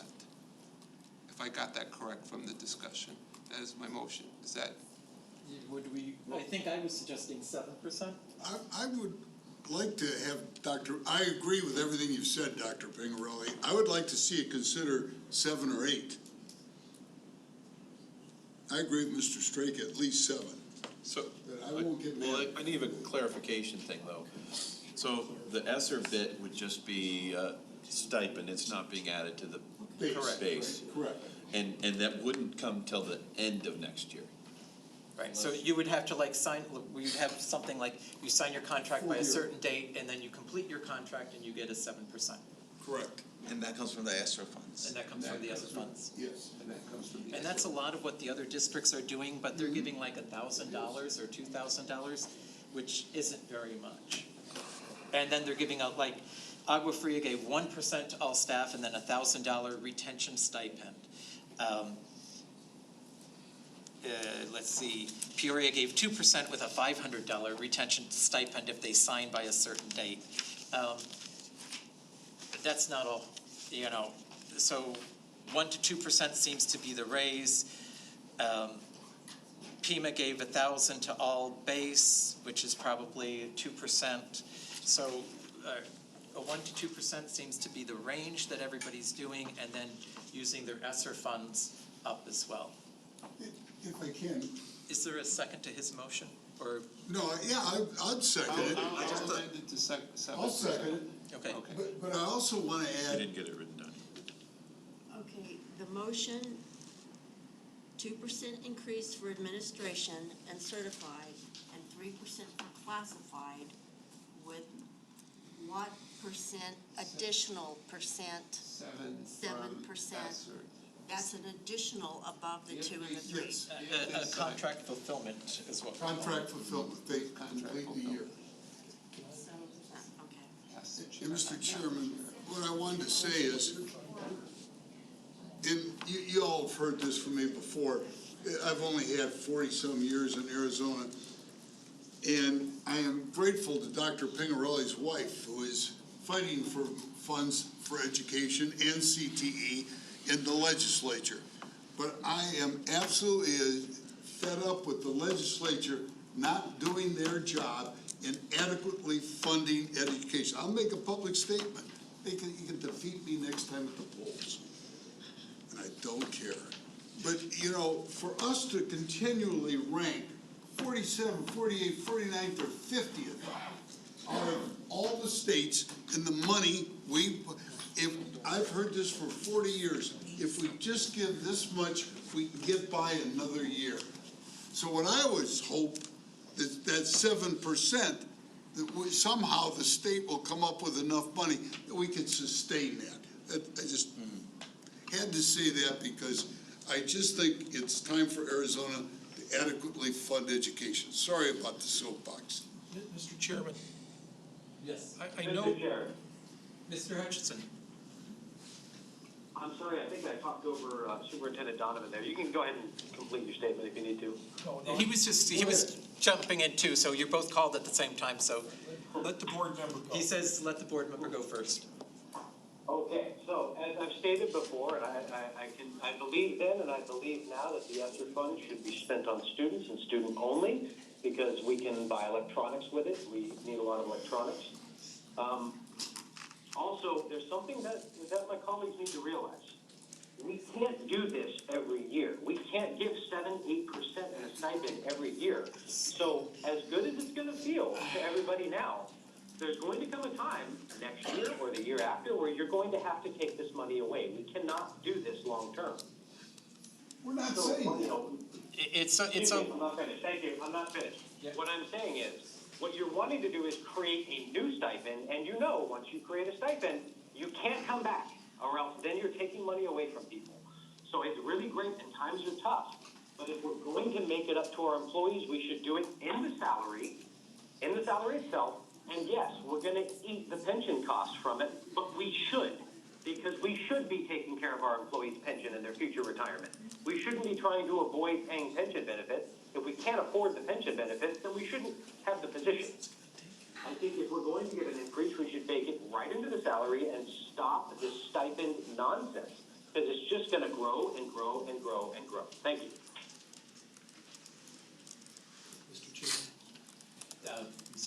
If I got that correct from the discussion. as my motion. Is that?
Would we, I think I was suggesting 7%.
I would like to have I agree with everything you've said, Dr. Pingarelli. I would like to see it consider 7 or 8. I agree with Mr. Strake, at least 7.
So,
But I won't get mad.
well, I need a clarification thing, though. So the ESSER bit would just be stipend, it's not being added to the base.
Correct.
And that wouldn't come till the end of next year.
Right, so you would have to like sign, you'd have something like, you sign your contract by a certain date, and then you complete your contract and you get a 7%.
Correct.
And that comes from the ESSER funds.
And that comes from the ESSER funds.
Yes.
And that comes from the.
And that's a lot of what the other districts are doing, but they're giving like $1,000 or $2,000, which isn't very much. And then they're giving out, like, Agua Fria gave 1% to all staff and then $1,000 retention stipend. Let's see, Peoria gave 2% with a $500 retention stipend if they sign by a certain date. But that's not all, you know, so 1 to 2% seems to be the raise. Pima gave 1,000 to all base, which is probably 2%. So a 1 to 2% seems to be the range that everybody's doing, and then using their ESSER funds up as well.
If I can.
Is there a second to his motion, or?
No, yeah, I'd second it.
I'll amend it to 7%.
I'll second it.
Okay.
But I also want to
I
add,
didn't get it written down.
Okay, the motion, 2% increase for administration and certified, and 3% for classified, with what additional percent?
7%.
That's an additional above the 2 and the 3.
yes,
A contract fulfillment is what.
contract fulfillment, they complete the year.
7%, okay.
And Mr. Chairman, what I wanted to say is, and you all have heard this from me before, I've only had 40-some years in Arizona, and I am grateful to Dr. Pingarelli's wife, who is fighting for funds for education and CTE in the legislature. But I am absolutely fed up with the legislature not doing their job in adequately funding education. I'll make a public statement. You can defeat me next time at the polls. And I don't care. But, you know, for us to continually rank 47, 48, 49th, or 50th out of all the states in the money I've heard this for 40 years. If we just give this much, we can get by another year. So what I always hope is that 7%, that somehow the state will come up with enough money that we can sustain that. I just had to say that because I just think it's time for Arizona to adequately fund education. Sorry about the soapbox.
Mr. Chairman,
Yes.
I know.
Mr. Chair,
Mr. Hutchinson.
I'm sorry, I think I talked over Superintendent Donovan there. You can go ahead and complete your statement if you need to.
He was jumping in too, so you're both called at the same time, so.
Let the board member go.
He says, let the board member go first.
Okay, so as I've stated before, and I believe then and I believe now that the ESSER fund should be spent on students and student only, because we can buy electronics with it. We need a lot of electronics. Also, there's something that my colleagues need to realize. We can't do this every year. We can't give 7-8% in a stipend every year. So as good as it's going to feel to everybody now, there's going to come a time next year or the year after where you're going to have to take this money away. We cannot do this long term.
We're not saying that.
I'm not finished. Thank you. I'm not finished. Yeah. What I'm saying is, what you're wanting to do is create a new stipend, and you know once you create a stipend, you can't come back, or else then you're taking money away from people. So it's really great, and times are tough. But if we're going to make it up to our employees, we should do it in the salary itself. And yes, we're going to eat the pension costs from it, but we should, because we should be taking care of our employees' pension and their future retirement. We shouldn't be trying to avoid paying pension benefits. If we can't afford the pension benefits, then we shouldn't have the position. I think if we're going to get an increase, we should bake it right into the salary and stop this stipend nonsense, because it's just going to grow and grow and grow and grow. Thank you.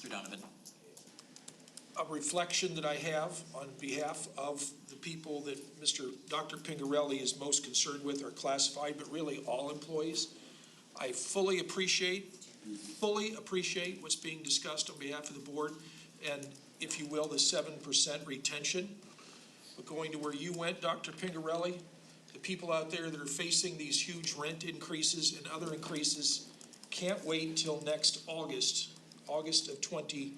Mr. Donovan.
A reflection that I have on behalf of the people that Dr. Pingarelli is most concerned with are classified, but really all employees. I fully appreciate what's being discussed on behalf of the board and, if you will, the 7% retention. But going to where you went, Dr. Pingarelli, the people out there that are facing these huge rent increases and other increases can't wait till next August of 24-3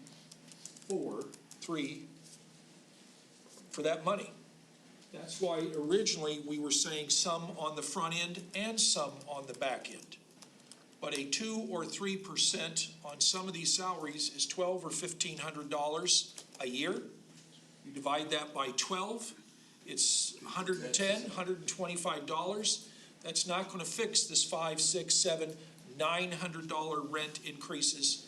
for that money. That's why originally we were saying some on the front end and some on the back end. But a 2 or 3% on some of these salaries is $1,200 or $1,500 a year. You divide that by 12, it's $110, $125. That's not going to fix this $500, $600, $700, $900 rent increases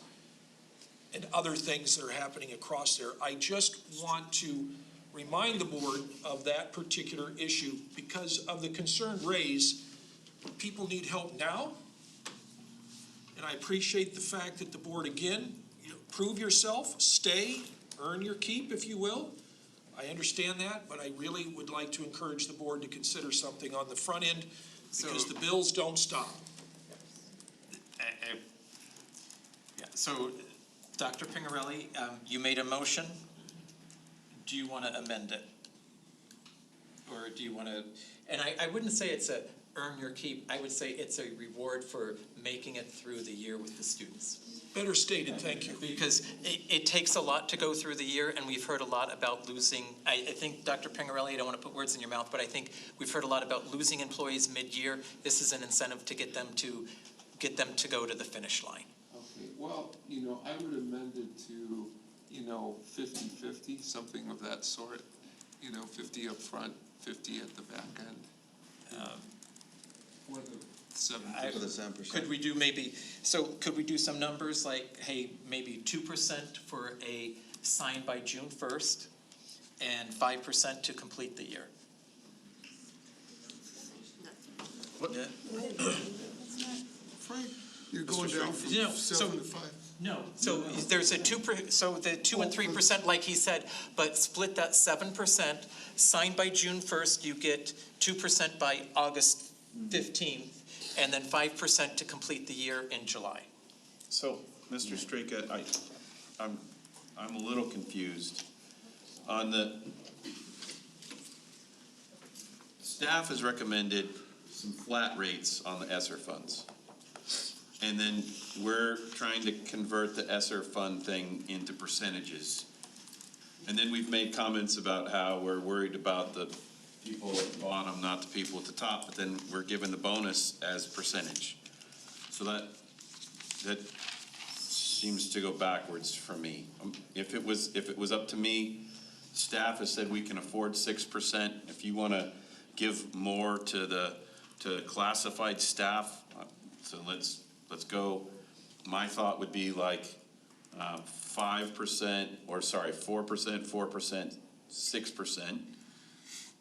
and other things that are happening across there. I just want to remind the board of that particular issue because of the concern raised. People need help now. And I appreciate the fact that the board, again, prove yourself, stay, earn your keep, if you will. I understand that, but I really would like to encourage the board to consider something on the front end because the bills don't stop.
So, Dr. Pingarelli, you made a motion. Do you want to amend it? Or do you want to, and I wouldn't say it's a earn your keep. I would say it's a reward for making it through the year with the students.
Better stated, thank you.
Because it takes a lot to go through the year, and we've heard a lot about losing, I think, Dr. Pingarelli, I don't want to put words in your mouth, but I think we've heard a lot about losing employees mid-year. This is an incentive to get them to go to the finish line.
Okay, well, I would amend it to, 50-50, something of that sort. 50 up front, 50 at the back end. For the 7%.
Could we do could we do some numbers like, hey, maybe 2% for a sign by June 1st and 5% to complete the year?
What?
Yeah.
Frank, you're going down from 7 to 5.
No, so there's a 2%, so the 2 and 3%, like he said, but split that 7%, signed by June 1st, you get 2% by August 15th, and then 5% to complete the year in July.
So, Mr. Straka, I'm a little confused. On the, staff has recommended some flat rates on the ESSER funds. And then we're trying to convert the ESSER fund thing into percentages. And then we've made comments about how we're worried about the people at the bottom, not the people at the top, but then we're given the bonus as percentage. So that seems to go backwards for me. If it was up to me, staff has said we can afford 6%. If you want to give more to classified staff, so let's go. My thought would be like 5%, or sorry, 4%, 6%.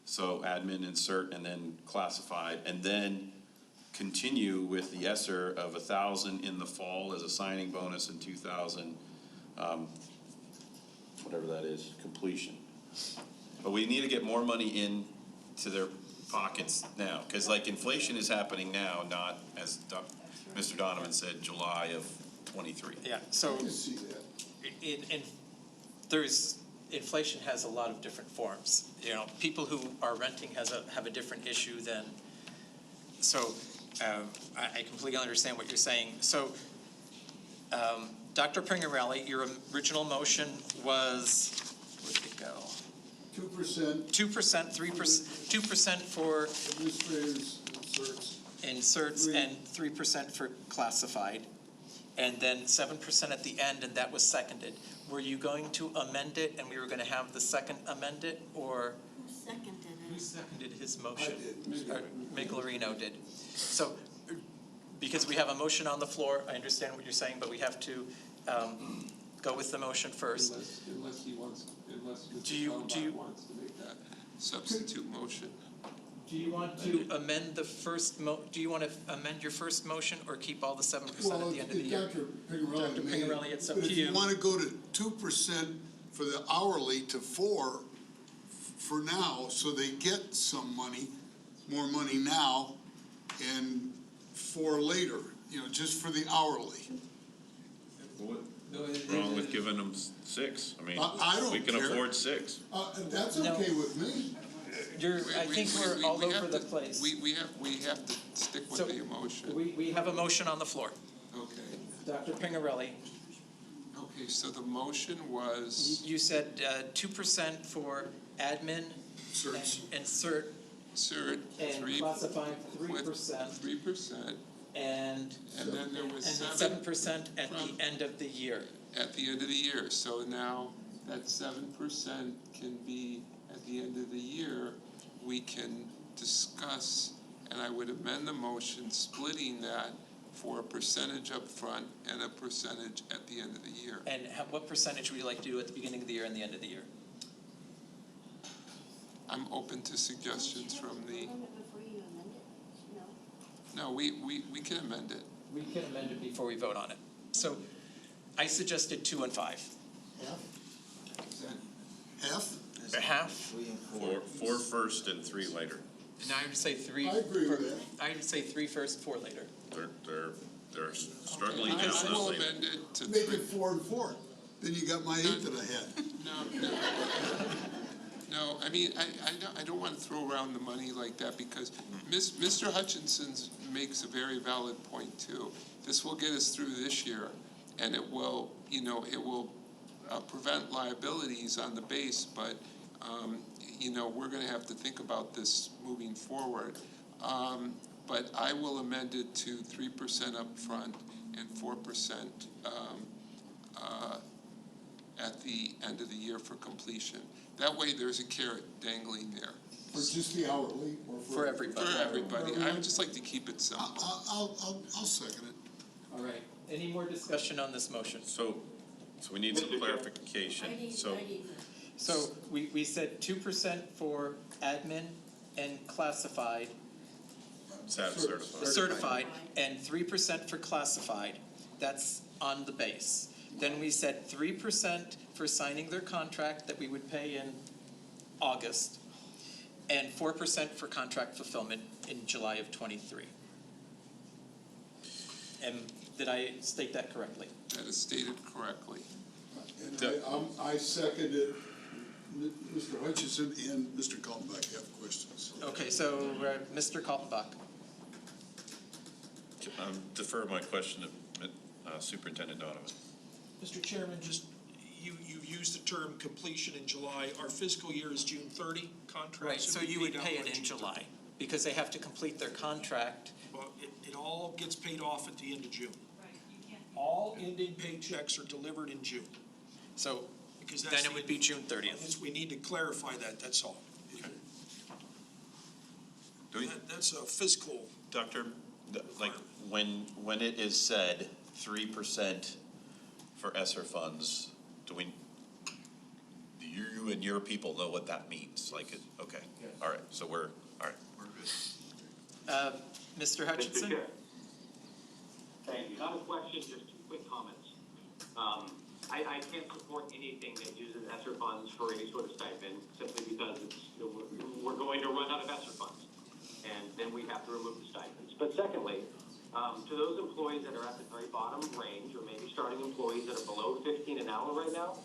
So admin, insert, and then classified, and then continue with the ESSER of 1,000 in the fall as a signing bonus and 2,000, whatever that is, completion. But we need to get more money into their pockets now, because like inflation is happening now, not as Mr. Donovan said, July of 23.
Yeah, so
I can see that.
Inflation has a lot of different forms. People who are renting have a different issue than, so I completely understand what you're saying. So, Dr. Pingarelli, your original motion was, where'd it go?
2%.
2%, 3%, 2% for
Administrators,
inserts, and 3% for classified, and then 7% at the end, and that was seconded. Were you going to amend it, and we were going to have the second amend it, or?
Who seconded it?
Who seconded his motion?
I did.
Miglerino did. So, because we have a motion on the floor, I understand what you're saying, but we have to go with the motion first.
Unless Mr. Talbot wants to make that substitute motion.
Do you want to amend the first do you want to amend your first motion or keep all the 7% at the end of the year?
Dr. Pingarelli
Dr.
made it.
Pingarelli, it's up
But
to
if
you.
you want to go to 2% for the hourly to 4 for now, so they get some money, more money now, and 4 later, you know, just for the hourly.
What's wrong with giving them 6? I mean,
I don't
we can
care.
afford 6.
That's
No.
okay with me.
I think we're all over the place.
We have to stick with
So,
the emotion.
We have a motion on the floor.
Okay.
Dr. Pingarelli,
Okay, so the motion was
you said 2% for admin and cert
CERT,
and classifying 3%.
3%,
And
then there was
7% at the end of the year.
at the end of the year. So now that 7% can be at the end of the year, we can discuss, and I would amend the motion splitting that for a percentage up front and a percentage at the end of the year.
And what percentage would you like to do at the beginning of the year and the end of the year?
I'm open to suggestions from the,
Before you amend it, no?
no, we can amend it.
We can amend it before we vote on it. So I suggested 2 and 5.
Half?
Half?
4 first and 3 later.
And I would say 3.
I agree with that.
I would say 3 first, 4 later.
They're struggling
I
now.
will amend it to
Make
3.
it 4 and 4. Then you got my 8 that I had.
No, I mean, I don't want to throw around the money like that because Mr. Hutchinson makes a very valid point too. This will get us through this year, and it will, prevent liabilities on the base, but, we're going to have to think about this moving forward. But I will amend it to 3% up front and 4% at the end of the year for completion. That way, there's a carrot dangling there.
For just the hourly or
For everybody.
For everybody. I would just like to keep it simple.
I'll second it.
All right. Any more discussion on this motion?
So we need some clarification.
So we said 2% for admin and classified. Certified, and 3% for classified. That's on the base. Then we said 3% for signing their contract that we would pay in August, and 4% for contract fulfillment in July of '23. And did I state that correctly?
That is stated correctly.
And I second it. Mr. Hutchison and Mr. Kaltenbach have questions.
Okay, so Mr. Kaltenbach.
Defer my question to Superintendent Donovan.
Mr. Chairman, you've used the term completion in July. Our fiscal year is June 30, contracts.
Right, so you would pay it in July, because they have to complete their contract.
Well, it all gets paid off at the end of June. All ending paychecks are delivered in June.
So
Because
then it would be June 30th.
We need to clarify that, that's all. That's a fiscal.
Doctor, when it is said 3% for ESSER funds, do you and your people know what that means? Okay, all right, so we're good.
Mr. Hutchinson?
Mr. Chair. Thank you. Not a question, just 2 quick comments. I can't support anything that uses ESSER funds for any sort of stipend, simply because we're going to run out of ESSER funds, and then we have to remove the stipends. But secondly, to those employees that are at the very bottom range, or maybe starting employees that are below 15 an hour right now,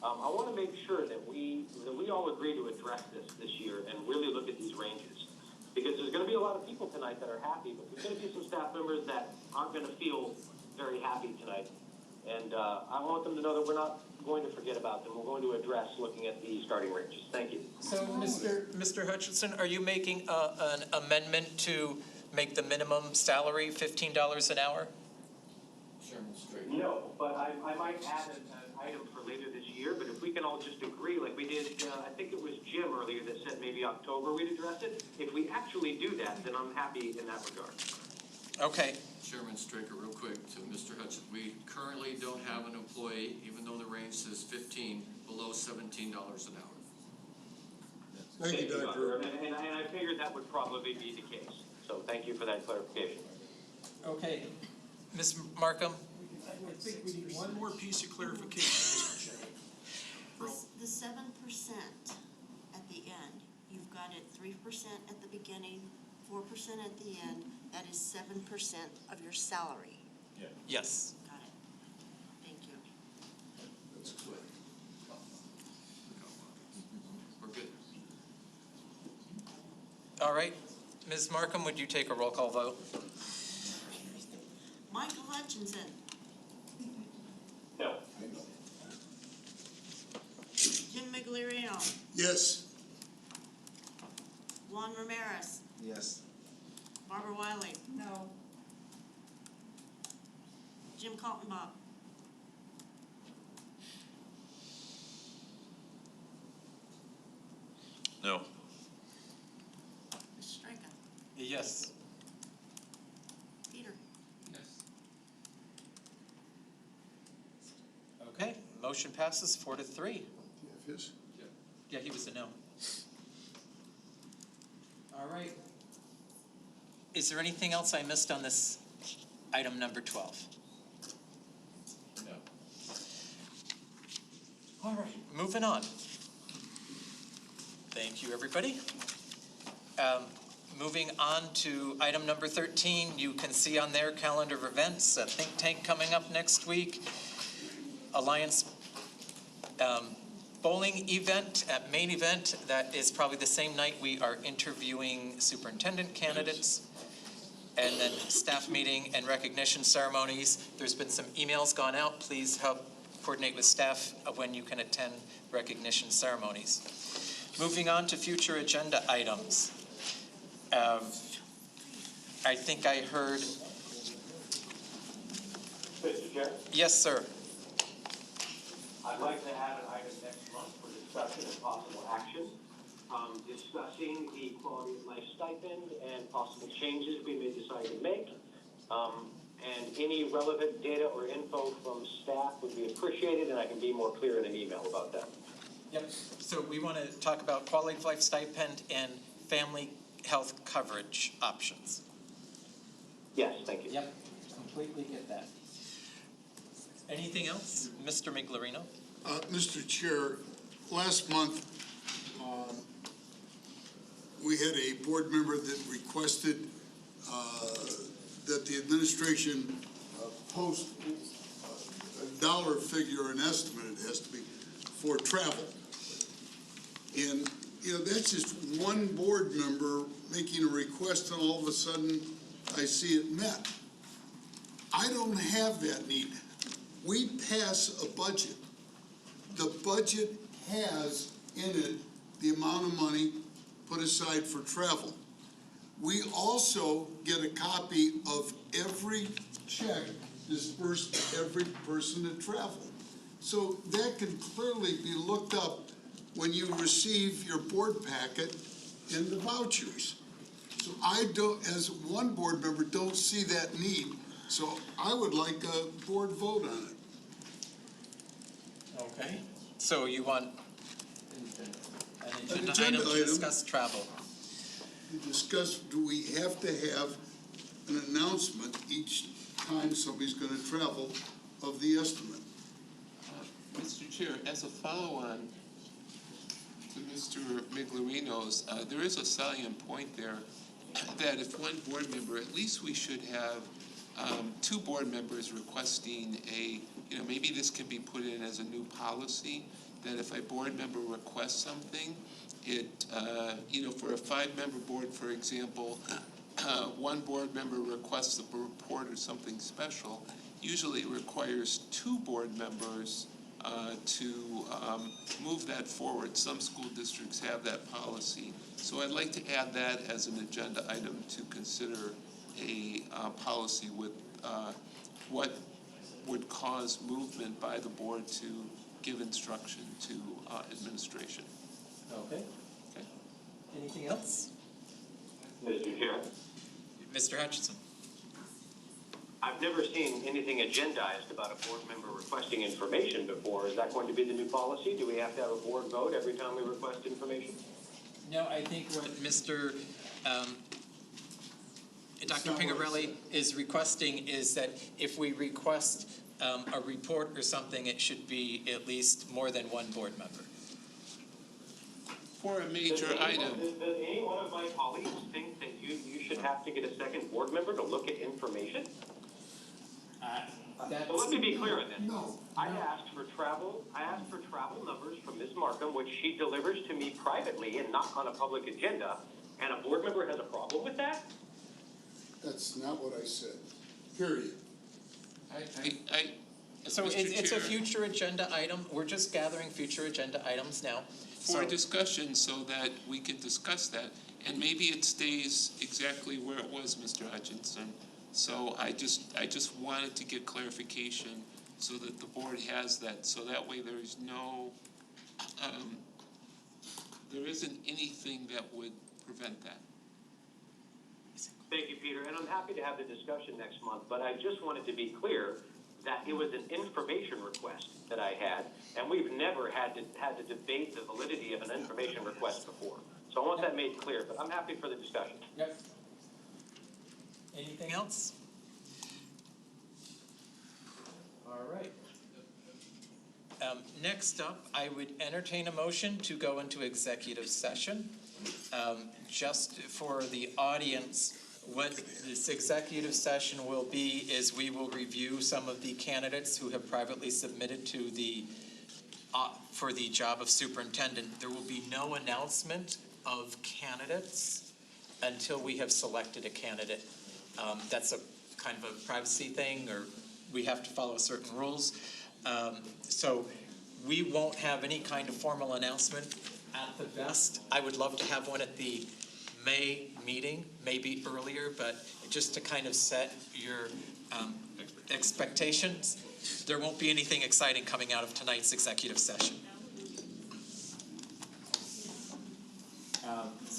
I want to make sure that we all agree to address this year and really look at these ranges. Because there's going to be a lot of people tonight that are happy, but there's going to be some staff members that aren't going to feel very happy tonight. And I want them to know that we're not going to forget about them. We're going to address looking at the starting ranges. Thank you.
So, Mr. Hutchinson, are you making an amendment to make the minimum salary $15 an hour?
No, but I might add an item for later this year, but if we can all just agree, like we did, I think it was Jim earlier that said maybe October we'd address it. If we actually do that, then I'm happy in that regard.
Okay.
Chairman Straker, real quick to Mr. Hudson. We currently don't have an employee, even though the range says 15, below $17 an hour.
Thank you, Dr.
Urban. And I figured that would probably be the case. So thank you for that clarification.
Okay. Ms. Markham?
I think we need one more piece of clarification, Mr. Chairman.
The 7% at the end, you've got it 3% at the beginning, 4% at the end, that is 7% of your salary.
Yes.
Got it. Thank you.
That's clear.
We're good.
All right. Ms. Markham, would you take a roll call vote?
Michael Hutchinson.
No.
Jim Miglierino.
Yes.
Juan Ramirez.
Yes.
Barbara Wiley.
No.
Jim Kaltenbach.
No.
Mr. Striker.
Yes.
Peter.
Yes.
Okay, motion passes 4-3.
Do you have his?
Yeah, he was a no. All right. Is there anything else I missed on this item number 12?
No.
All right, moving on. Thank you, everybody. Moving on to item number 13, you can see on their calendar of events, a think tank coming up next week, Alliance bowling event, main event, that is probably the same night we are interviewing superintendent candidates, and then staff meeting and recognition ceremonies. There's been some emails gone out. Please help coordinate with staff of when you can attend recognition ceremonies. Moving on to future agenda items. I think I heard.
Mr. Chair?
Yes, sir.
I'd like to have an item next month for discussion and possible action, discussing the quality of life stipend and possible changes we may decide to make. And any relevant data or info from staff would be appreciated, and I can be more clear in an email about that.
Yep. So we want to talk about quality of life stipend and family health coverage options.
Yes, thank you.
Yep, completely get that. Anything else? Mr. Miglierino?
Mr. Chair, last month, we had a board member that requested that the administration post a dollar figure, an estimate, it has to be, for travel. And, you know, that's just one board member making a request, and all of a sudden, I see it met. I don't have that need. We pass a budget. The budget has in it the amount of money put aside for travel. We also get a copy of every check dispersed to every person that traveled. So that can clearly be looked up when you receive your board packet and the vouchers. So I don't, as one board member, don't see that need. So I would like a board vote on it.
Okay. So you want an agenda item to discuss travel?
To discuss, do we have to have an announcement each time somebody's going to travel of the estimate?
Mr. Chair, as a follow-on to Mr. Miglierino's, there is a salient point there that if one board member, at least we should have two board members requesting maybe this can be put in as a new policy, that if a board member requests something, it, for a 5-member board, for example, one board member requests a report or something special, usually requires 2 board members to move that forward. Some school districts have that policy. So I'd like to add that as an agenda item to consider a policy with what would cause movement by the board to give instruction to administration.
Okay. Okay. Anything else?
Mr. Chair?
Mr. Hutchinson?
I've never seen anything agendized about a board member requesting information before. Is that going to be the new policy? Do we have to have a board vote every time we request information?
No, I think what Mr.
It's
Dr.
not what I
Pingarelli
said.
is requesting is that if we request a report or something, it should be at least more than one board member.
For a major item.
Does any one of my colleagues think that you should have to get a second board member to look at information? So let me be clear on this.
No.
I asked for travel numbers from Ms. Markham, which she delivers to me privately and not on a public agenda, and a board member has a problem with that?
That's not what I said, period.
So
Mr.
it's a
Chair,
future agenda item. We're just gathering future agenda items now.
for discussion so that we can discuss that, and maybe it stays exactly where it was, Mr. Hutchinson. So I just wanted to get clarification so that the board has that, so that way there is no, there isn't anything that would prevent that.
Thank you, Peter, and I'm happy to have the discussion next month, but I just wanted to be clear that it was an information request that I had, and we've never had to debate the validity of an information request before. So I want that made clear, but I'm happy for the discussion.
Yep. Anything else? All right. Next up, I would entertain a motion to go into executive session. Just for the audience, what this executive session will be is we will review some of the candidates who have privately submitted to the for the job of superintendent. There will be no announcement of candidates until we have selected a candidate. That's a kind of a privacy thing, or we have to follow certain rules. So we won't have any kind of formal announcement at the best. I would love to have one at the May meeting, maybe earlier, but just to kind of set your expectations, there won't be anything exciting coming out of tonight's executive session.